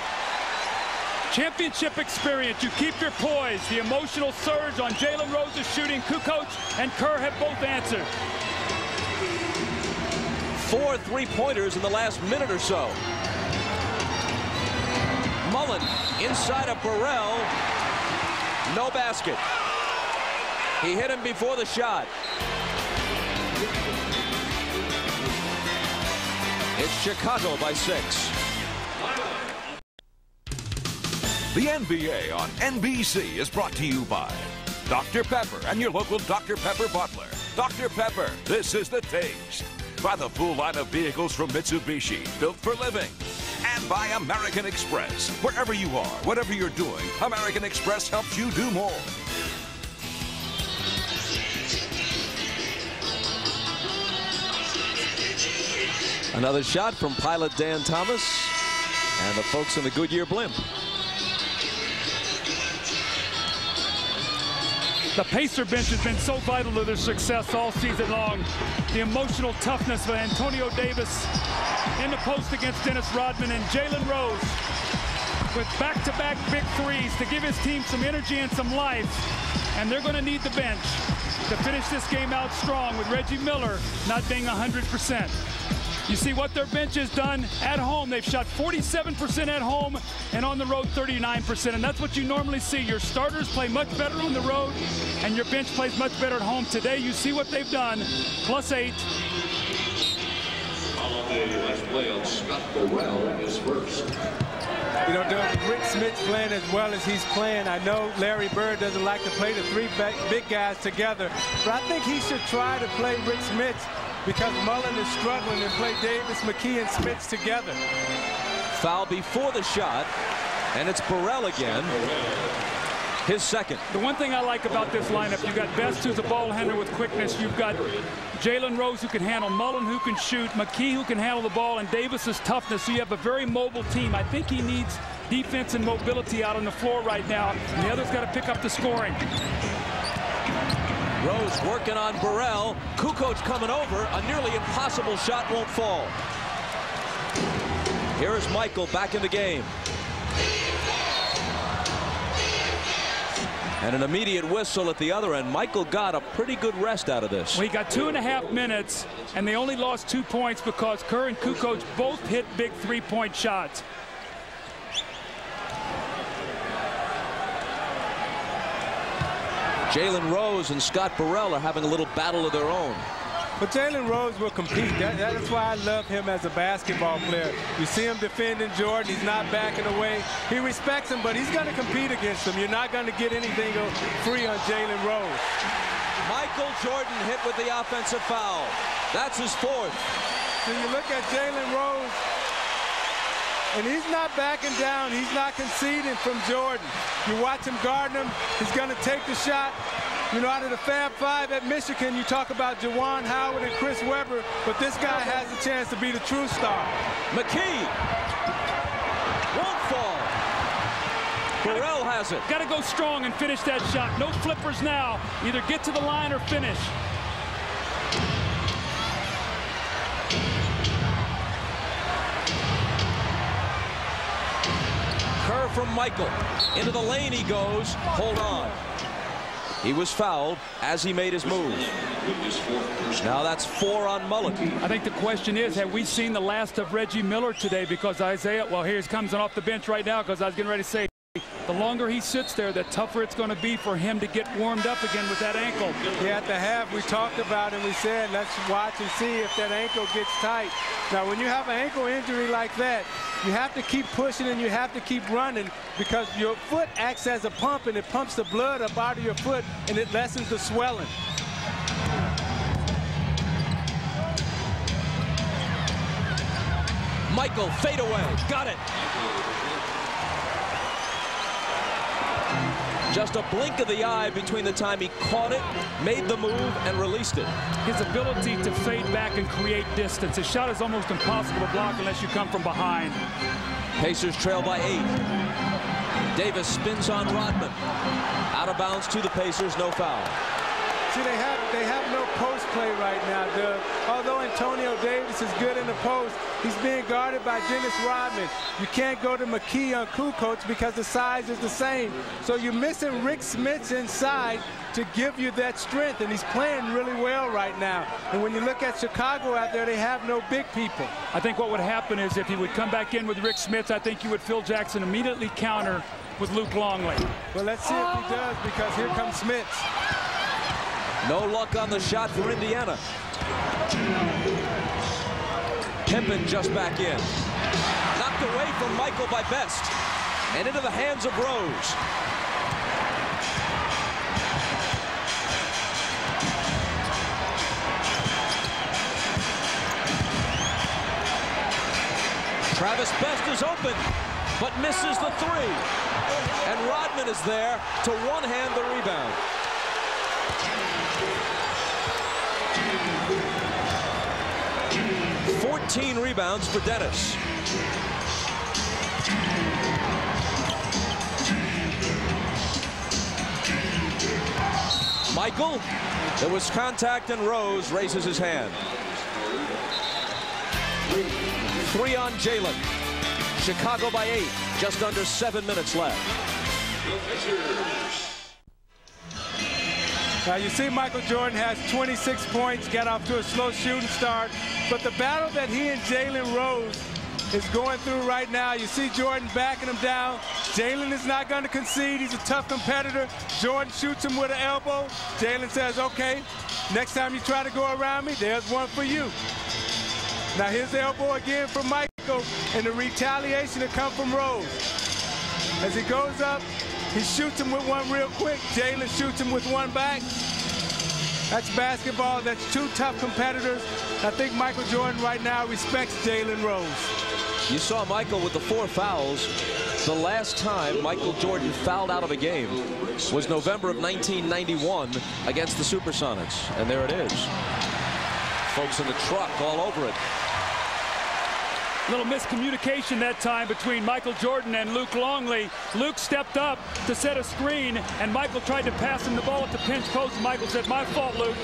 Championship experience. You keep your poise. The emotional surge on Jalen Rose's shooting. Kukoc and Kerr have both answered. 4 3-pointers in the last minute or so. Mullin inside of Burrell. No basket. He hit him before the shot. It's Chicago by 6. The NBA on NBC is brought to you by Dr. Pepper and your local Dr. Pepper bottler. Dr. Pepper, this is the taste. By the full line of vehicles from Mitsubishi, built for living. And by American Express. Wherever you are, whatever you're doing, American Express helps you do more. Another shot from pilot Dan Thomas and the folks in the Goodyear blimp. The Pacer bench has been so vital to their success all season long. The emotional toughness of Antonio Davis in the post against Dennis Rodman, and Jalen Rose with back-to-back big threes to give his team some energy and some life. And they're going to need the bench to finish this game out strong with Reggie Miller not being 100%. You see what their bench has done at home. They've shot 47% at home and on the road 39%. And that's what you normally see. Your starters play much better on the road and your bench plays much better at home. Today you see what they've done. +8. Let's play on Scott Burrell is first. You know, Doug, Rick Smith's playing as well as he's playing. I know Larry Bird doesn't like to play the three big guys together, but I think he should try to play Rick Smith because Mullen is struggling and play Davis, McKee, and Smith together. Foul before the shot, and it's Burrell again. His second. The one thing I like about this lineup, you've got Best, who's a ball handler with quickness. You've got Jalen Rose, who can handle, Mullen, who can shoot, McKee, who can handle the ball, and Davis's toughness. So you have a very mobile team. I think he needs defense and mobility out on the floor right now, and the other's got to pick up the scoring. Rose working on Burrell. Kukoc coming over. A nearly impossible shot won't fall. Here is Michael back in the game. And an immediate whistle at the other end. Michael got a pretty good rest out of this. Well, he got 2.5 minutes, and they only lost 2 points because Kerr and Kukoc both hit big three-point shots. Jalen Rose and Scott Burrell are having a little battle of their own. But Jalen Rose will compete. That's why I love him as a basketball player. You see him defending Jordan. He's not backing away. He respects him, but he's going to compete against him. You're not going to get anything free on Jalen Rose. Michael Jordan hit with the offensive foul. That's his fourth. So you look at Jalen Rose, and he's not backing down. He's not conceding from Jordan. You watch him guarding him. He's going to take the shot. You know, out of the Fab Five at Michigan, you talk about Juwan Howard and Chris Webber, but this guy has a chance to be the true star. McKee won't fall. Burrell has it. Got to go strong and finish that shot. No flippers now. Either get to the line or finish. Kerr from Michael. Into the lane he goes. Hold on. He was fouled as he made his move. Now that's 4 on Mullen. I think the question is, have we seen the last of Reggie Miller today? Because Isaiah, well, here he comes off the bench right now, because I was getting ready to say, the longer he sits there, the tougher it's going to be for him to get warmed up again with that ankle. Yeah, at the half, we talked about it, and we said, let's watch and see if that ankle gets tight. Now, when you have an ankle injury like that, you have to keep pushing and you have to keep running because your foot acts as a pump, and it pumps the blood up out of your foot, and it lessens the swelling. Michael, fade away. Got it. Just a blink of the eye between the time he caught it, made the move, and released it. His ability to fade back and create distance. His shot is almost impossible to block unless you come from behind. Pacers trail by 8. Davis spins on Rodman. Out of bounds to the Pacers, no foul. See, they have no post play right now, Doug. Although Antonio Davis is good in the post, he's being guarded by Dennis Rodman. You can't go to McKee on Kukoc because the size is the same. So you're missing Rick Smith inside to give you that strength, and he's playing really well right now. And when you look at Chicago out there, they have no big people. I think what would happen is if he would come back in with Rick Smith, I think you would Phil Jackson immediately counter with Luke Longley. Well, let's see if he does, because here comes Smith. No luck on the shot for Indiana. Pimpin just back in. Knocked away from Michael by Best. And into the hands of Rose. Travis Best is open, but misses the 3. And Rodman is there to one-hand the rebound. Rebounds for Dennis. Michael, there was contact and Rose raises his hand. 3 on Jalen. Chicago by 8. Just under 7 minutes left. Now you see Michael Jordan has 26 points, got off to a slow shooting start, but the battle that he and Jalen Rose is going through right now, you see Jordan backing him down. Jalen is not going to concede. He's a tough competitor. Jordan shoots him with an elbow. Jalen says, okay, next time you try to go around me, there's one for you. Now here's the elbow again from Michael, and the retaliation to come from Rose. As he goes up, he shoots him with one real quick. Jalen shoots him with one back. That's basketball. That's two tough competitors. I think Michael Jordan right now respects Jalen Rose. You saw Michael with the 4 fouls. The last time Michael Jordan fouled out of a game was November of 1991 against the Supersonics. And there it is. Folks in the truck all over it. Little miscommunication that time between Michael Jordan and Luke Longley. Luke stepped up to set a screen, and Michael tried to pass him the ball at the pinch post. And Michael said, "My fault, Luke."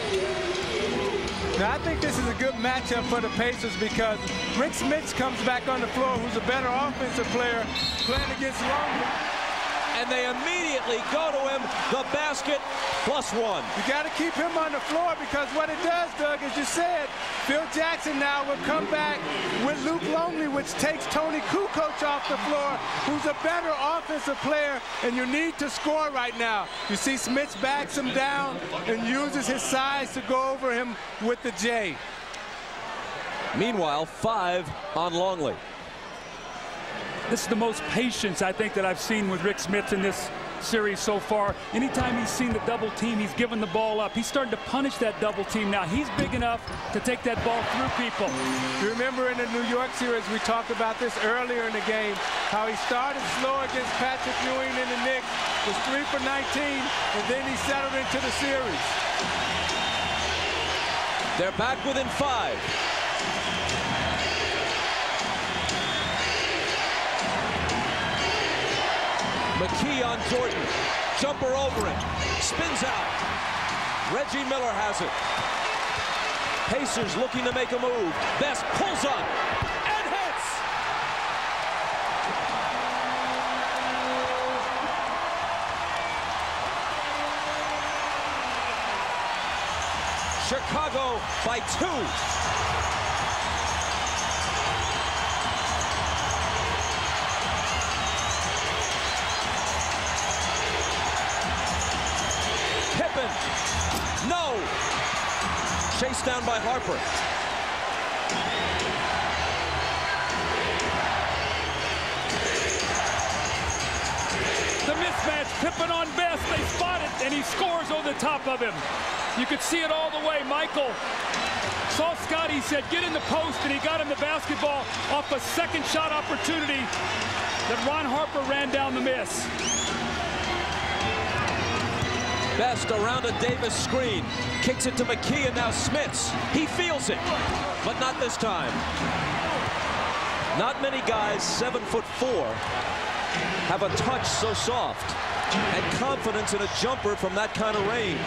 Now, I think this is a good matchup for the Pacers because Rick Smits comes back on the floor, who's a better offensive player, playing against Longley. And they immediately go to him, the basket, +1. You got to keep him on the floor because what it does, Doug, as you said, Phil Jackson now will come back with Luke Longley, which takes Tony Kukoc off the floor, who's a better offensive player, and you need to score right now. You see Smits backs him down and uses his size to go over him with the J. Meanwhile, 5 on Longley. This is the most patience, I think, that I've seen with Rick Smits in this series so far. Anytime he's seen the double team, he's given the ball up. He's starting to punish that double team now. He's big enough to take that ball through people. You remember in the New York series, we talked about this earlier in the game, how he started slow against Patrick Ewing and the Knicks, was 3 for 19, and then he settled into the series. They're back within 5. McKee on Jordan. Jumper over him. Spins out. Reggie Miller has it. Pacers looking to make a move. Best pulls up and hits. Chicago by 2. No! Chased down by Harper. The mismatch, Pippen on Best. They spot it, and he scores over the top of him. You could see it all the way. Michael saw Scotty, said, get in the post, and he got him the basketball off a second shot opportunity that Ron Harper ran down the miss. Best around a Davis screen. Kicks it to McKee, and now Smits. He feels it, but not this time. Not many guys 7'4" have a touch so soft and confidence in a jumper from that kind of range.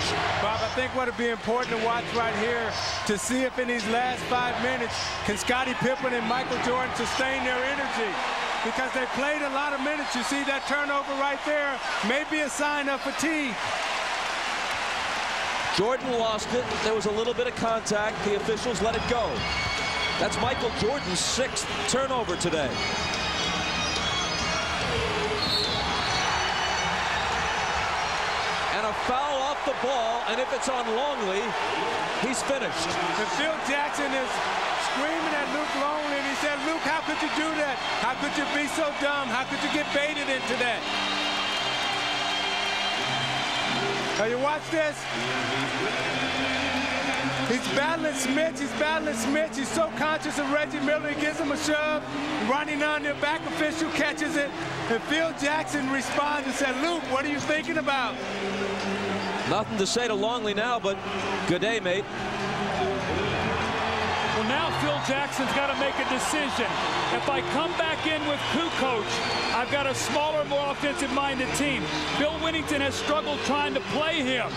Bob, I think what would be important to watch right here to see if in these last 5 minutes can Scottie Pippen and Michael Jordan sustain their energy. Because they played a lot of minutes. You see that turnover right there, maybe a sign of fatigue. Jordan lost it. There was a little bit of contact. The officials let it go. That's Michael Jordan's 6th turnover today. And a foul off the ball, and if it's on Longley, he's finished. And Phil Jackson is screaming at Luke Longley, and he said, Luke, how could you do that? How could you be so dumb? How could you get baited into that? Now you watch this. He's battling Smits. He's battling Smits. He's so conscious of Reggie Miller. He gives him a shove. Running on there. Back official catches it. And Phil Jackson responds and said, Luke, what are you thinking about? Nothing to say to Longley now, but good day, mate. Well, now Phil Jackson's got to make a decision. If I come back in with Kukoc, I've got a smaller, more offensive-minded team. Bill Winnington has struggled trying to play him.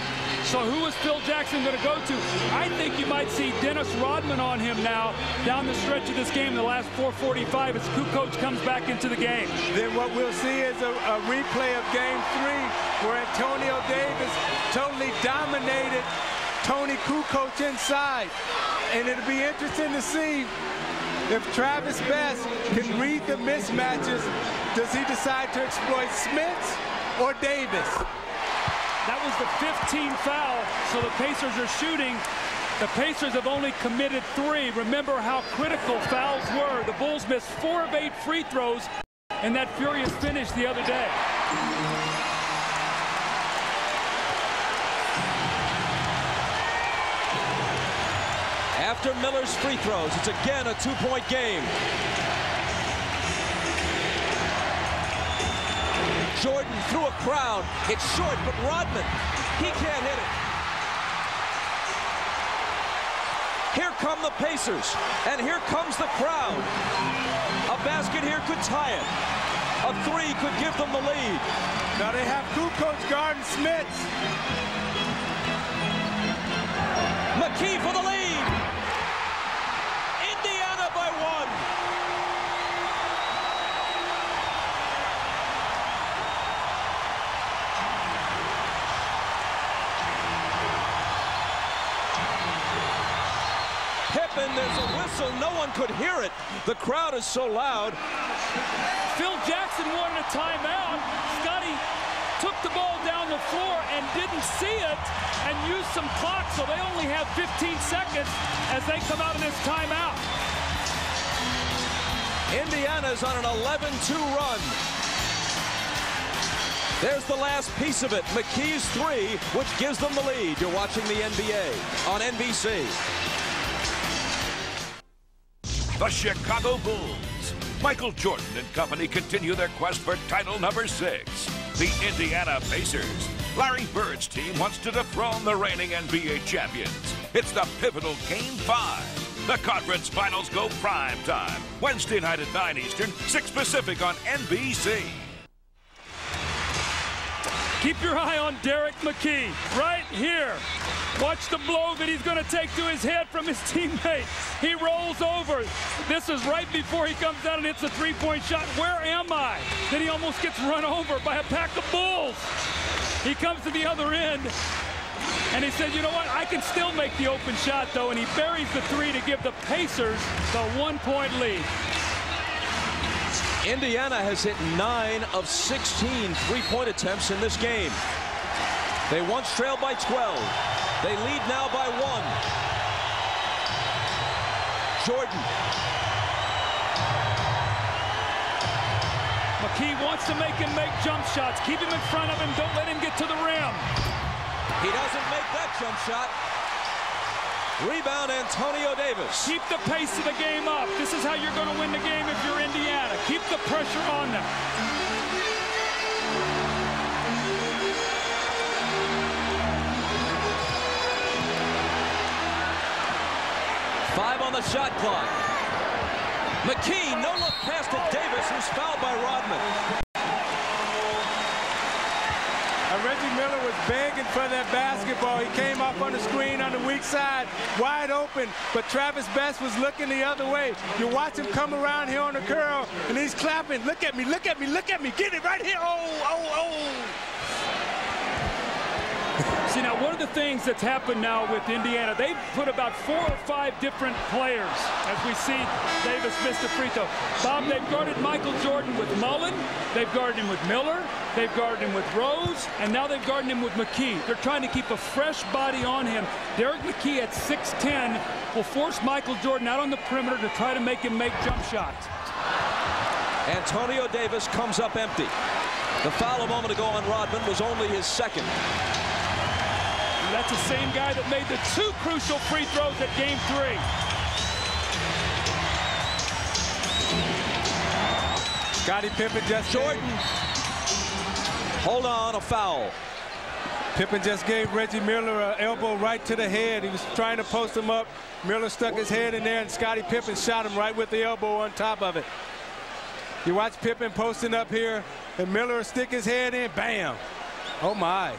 So who is Phil Jackson going to go to? I think you might see Dennis Rodman on him now down the stretch of this game in the last 4:45 as Kukoc comes back into the game. Then what we'll see is a replay of Game 3 where Antonio Davis totally dominated Tony Kukoc inside. And it'll be interesting to see if Travis Best can read the mismatches. Does he decide to exploit Smits or Davis? That was the 15th foul, so the Pacers are shooting. The Pacers have only committed 3. Remember how critical fouls were. The Bulls missed 4 of 8 free throws in that furious finish the other day. After Miller's free throws, it's again a 2-point game. Jordan through a crowd. It's short, but Rodman, he can't hit it. Here come the Pacers, and here comes the crowd. A basket here could tie it. A 3 could give them the lead. Now they have Kukoc guarding Smits. McKee for the lead. Indiana by 1. Pippen, there's a whistle. No one could hear it. The crowd is so loud. Phil Jackson wanted a timeout. Scotty took the ball down the floor and didn't see it and used some clock, so they only have 15 seconds as they come out of this timeout. Indiana's on an 11-2 run. There's the last piece of it. McKee's 3, which gives them the lead. You're watching the NBA on NBC. The Chicago Bulls. Michael Jordan and company continue their quest for title number 6. The Indiana Pacers. Larry Bird's team wants to dethrone the reigning NBA champions. It's the pivotal Game 5. The conference finals go prime time. Wednesday night at 9 Eastern, 6 Pacific on NBC. Keep your eye on Derek McKee right here. Watch the blow that he's going to take to his head from his teammate. He rolls over. This is right before he comes down and hits a three-point shot. Where am I? Then he almost gets run over by a pack of Bulls. He comes to the other end, and he said, you know what? I can still make the open shot, though, and he buries the 3 to give the Pacers the 1-point lead. Indiana has hit 9 of 16 three-point attempts in this game. They once trailed by 12. They lead now by 1. Jordan. McKee wants to make him make jump shots. Keep him in front of him. Don't let him get to the rim. He doesn't make that jump shot. Rebound, Antonio Davis. Keep the pace of the game up. This is how you're going to win the game if you're Indiana. Keep the pressure on them. Five on the shot clock. McKee, no look pass to Davis, who's fouled by Rodman. Reggie Miller was begging for that basketball. He came up on the screen on the weak side, wide open, but Travis Best was looking the other way. You watch him come around here on the curl, and he's clapping. Look at me, look at me, look at me. Get it right here. Oh, oh, oh. See, now, one of the things that's happened now with Indiana, they've put about 4 or 5 different players as we see Davis miss the free throw. Bob, they've guarded Michael Jordan with Mullen. They've guarded him with Miller. They've guarded him with Rose. And now they've guarded him with McKee. They're trying to keep a fresh body on him. Derek McKee at 6'10" will force Michael Jordan out on the perimeter to try to make him make jump shots. Antonio Davis comes up empty. The foul a moment ago on Rodman was only his second. That's the same guy that made the 2 crucial free throws at Game 3. Scottie Pippen just Jordan. Hold on, a foul. Pippen just gave Reggie Miller an elbow right to the head. He was trying to post him up. Miller stuck his head in there, and Scottie Pippen shot him right with the elbow on top of it. You watch Pippen posting up here, and Miller stick his head in, bam. Oh, my.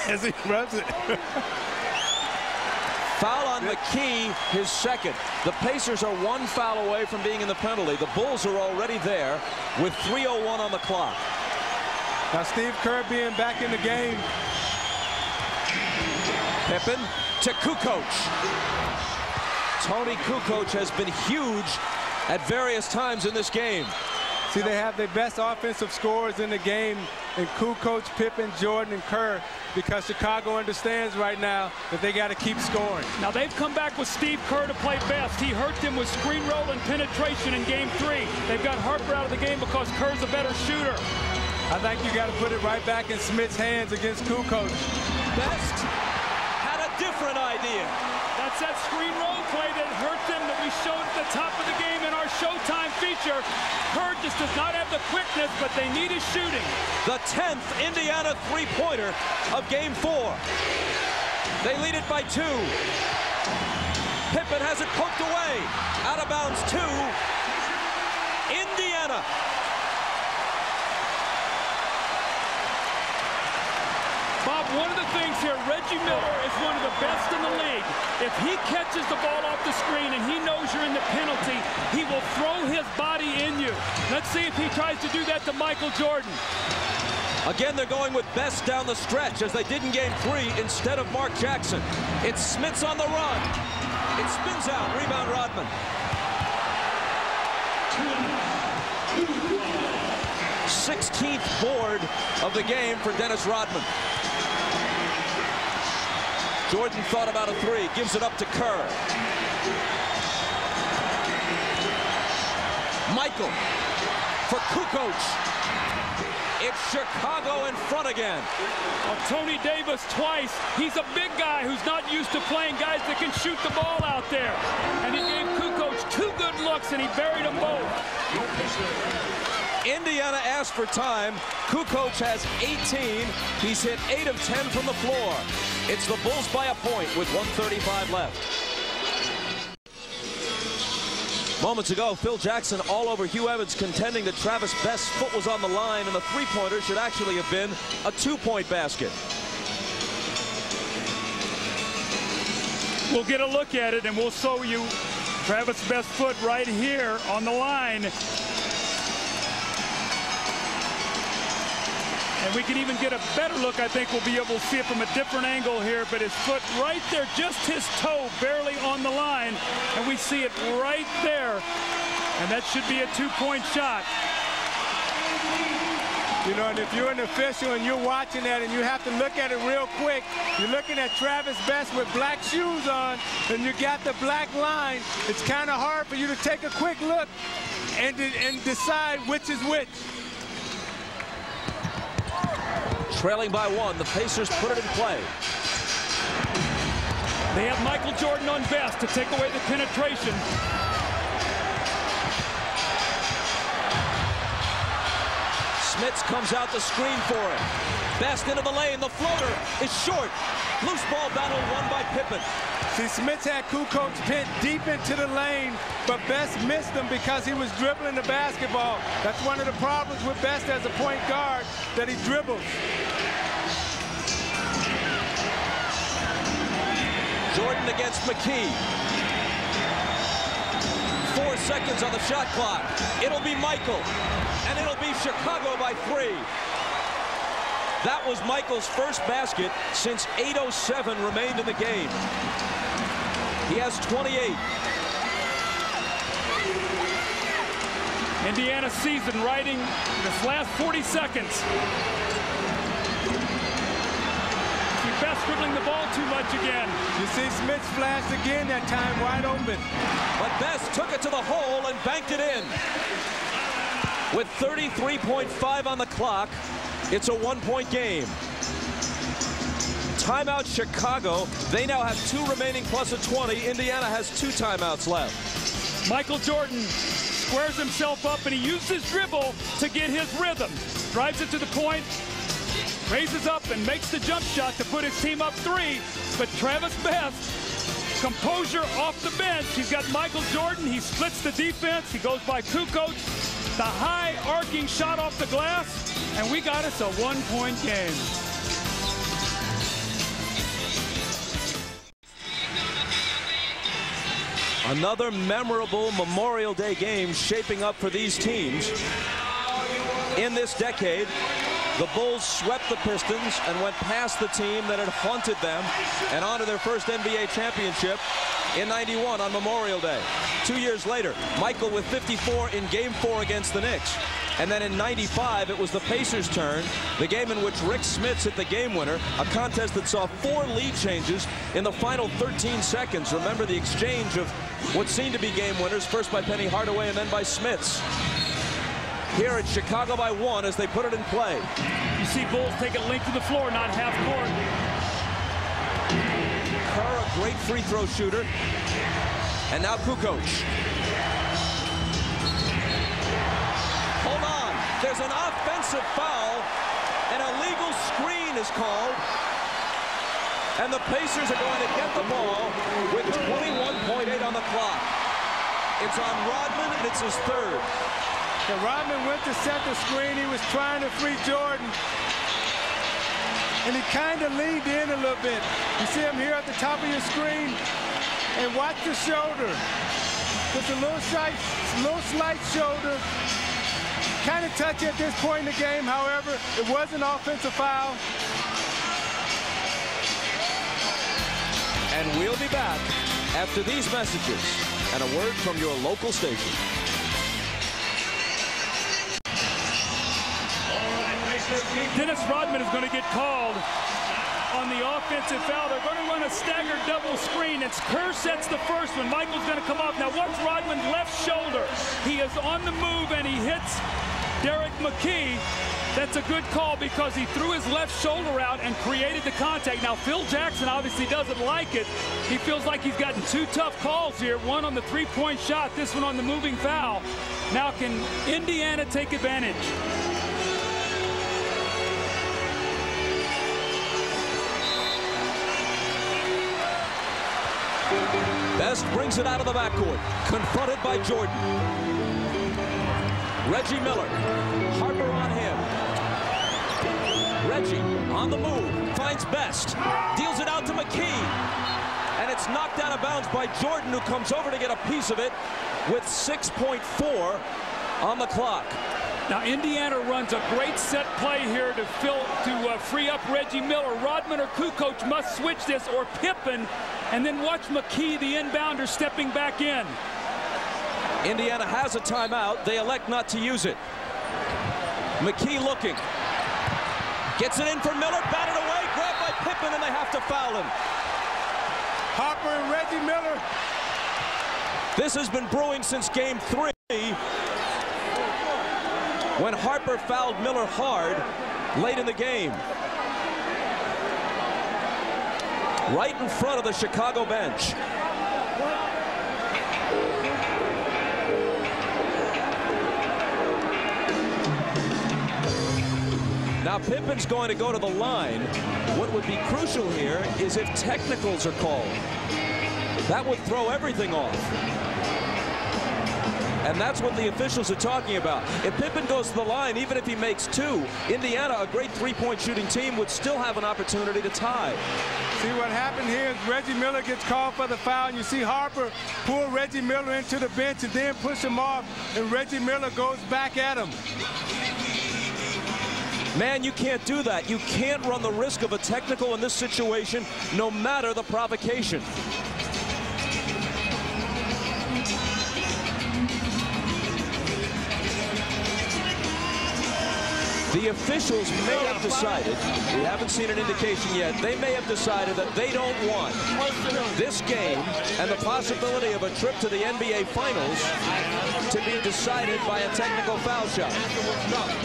As he rubs it. Foul on McKee, his second. The Pacers are one foul away from being in the penalty. The Bulls are already there with 3:01 on the clock. Now Steve Kerr being back in the game. Pippen to Kukoc. Tony Kukoc has been huge at various times in this game. See, they have the best offensive scorers in the game in Kukoc, Pippen, Jordan, and Kerr, because Chicago understands right now that they got to keep scoring. Now they've come back with Steve Kerr to play best. He hurt them with screen roll and penetration in game 3. They've got Harper out of the game because Kerr's a better shooter. I think you got to put it right back in Smith's hands against Kukoc. Best had a different idea. That's that screen roll play that hurt them that we showed at the top of the game in our Showtime feature. Kerr just does not have the quickness, but they need his shooting. The 10th Indiana three-pointer of game 4. They lead it by 2. Pippen has it poked away. Out of bounds 2. Indiana. Bob, one of the things here, Reggie Miller is one of the best in the league. If he catches the ball off the screen and he knows you're in the penalty, he will throw his body in you. Let's see if he tries to do that to Michael Jordan. Again, they're going with Best down the stretch, as they did in game 3 instead of Mark Jackson. It's Smits on the run. It spins out. Rebound Rodman. 16th board of the game for Dennis Rodman. Jordan thought about a 3, gives it up to Kerr. Michael for Kukoc. It's Chicago in front again. Tony Davis twice. He's a big guy who's not used to playing guys that can shoot the ball out there. And he gave Kukoc 2 good looks, and he buried them both. Indiana asked for time. Kukoc has 18. He's hit 8 of 10 from the floor. It's the Bulls by a point with 1:35 left. Moments ago, Phil Jackson all over Hugh Evans, contending that Travis Best's foot was on the line and the three-pointer should actually have been a 2-point basket. We'll get a look at it, and we'll show you Travis Best's foot right here on the line. And we can even get a better look. I think we'll be able to see it from a different angle here, but his foot right there, just his toe barely on the line, and we see it right there, and that should be a 2-point shot. You know, and if you're an official and you're watching that and you have to look at it real quick, you're looking at Travis Best with black shoes on, and you got the black line. It's kind of hard for you to take a quick look and decide which is which. Trailing by 1, the Pacers put it in play. They have Michael Jordan on Best to take away the penetration. Smits comes out the screen for it. Best into the lane. The floater is short. Loose ball battle won by Pippen. See, Smits had Kukoc pinned deep into the lane, but Best missed him because he was dribbling the basketball. That's one of the problems with Best as a point guard, that he dribbles. Jordan against McKee. 4 seconds on the shot clock. It'll be Michael, and it'll be Chicago by 3. That was Michael's first basket since 8:07 remained in the game. He has 28. Indiana season riding this last 40 seconds. Best dribbling the ball too much again. You see Smits flashed again, that time wide open. But Best took it to the hole and banked it in. With 33.5 on the clock, it's a 1-point game. Timeout Chicago. They now have 2 remaining plus a 20. Indiana has 2 timeouts left. Michael Jordan squares himself up, and he uses his dribble to get his rhythm. Drives it to the point, raises up and makes the jump shot to put his team up 3. But Travis Best, composure off the bench. He's got Michael Jordan. He splits the defense. He goes by Kukoc. The high arcing shot off the glass, and we got us a 1-point game. Another memorable Memorial Day game shaping up for these teams. In this decade, the Bulls swept the Pistons and went past the team that had haunted them and on to their first NBA championship in '91 on Memorial Day. 2 years later, Michael with 54 in Game 4 against the Knicks. And then in '95, it was the Pacers' turn, the game in which Rick Smits hit the game winner, a contest that saw 4 lead changes in the final 13 seconds. Remember the exchange of what seemed to be game winners, first by Penny Hardaway and then by Smits. Here it's Chicago by 1 as they put it in play. You see Bulls take it length of the floor, not half court. Kerr, a great free throw shooter. And now Kukoc. Hold on. There's an offensive foul. An illegal screen is called. And the Pacers are going to get the ball with 21.8 on the clock. It's on Rodman, and it's his third. And Rodman went to set the screen. He was trying to free Jordan. And he kind of leaned in a little bit. You see him here at the top of your screen. And watch the shoulder. Just a little slight shoulder. Kind of touchy at this point in the game, however. It was an offensive foul. And we'll be back after these messages and a word from your local station. Dennis Rodman is going to get called on the offensive foul. They're going to run a staggered double screen. It's Kerr sets the first one. Michael's going to come off. Now watch Rodman's left shoulder. He is on the move and he hits Derek McKee. That's a good call because he threw his left shoulder out and created the contact. Now Phil Jackson obviously doesn't like it. He feels like he's gotten 2 tough calls here. One on the 3-point shot, this one on the moving foul. Now can Indiana take advantage? Best brings it out of the backcourt, confronted by Jordan. Reggie Miller, Harper on him. Reggie on the move, finds Best, deals it out to McKee, and it's knocked out of bounds by Jordan, who comes over to get a piece of it with 6.4 on the clock. Now Indiana runs a great set play here to free up Reggie Miller. Rodman or Kukoc must switch this, or Pippen, and then watch McKee, the inbounder, stepping back in. Indiana has a timeout. They elect not to use it. McKee looking. Gets it in for Miller, batted away, grabbed by Pippen, and they have to foul him. Harper and Reggie Miller. This has been brewing since Game 3. When Harper fouled Miller hard late in the game. Right in front of the Chicago bench. Now Pippen's going to go to the line. What would be crucial here is if technicals are called. That would throw everything off. And that's what the officials are talking about. If Pippen goes to the line, even if he makes 2, Indiana, a great 3-point shooting team, would still have an opportunity to tie. See what happened here is Reggie Miller gets called for the foul, and you see Harper pull Reggie Miller into the bench and then push him off, and Reggie Miller goes back at him. Man, you can't do that. You can't run the risk of a technical in this situation, no matter the provocation. The officials may have decided, we haven't seen an indication yet, they may have decided that they don't want this game and the possibility of a trip to the NBA Finals to be decided by a technical foul shot.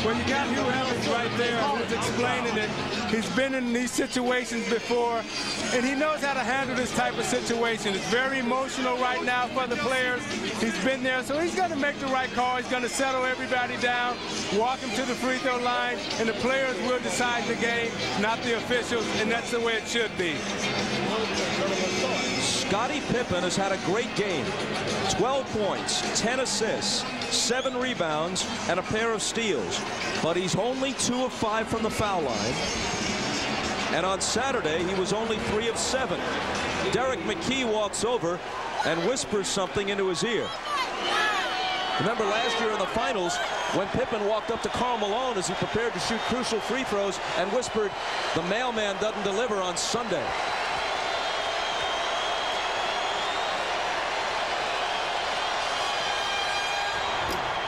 Well, you got Hugh Evans right there who's explaining it. He's been in these situations before, and he knows how to handle this type of situation. It's very emotional right now for the players. He's been there, so he's going to make the right call. He's going to settle everybody down, walk him to the free throw line, and the players will decide the game, not the officials, and that's the way it should be. Scottie Pippen has had a great game. 12 points, 10 assists, 7 rebounds, and a pair of steals. But he's only 2 of 5 from the foul line. And on Saturday, he was only 3 of 7. Derek McKee walks over and whispers something into his ear. Remember last year in the finals when Pippen walked up to Karl Malone as he prepared to shoot crucial free throws and whispered, "The mailman doesn't deliver on Sunday."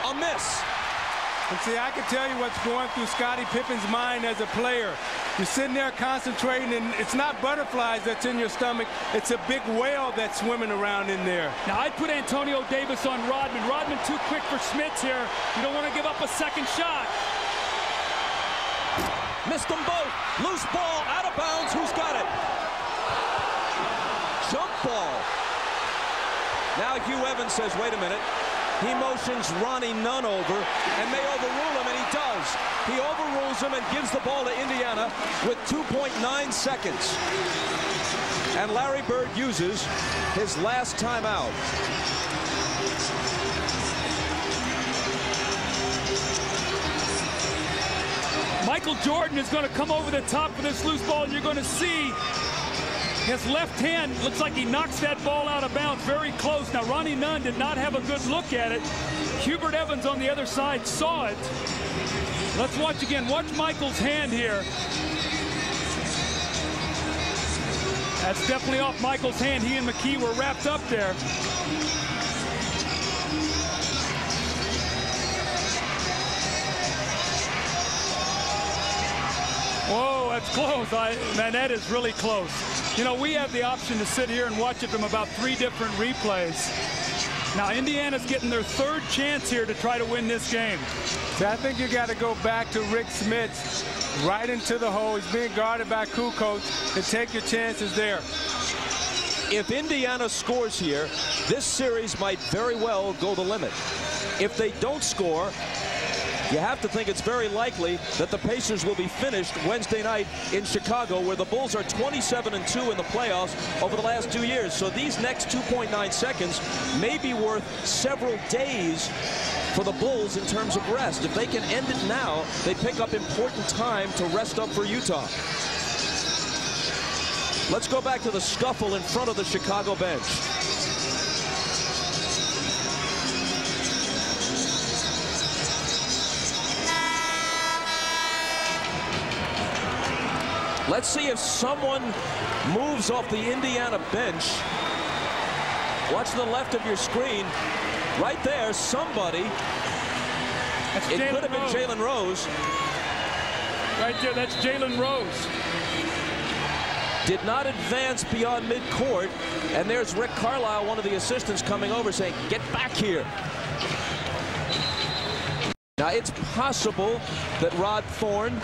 A miss. And see, I can tell you what's going through Scottie Pippen's mind as a player. You're sitting there concentrating, and it's not butterflies that's in your stomach. It's a big whale that's swimming around in there. Now, I'd put Antonio Davis on Rodman. Rodman too quick for Smits here. You don't want to give up a second shot. Missed them both. Loose ball, out of bounds. Who's got it? Jump ball. Now Hugh Evans says, wait a minute. He motions Ronnie Nunn over and may overrule him, and he does. He overrules him and gives the ball to Indiana with 2.9 seconds. And Larry Bird uses his last timeout. Michael Jordan is going to come over the top for this loose ball, and you're going to see his left hand looks like he knocks that ball out of bounds very close. Now, Ronnie Nunn did not have a good look at it. Hubert Evans on the other side saw it. Let's watch again. Watch Michael's hand here. That's definitely off Michael's hand. He and McKee were wrapped up there. Whoa, that's close. Man, that is really close. You know, we have the option to sit here and watch it from about 3 different replays. Now, Indiana's getting their 3rd chance here to try to win this game. See, I think you got to go back to Rick Smits right into the hole. He's being guarded by Kukoc, and take your chances there. If Indiana scores here, this series might very well go the limit. If they don't score, you have to think it's very likely that the Pacers will be finished Wednesday night in Chicago, where the Bulls are 27-2 in the playoffs over the last 2 years. So these next 2.9 seconds may be worth several days for the Bulls in terms of rest. If they can end it now, they pick up important time to rest up for Utah. Let's go back to the scuffle in front of the Chicago bench. Let's see if someone moves off the Indiana bench. Watch the left of your screen. Right there, somebody. It could have been Jalen Rose. Right there, that's Jalen Rose. Did not advance beyond midcourt. And there's Rick Carlisle, one of the assistants, coming over saying, get back here. Now, it's possible that Rod Thorne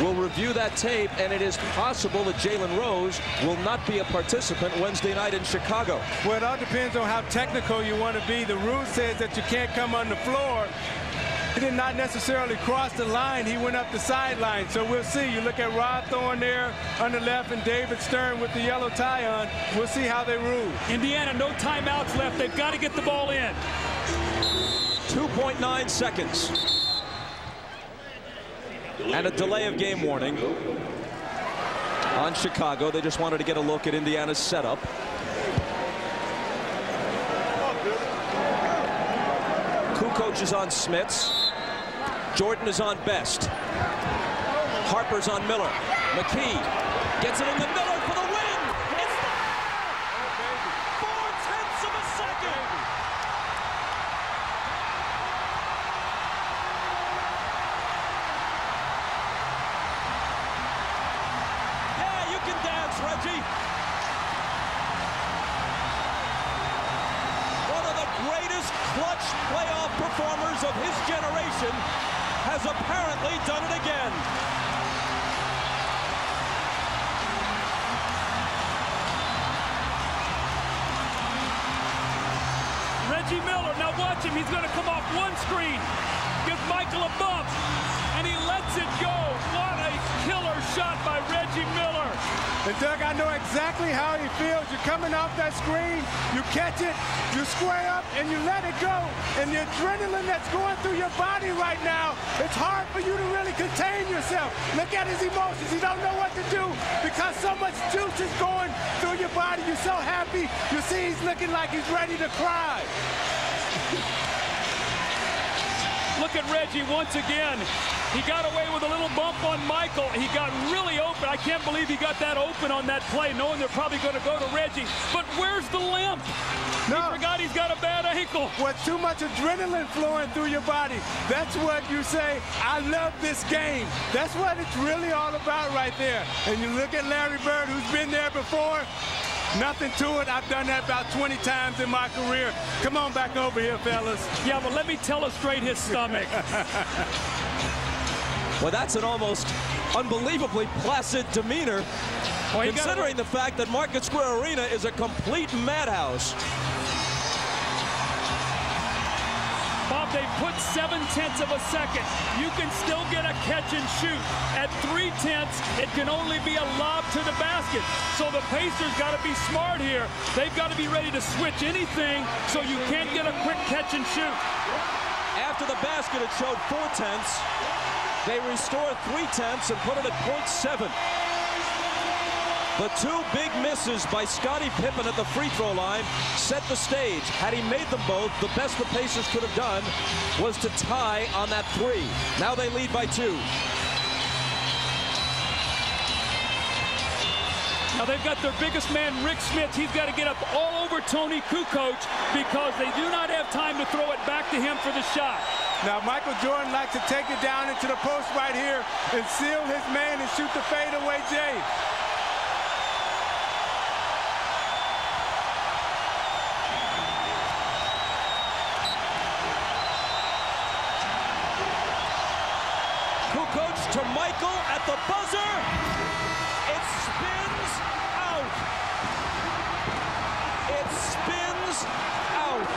will review that tape, and it is possible that Jalen Rose will not be a participant Wednesday night in Chicago. Well, it all depends on how technical you want to be. The rule says that you can't come on the floor. He did not necessarily cross the line. He went up the sideline. So we'll see. You look at Rod Thorne there on the left and David Stern with the yellow tie on. We'll see how they rule. Indiana, no timeouts left. They've got to get the ball in. 2.9 seconds. And a delay of game warning on Chicago. They just wanted to get a look at Indiana's setup. Kukoc is on Smits. Jordan is on Best. Harper's on Miller. McKee gets it into Miller for the win. It's there! 0.4 of a second. Yeah, you can dance, Reggie. One of the greatest clutch playoff performers of his generation has apparently done it again. Reggie Miller, now watch him. He's going to come off one screen, gives Michael a bump, and he lets it go. What a killer shot by Reggie Miller. And Doug, I know exactly how he feels. You're coming off that screen, you catch it, you square up, and you let it go. And the adrenaline that's going through your body right now, it's hard for you to really contain yourself. Look at his emotions. He don't know what to do because so much juice is going through your body. You're so happy. You see he's looking like he's ready to cry. Look at Reggie once again. He got away with a little bump on Michael. He got really open. I can't believe he got that open on that play, knowing they're probably going to go to Reggie. But where's the limp? No. He forgot he's got a bad ankle. With too much adrenaline flowing through your body, that's what you say, I love this game. That's what it's really all about right there. And you look at Larry Bird, who's been there before. Nothing to it. I've done that about 20 times in my career. Come on back over here, fellas. Yeah, but let me illustrate his stomach. Well, that's an almost unbelievably placid demeanor, considering the fact that Market Square Arena is a complete madhouse. Bob, they put 0.7 of a second. You can still get a catch and shoot. At 0.3, it can only be a lob to the basket. So the Pacers got to be smart here. They've got to be ready to switch anything so you can't get a quick catch and shoot. After the basket, it showed 0.4. They restored 0.3 and put it at 0.7. The two big misses by Scottie Pippen at the free throw line set the stage. Had he made them both, the best the Pacers could have done was to tie on that 3. Now they lead by 2. Now they've got their biggest man, Rick Smith. He's got to get up all over Tony Kukoc because they do not have time to throw it back to him for the shot. Now Michael Jordan likes to take it down into the post right here and seal his man and shoot the fadeaway J. Kukoc to Michael at the buzzer. It spins out. It spins out.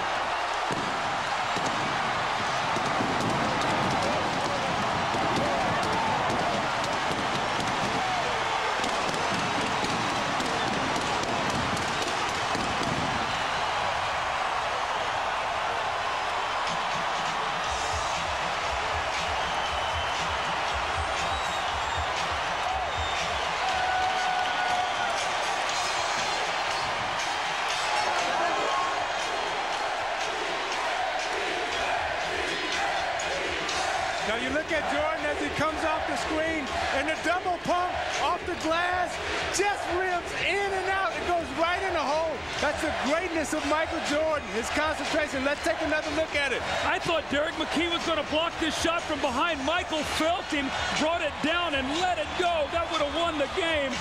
Now you look at Jordan as he comes off the screen and the double pump off the glass just rims in and out. It goes right in the hole. That's the greatness of Michael Jordan, his concentration. Let's take another look at it. I thought Derek McKee was going to block this shot from behind. Michael felt him, brought it down and let it go. That would have won the game.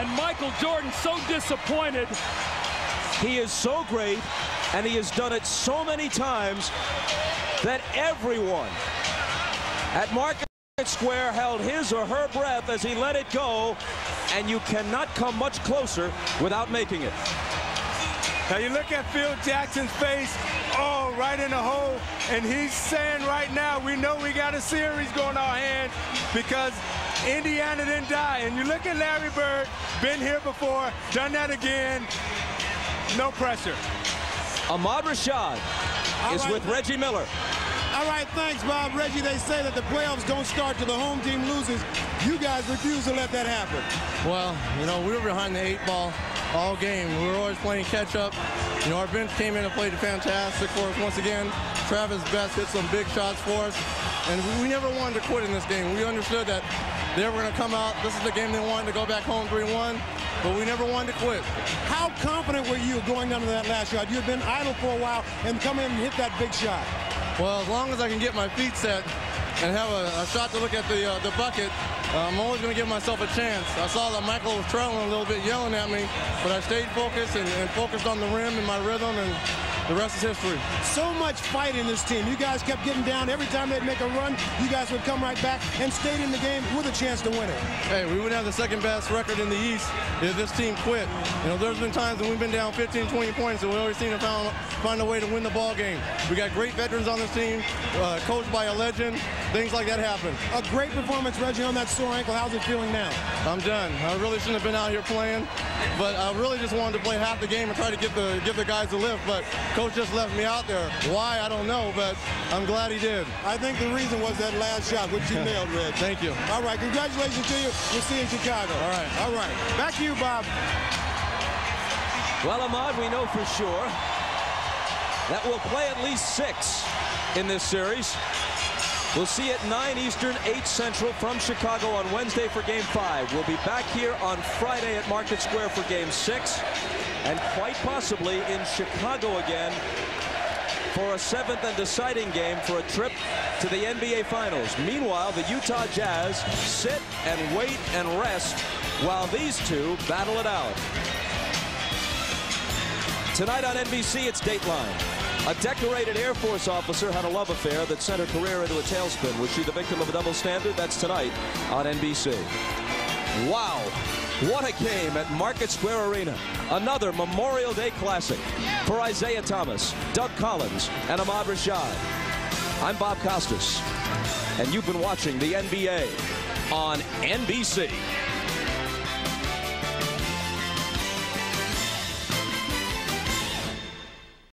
And Michael Jordan so disappointed. He is so great, and he has done it so many times that everyone at Market Square held his or her breath as he let it go, and you cannot come much closer without making it. Now you look at Phil Jackson's face, oh, right in the hole, and he's saying right now, we know we got a series going on our hands because Indiana didn't die. And you look at Larry Bird, been here before, done that again, no pressure. Ahmad Rashad is with Reggie Miller. All right, thanks, Bob. Reggie, they say that the playoffs don't start till the home team loses. You guys refuse to let that happen. Well, you know, we were behind the 8 ball all game. We were always playing catch-up. You know, our bench came in and played fantastic for us once again. Travis Best hit some big shots for us. And we never wanted to quit in this game. We understood that they were going to come out. This is the game they wanted to go back home 3-1. But we never wanted to quit. How confident were you going down to that last shot? You had been idle for a while and come in and hit that big shot. Well, as long as I can get my feet set and have a shot to look at the bucket, I'm always going to give myself a chance. I saw that Michael was trailing a little bit, yelling at me, but I stayed focused and focused on the rim and my rhythm, and the rest is history. So much fight in this team. You guys kept getting down. Every time they'd make a run, you guys would come right back and stayed in the game with a chance to win it. Hey, we wouldn't have the second best record in the East if this team quit. You know, there's been times when we've been down 15, 20 points, and we always seem to find a way to win the ball game. We got great veterans on this team, coached by a legend. Things like that happen. A great performance, Reggie, on that sore ankle. How's it feeling now? I'm done. I really shouldn't have been out here playing, but I really just wanted to play half the game and try to give the guys a lift, but Coach just left me out there. Why, I don't know, but I'm glad he did. I think the reason was that last shot, which you nailed, Reg. Thank you. All right, congratulations to you. We'll see you in Chicago. All right. All right. Back to you, Bob. Well, Ahmad, we know for sure that we'll play at least 6 in this series. We'll see you at 9 Eastern, 8 Central from Chicago on Wednesday for Game 5. We'll be back here on Friday at Market Square for Game 6, and quite possibly in Chicago again for a 7th and deciding game for a trip to the NBA Finals. Meanwhile, the Utah Jazz sit and wait and rest while these two battle it out. Tonight on NBC, it's Dateline. A decorated Air Force officer had a love affair that sent her career into a tailspin. Was she the victim of a double standard? That's tonight on NBC. Wow, what a game at Market Square Arena. Another Memorial Day classic for Isaiah Thomas, Doug Collins, and Ahmad Rashad. I'm Bob Costas, and you've been watching the NBA on NBC.